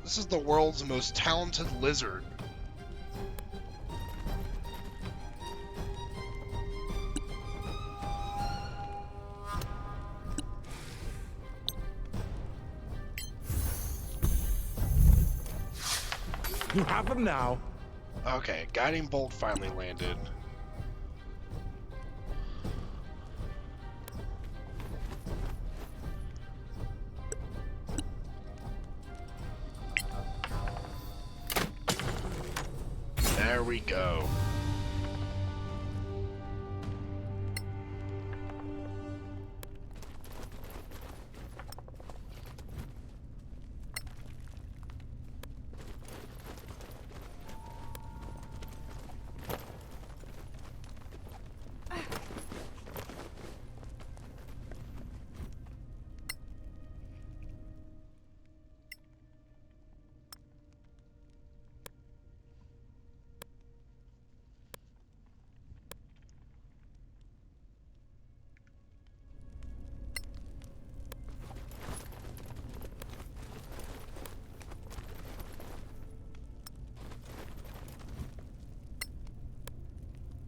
This is the world's most talented lizard. You have them now. Okay, guiding bolt finally landed. There we go.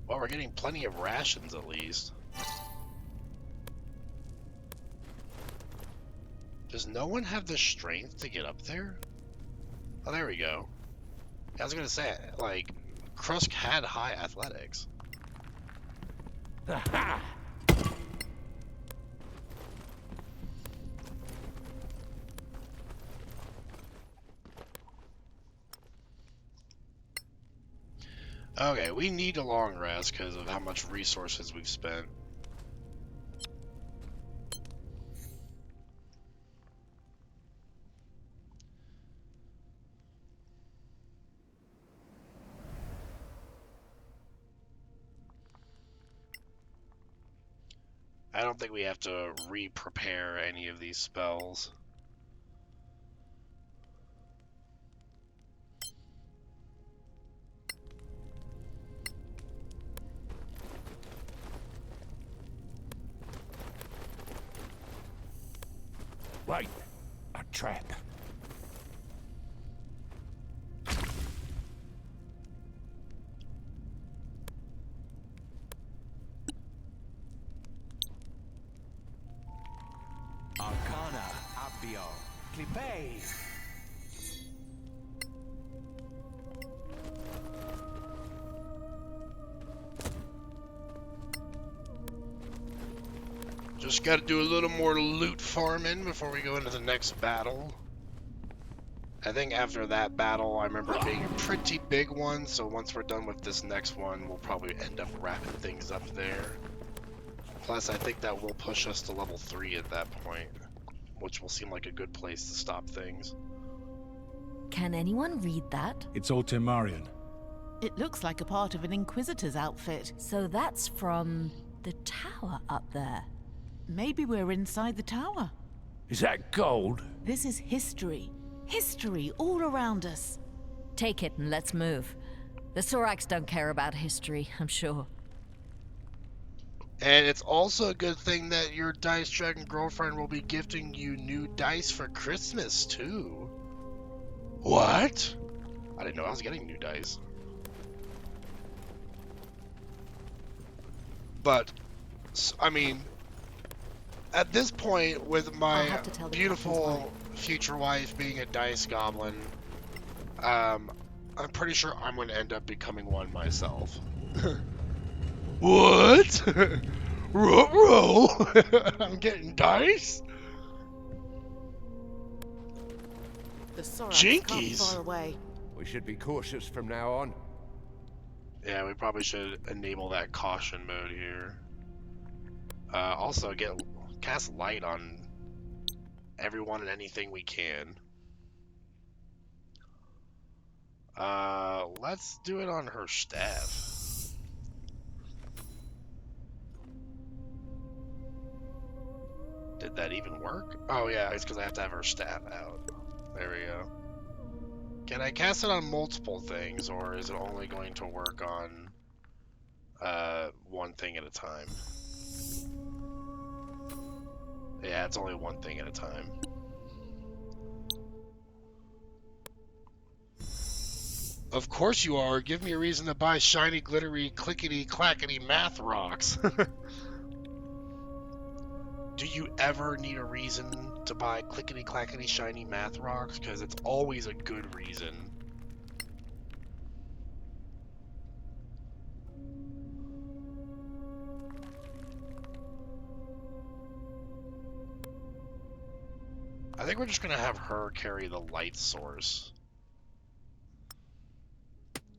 Well, we're getting plenty of rations at least. Does no one have the strength to get up there? Oh, there we go. I was gonna say, like, Krusk had high athletics. Okay, we need a long rest because of how much resources we've spent. I don't think we have to re-prepare any of these spells. Wait, a trap. Arcana, Abio, Clipe. Just gotta do a little more loot farming before we go into the next battle. I think after that battle, I remember it being a pretty big one, so once we're done with this next one, we'll probably end up wrapping things up there. Plus, I think that will push us to level 3 at that point, which will seem like a good place to stop things. Can anyone read that? It's all Temarian. It looks like a part of an Inquisitor's outfit. So that's from the tower up there. Maybe we're inside the tower. Is that gold? This is history. History all around us. Take it and let's move. The Soraks don't care about history, I'm sure. And it's also a good thing that your Dice Dragon girlfriend will be gifting you new dice for Christmas, too. What? I didn't know I was getting new dice. But, I mean, at this point, with my beautiful future wife being a dice goblin, I'm pretty sure I'm going to end up becoming one myself. What? Ruh-roh? I'm getting dice? The Soraks can't be far Jinkies. away. We should be cautious from now on. Yeah, we probably should enable that caution mode here. Also, cast light on everyone and anything we can. Let's do it on her staff. Did that even work? Oh yeah, it's because I have to have her staff out. There we go. Can I cast it on multiple things, or is it only going to work on one thing at a time? Yeah, it's only one thing at a time. Of course you are. Give me a reason to buy shiny, glittery, clickety-clackety math rocks. Do you ever need a reason to buy clickety-clackety shiny math rocks? Because it's always a good reason. I think we're just going to have her carry the light source.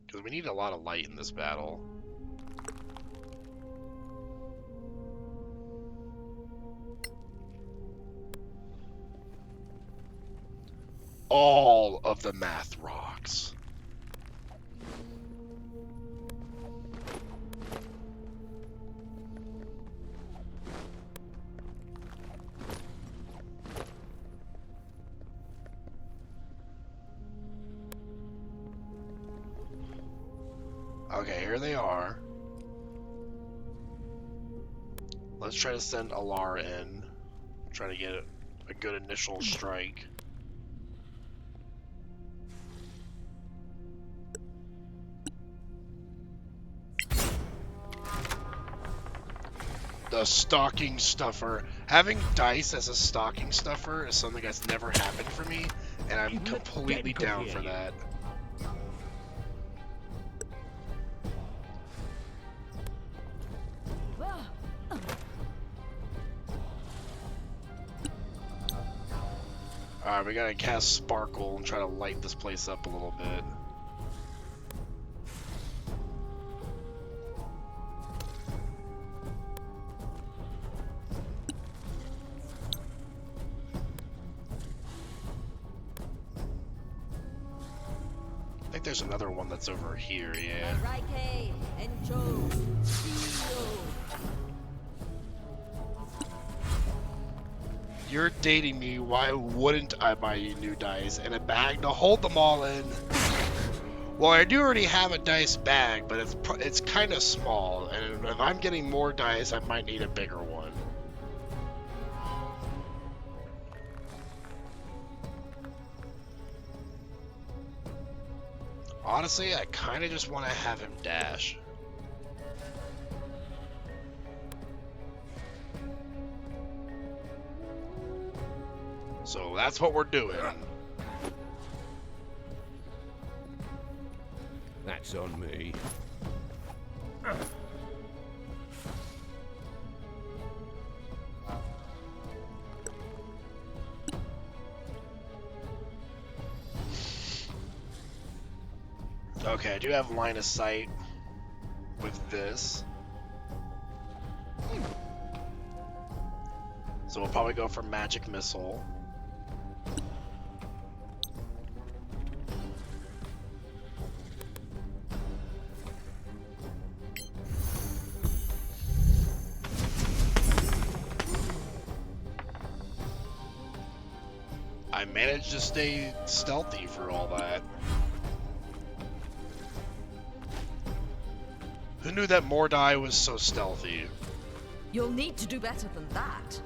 Because we need a lot of light in this battle. All of the math rocks. Okay, here they are. Let's try to send Alar in. Try to get a good initial strike. The stocking stuffer. Having dice as a stocking stuffer is something that's never happened for me, And I'm completely down for that. Alright, we gotta cast Sparkle and try to light this place up a little bit. I think there's another one that's over here, yeah. You're dating me, why wouldn't I buy you new dice and a bag to hold them all in? Well, I do already have a dice bag, but it's kind of small, and if I'm getting more dice, I might need a bigger one. Honestly, I kind of just want to have him dash. So that's what we're doing. That's on me. Okay, I do have line of sight with this. So we'll probably go for Magic Missile. I managed to stay stealthy for all that. Who knew that Mordai was so stealthy? You'll need to do better than that.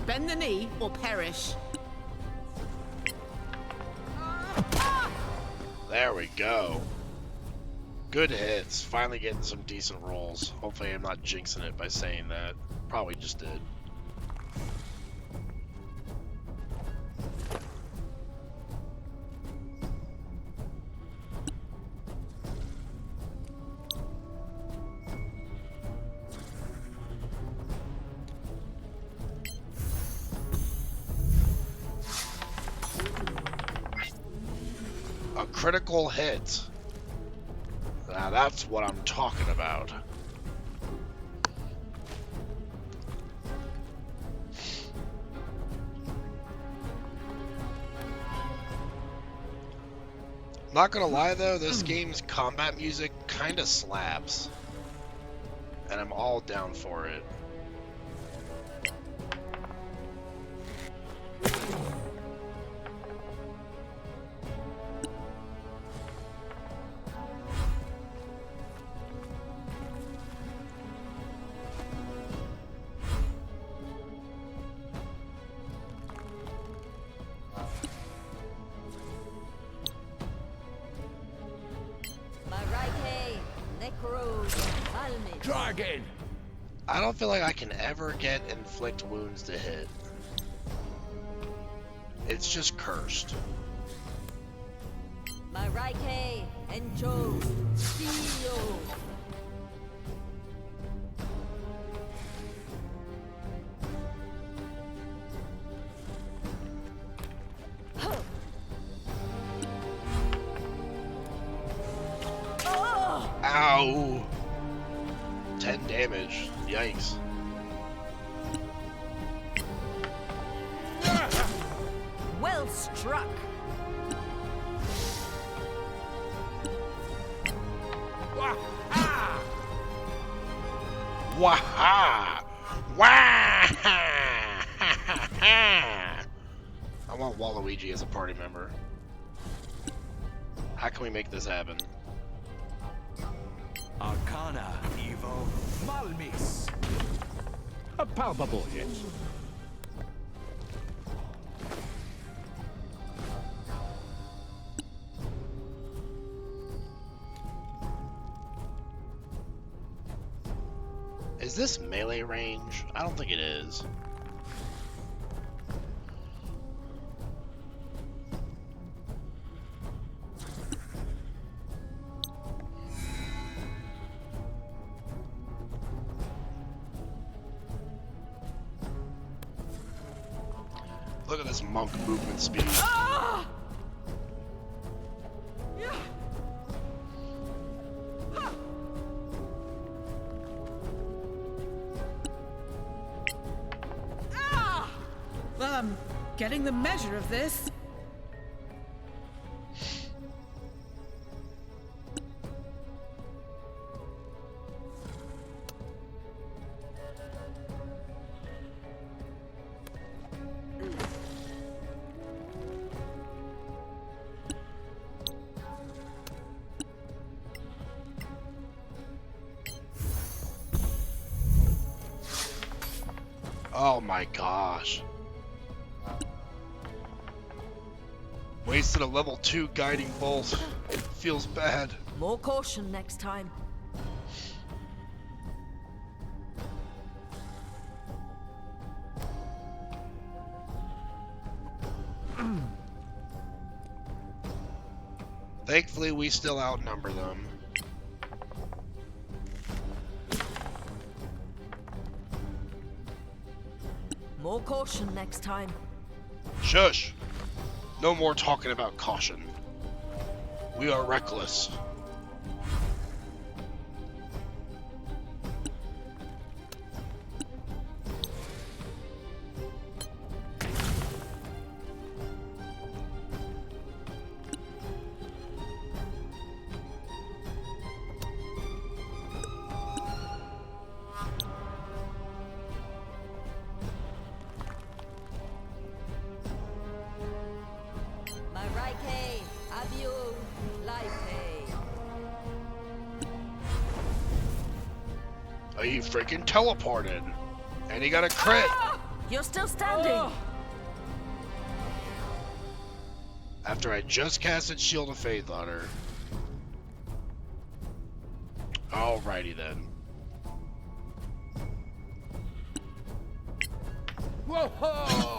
Bend the knee or perish. There we go. Good hits. Finally getting some decent rolls. Hopefully I'm not jinxing it by saying that. Probably just did. A critical hit. Now that's what I'm talking about. Not gonna lie though, this game's combat music kinda slaps. And I'm all down for it. Dragon! I don't feel like I can ever get inflict wounds to hit. It's just cursed. My Raike, Enjo, Steel. Ow! 10 damage. Yikes. Well struck. Waha! Waha! Waha! I want Waluigi as a party member. How can we make this happen? Arcana, Evo, Malmis. A palpable hit. Is this melee range? I don't think it is. Look at this monk movement speed. Well, I'm getting the measure of this. Oh my gosh. Wasted a level 2 guiding bolt. Feels bad. More caution next time. Thankfully, we still outnumber them. More caution next time. Shush! No more talking about caution. We are reckless. Oh, he freaking teleported. And he got a crit. You're still standing. After I just casted Shield of Faith on her. Alrighty then. Whoa!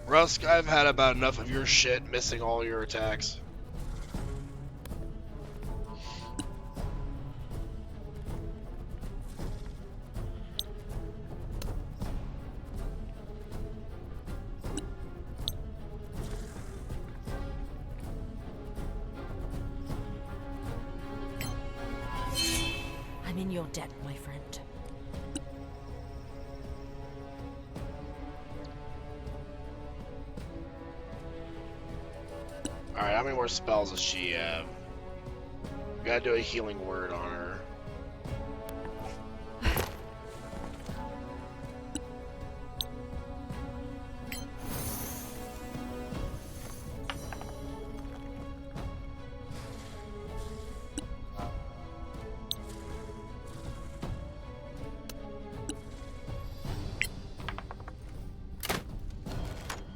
Rusk, I've had about enough of your shit missing all your attacks. I'm in your debt, my friend. Alright, how many more spells does she have? We gotta do a healing word on her.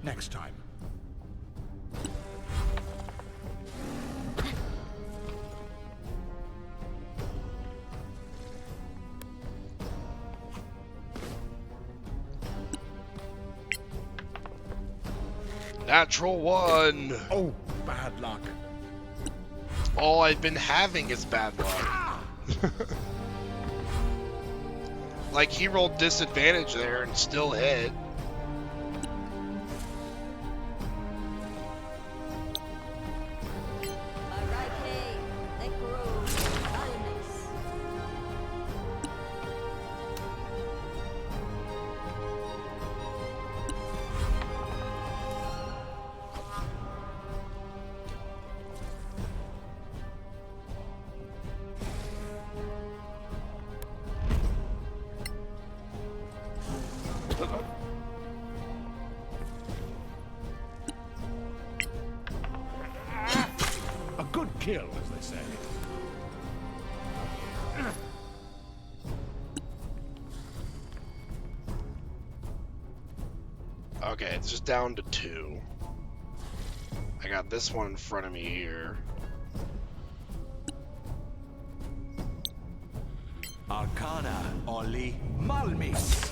Next time. Natural 1. Oh, bad luck. All I've been having is bad luck. Like, he rolled disadvantage there and still hit. kill, as they say. Okay, it's just down to 2. I got this one in front of me here. Arcana, Oli, Malmis.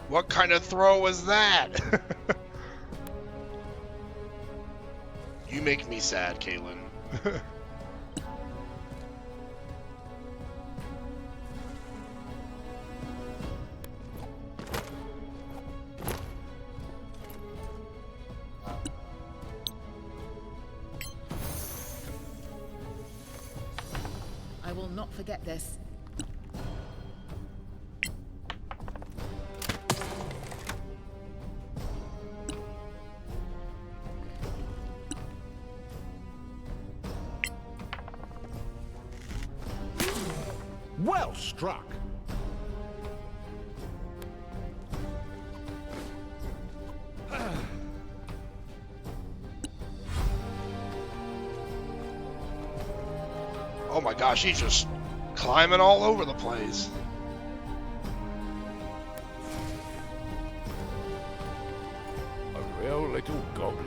What kind of throw was that? You make me sad, Caitlin. I will not forget this. Well struck. Oh my gosh, he's just climbing all over the place. A real little goblin.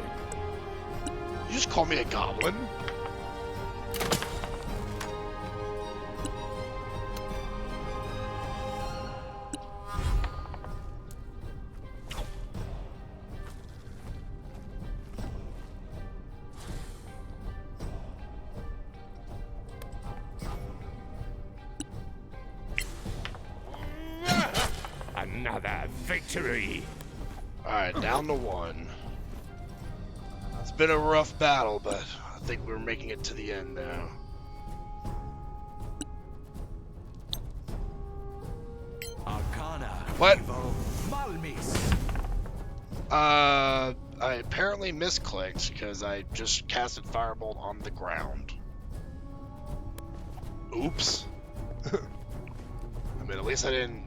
You just call me a goblin? Another victory. Alright, down to 1. It's been a rough battle, but I think we're making it to the end now. Arcana. What? Malmis. I apparently misclicked because I just casted Firebolt on the ground. Oops. I mean, at least I didn't...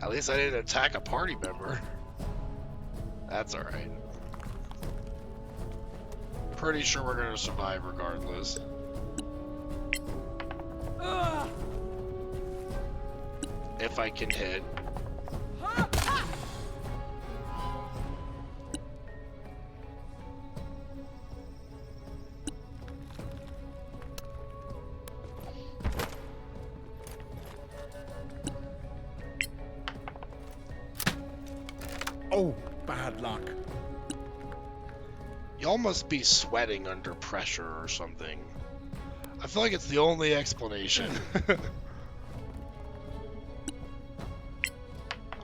At least I didn't attack a party member. That's alright. Pretty sure we're gonna survive regardless. If I can hit. Oh, bad luck. Y'all must be sweating under pressure or something. I feel like it's the only explanation.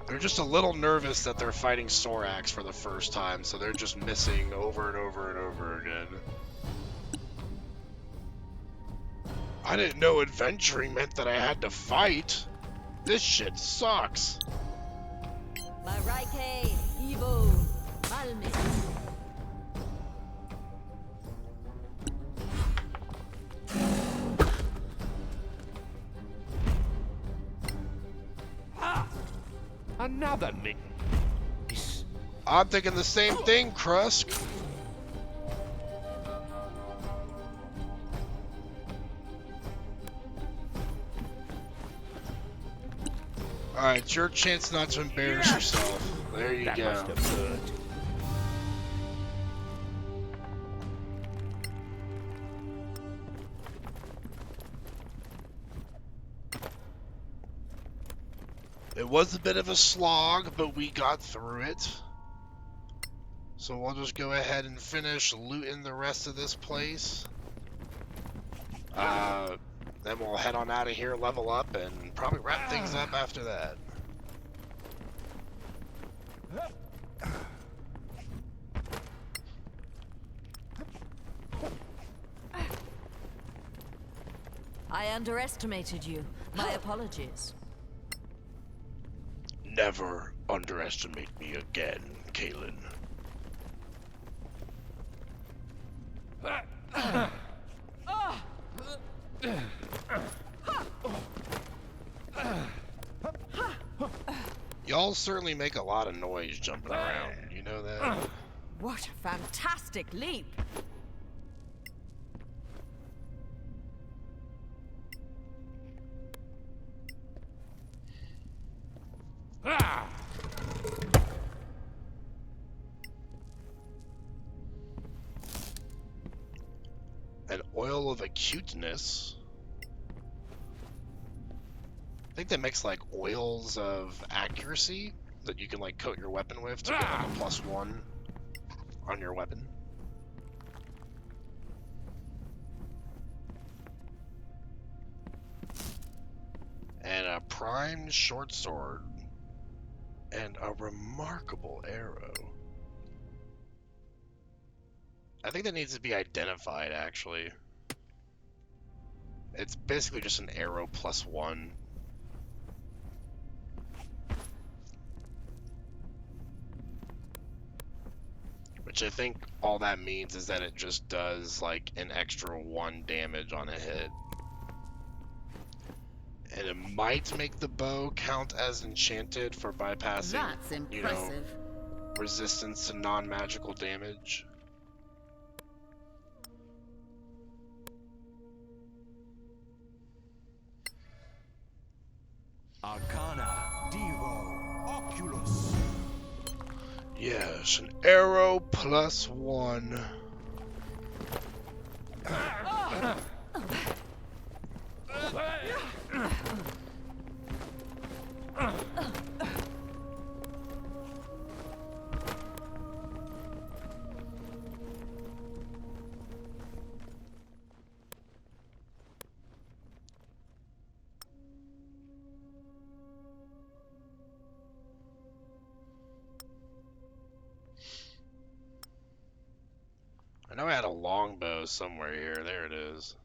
They're just a little nervous that they're fighting Sorax for the first time, so they're just missing over and over and over again. I didn't know adventuring meant that I had to fight. This shit sucks. Marike, Evo, Malmis. Another nick. I'm thinking the same thing, Krusk. Alright, it's your chance not to embarrass yourself. There you go. Must have hurt. It was a bit of a slog, but we got through it. So we'll just go ahead and finish looting the rest of this place. Then we'll head on out of here, level up, and probably wrap things up after that. I underestimated you. My apologies. Never underestimate me again, Kaylin. Y'all certainly make a lot of noise jumping around. You know that? What a fantastic leap! An oil of acuteness. I think that makes like oils of accuracy that you can like coat your weapon with to get like a +1 on your weapon. And a primed short sword. And a remarkable arrow. I think that needs to be identified, actually. It's basically just an arrow +1. Which I think all that means is that it just does like an extra 1 damage on a hit. And it might make the bow count as enchanted for bypassing, That's impressive. resistance to non-magical damage. Arcana, Devo, Oculus. Yes, an arrow +1. I know I had a longbow somewhere here. There it is.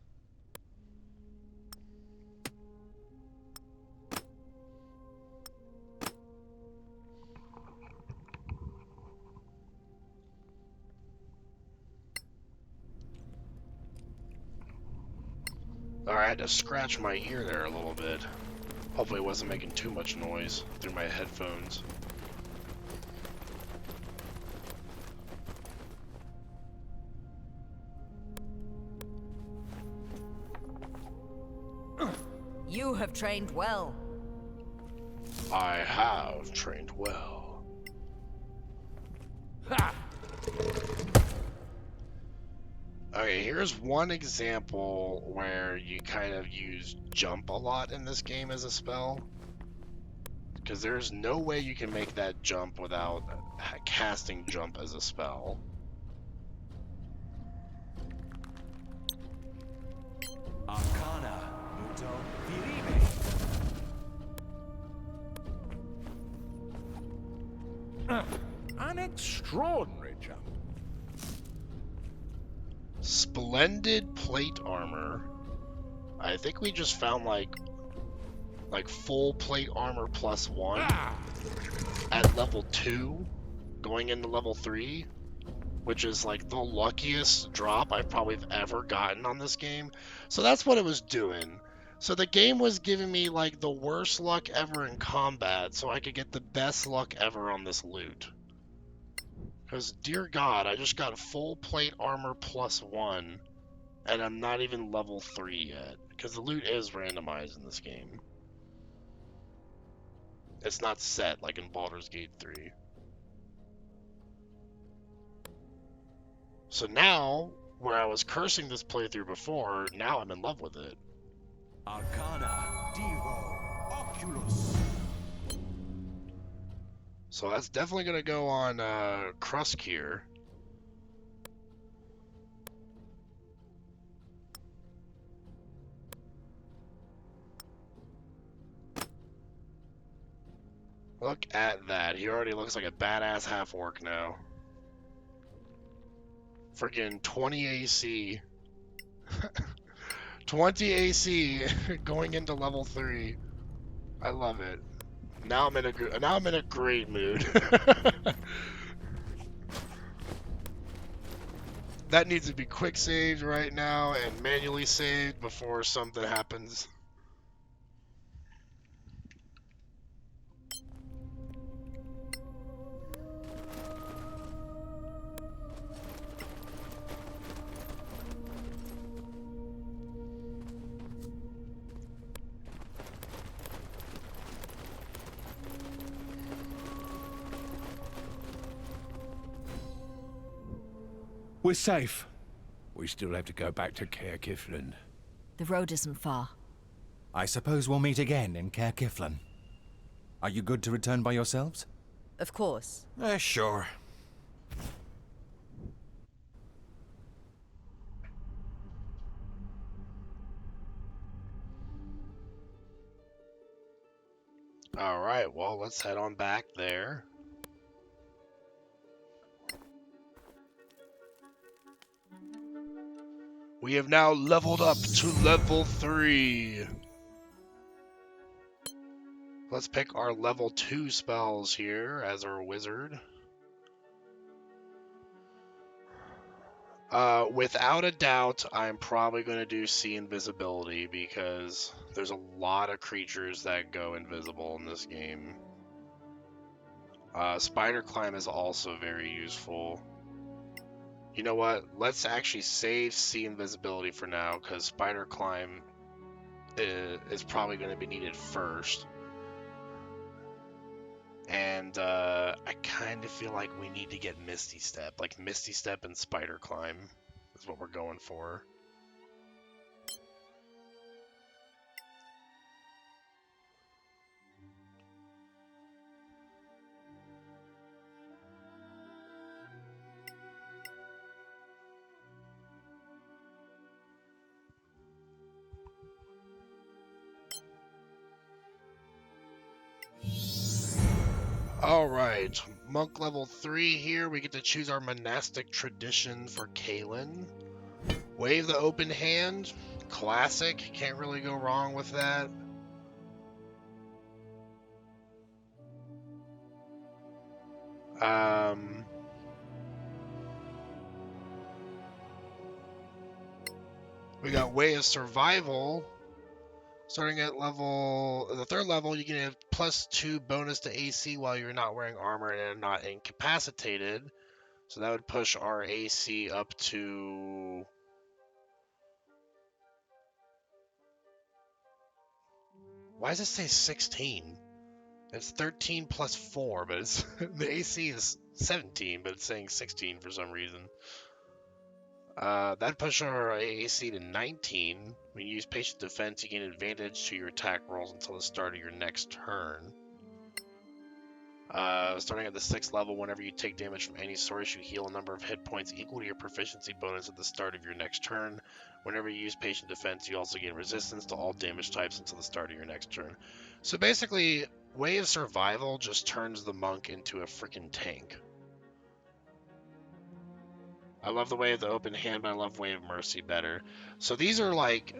Alright, I had to scratch my ear there a little bit. Hopefully it wasn't making too much noise through my headphones. You have trained well. I have trained well. Ha! Okay, here's one example where you kind of use jump a lot in this game as a spell. Because there's no way you can make that jump without casting jump as a spell. Arcana, Muto, Virime. An extraordinary jump. Splendid plate armor. I think we just found like full plate armor +1 at level 2 going into level 3, which is like the luckiest drop I've probably ever gotten on this game. So that's what it was doing. So the game was giving me like the worst luck ever in combat so I could get the best luck ever on this loot. Because, dear God, I just got full plate armor +1, and I'm not even level 3 yet. Because the loot is randomized in this game. It's not set like in Baldur's Gate 3. So now, where I was cursing this playthrough before, now I'm in love with it. Arcana, Devo, Oculus. So that's definitely going to go on Krusk here. Look at that. He already looks like a badass half-orc now. Freaking 20 AC. 20 AC going into level 3. I love it. Now I'm in a great mood. That needs to be quick saved right now and manually saved before something happens. We're safe. We still have to go back to Caer Kiflin. The road isn't far. I suppose we'll meet again in Caer Kiflin. Are you good to return by yourselves? Of course. Sure. Alright, well, let's head on back there. We have now leveled up to level 3. Let's pick our level 2 spells here as our wizard. Without a doubt, I'm probably going to do see invisibility because there's a lot of creatures that go invisible in this game. Spider climb is also very useful. You know what? Let's actually save see invisibility for now because spider climb is probably going to be needed first. And I kind of feel like we need to get Misty Step. Like Misty Step and Spider Climb is what we're going for. Alright, monk level 3 here. We get to choose our monastic tradition for Kalen. Wave the open hand. Classic. Can't really go wrong with that. We got Way of Survival. Starting at the 3rd level, you can have +2 bonus to AC while you're not wearing armor and are not incapacitated. So that would push our AC up to... Why does it say 16? It's 13 plus 4, but it's the AC is 17, but it's saying 16 for some reason. That pushes our AC to 19. When you use Patient Defense, you gain advantage to your attack rolls until the start of your next turn. Starting at the 6th level, whenever you take damage from any source, you heal a number of hit points equal to your proficiency bonus at the start of your next turn. Whenever you use Patient Defense, you also gain resistance to all damage types until the start of your next turn. So basically, Way of Survival just turns the monk into a freaking tank. I love the Way of the Open Hand, but I love Way of Mercy better. So these are like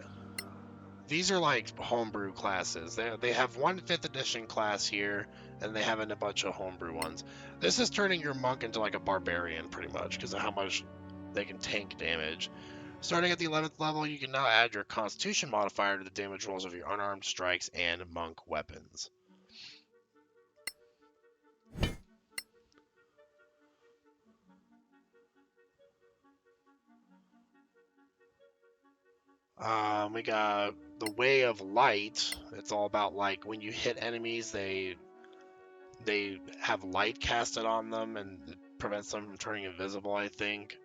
homebrew classes. They have one 5th edition class here, and they have a bunch of homebrew ones. This is turning your monk into like a barbarian pretty much because of how much they can tank damage. Starting at the 11th level, you can now add your Constitution modifier to the damage rolls of your unarmed strikes and monk weapons. We got the Way of Light. It's all about like when you hit enemies, they have light casted on them and it prevents them from turning invisible, I think.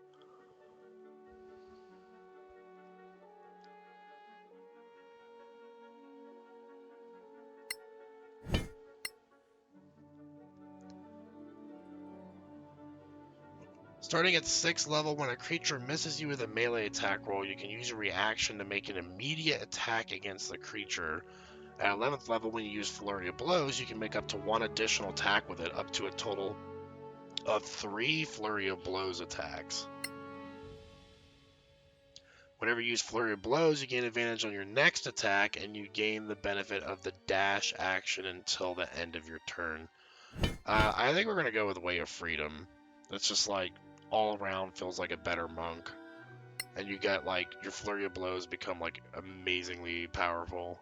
Starting at 6th level, when a creature misses you with a melee attack roll, you can use a reaction to make an immediate attack against the creature. At 11th level, when you use Flurry of Blows, you can make up to 1 additional attack with it, up to a total of 3 Flurry of Blows attacks. Whenever you use Flurry of Blows, you gain advantage on your next attack, and you gain the benefit of the dash action until the end of your turn. I think we're going to go with Way of Freedom. It's just like all around feels like a better monk. And you get like your Flurry of Blows become like amazingly powerful.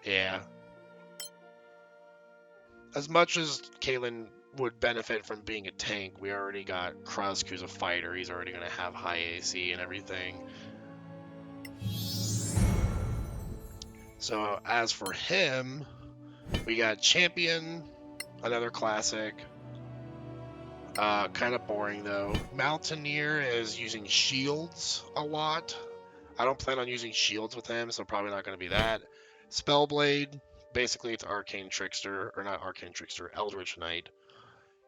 Yeah. As much as Kalen would benefit from being a tank, we already got Krusk, who's a fighter. He's already going to have high AC and everything. So as for him, we got Champion, another classic. Kind of boring though. Mountaineer is using shields a lot. I don't plan on using shields with him, so probably not going to be that. Spellblade, basically it's Arcane Trickster, or not Arcane Trickster, Eldritch Knight.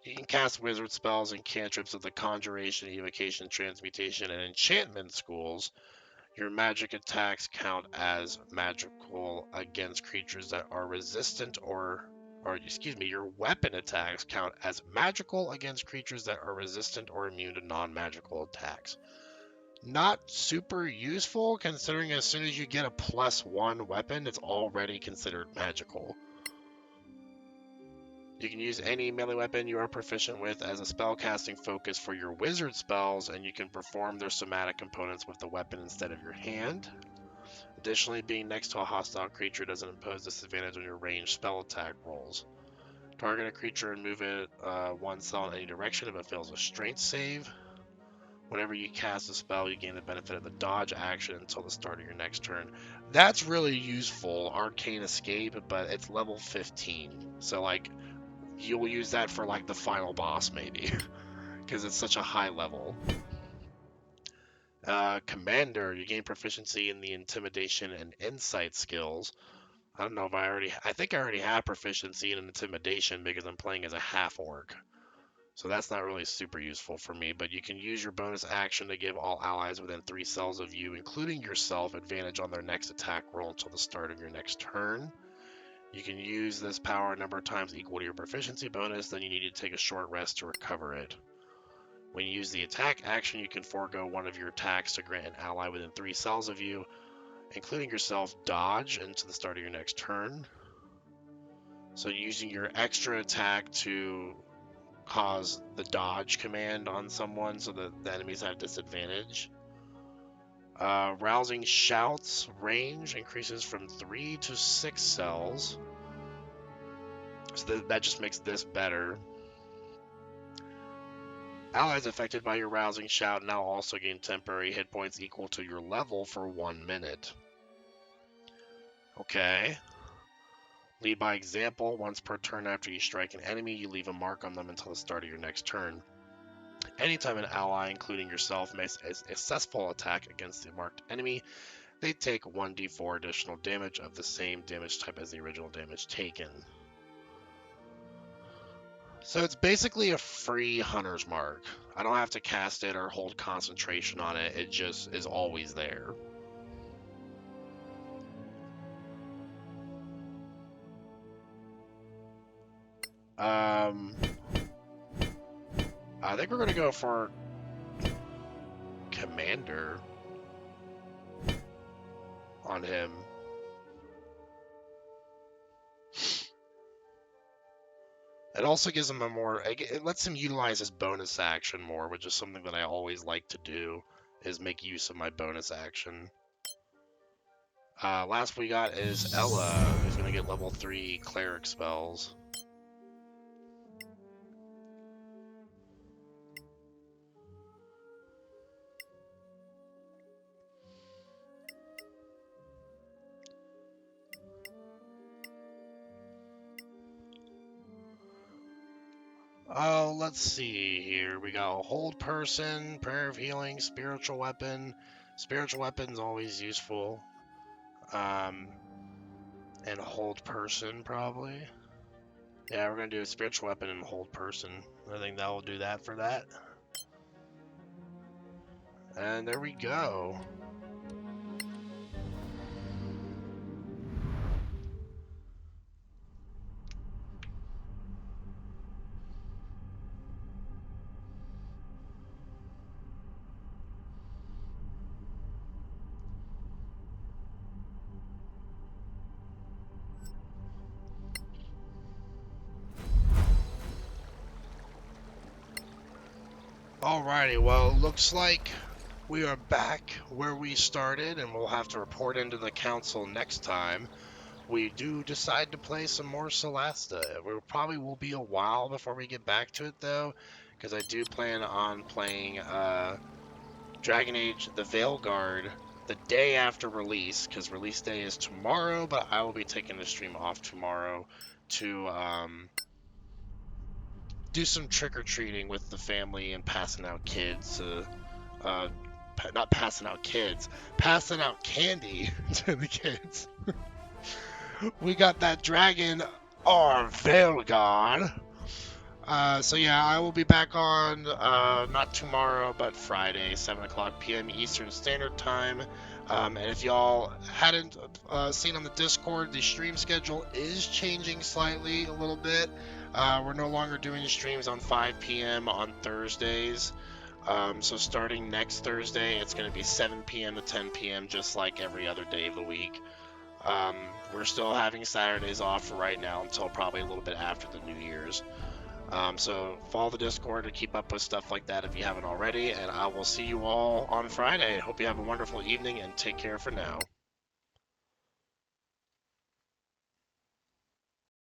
You can cast wizard spells and cantrips of the Conjuration, Evocation, Transmutation, and Enchantment schools. Your magic attacks count as magical against creatures that are resistant or excuse me, your weapon attacks count as magical against creatures that are resistant or immune to non-magical attacks. Not super useful, considering as soon as you get a +1 weapon, it's already considered magical. You can use any melee weapon you are proficient with as a spellcasting focus for your wizard spells, and you can perform their somatic components with the weapon instead of your hand. Additionally, being next to a hostile creature doesn't impose disadvantage on your ranged spell attack rolls. Target a creature and move it 1 cell in any direction if it fails a strength save. Whenever you cast a spell, you gain the benefit of the dodge action until the start of your next turn. That's really useful, Arcane Escape, but it's level 15. So, like, you'll use that for, like, the final boss, maybe. Because it's such a high level. Commander, you gain proficiency in the Intimidation and Insight skills. I don't know if I think I already have proficiency in Intimidation because I'm playing as a half-orc. So that's not really super useful for me, but you can use your bonus action to give all allies within 3 cells of you, including yourself, advantage on their next attack roll until the start of your next turn. You can use this power a number of times equal to your proficiency bonus, then you need to take a short rest to recover it. When you use the attack action, you can forego one of your attacks to grant an ally within 3 cells of you, including yourself, dodge until the start of your next turn. So using your extra attack to cause the dodge command on someone so that the enemies have disadvantage. Rousing Shouts range increases from 3 to 6 cells. So that just makes this better. Allies affected by your rousing shout now also gain temporary hit points equal to your level for 1 minute. Okay. Lead by example. Once per turn after you strike an enemy, you leave a mark on them until the start of your next turn. Anytime an ally, including yourself, makes a successful attack against the marked enemy, they take 1d4 additional damage of the same damage type as the original damage taken. So it's basically a free Hunter's Mark. I don't have to cast it or hold concentration on it. It just is always there. I think we're going to go for Commander on him. It also gives him it lets him utilize his bonus action more, which is something that I always like to do, is make use of my bonus action. Last we got is Ella, who's going to get level 3 cleric spells. Oh, let's see here. We got a Hold Person, Prayer of Healing, Spiritual Weapon. Spiritual Weapon's always useful. And Hold Person, probably. Yeah, we're going to do a Spiritual Weapon and Hold Person. I think that will do that for that. And there we go. Alrighty, well, it looks like we are back where we started, and we'll have to report into the council next time we do decide to play some more Solasta. We probably will be a while before we get back to it, though, because I do plan on playing Dragon Age the Veilguard the day after release, because release day is tomorrow, but I will be taking the stream off tomorrow to do some trick-or-treating with the family and passing out kids. Not passing out kids, passing out candy to the kids. We got that dragon, our Veilguard. So yeah, I will be back on, not tomorrow, but Friday, 7 o'clock p.m. Eastern Standard Time. And if y'all hadn't seen on the Discord, the stream schedule is changing slightly a little bit. We're no longer doing streams on 5 p.m. on Thursdays. So starting next Thursday, it's going to be 7 p.m. to 10 p.m. just like every other day of the week. We're still having Saturdays off for right now until probably a little bit after the New Year's. So follow the Discord to keep up with stuff like that if you haven't already, and I will see you all on Friday. Hope you have a wonderful evening, and take care for now.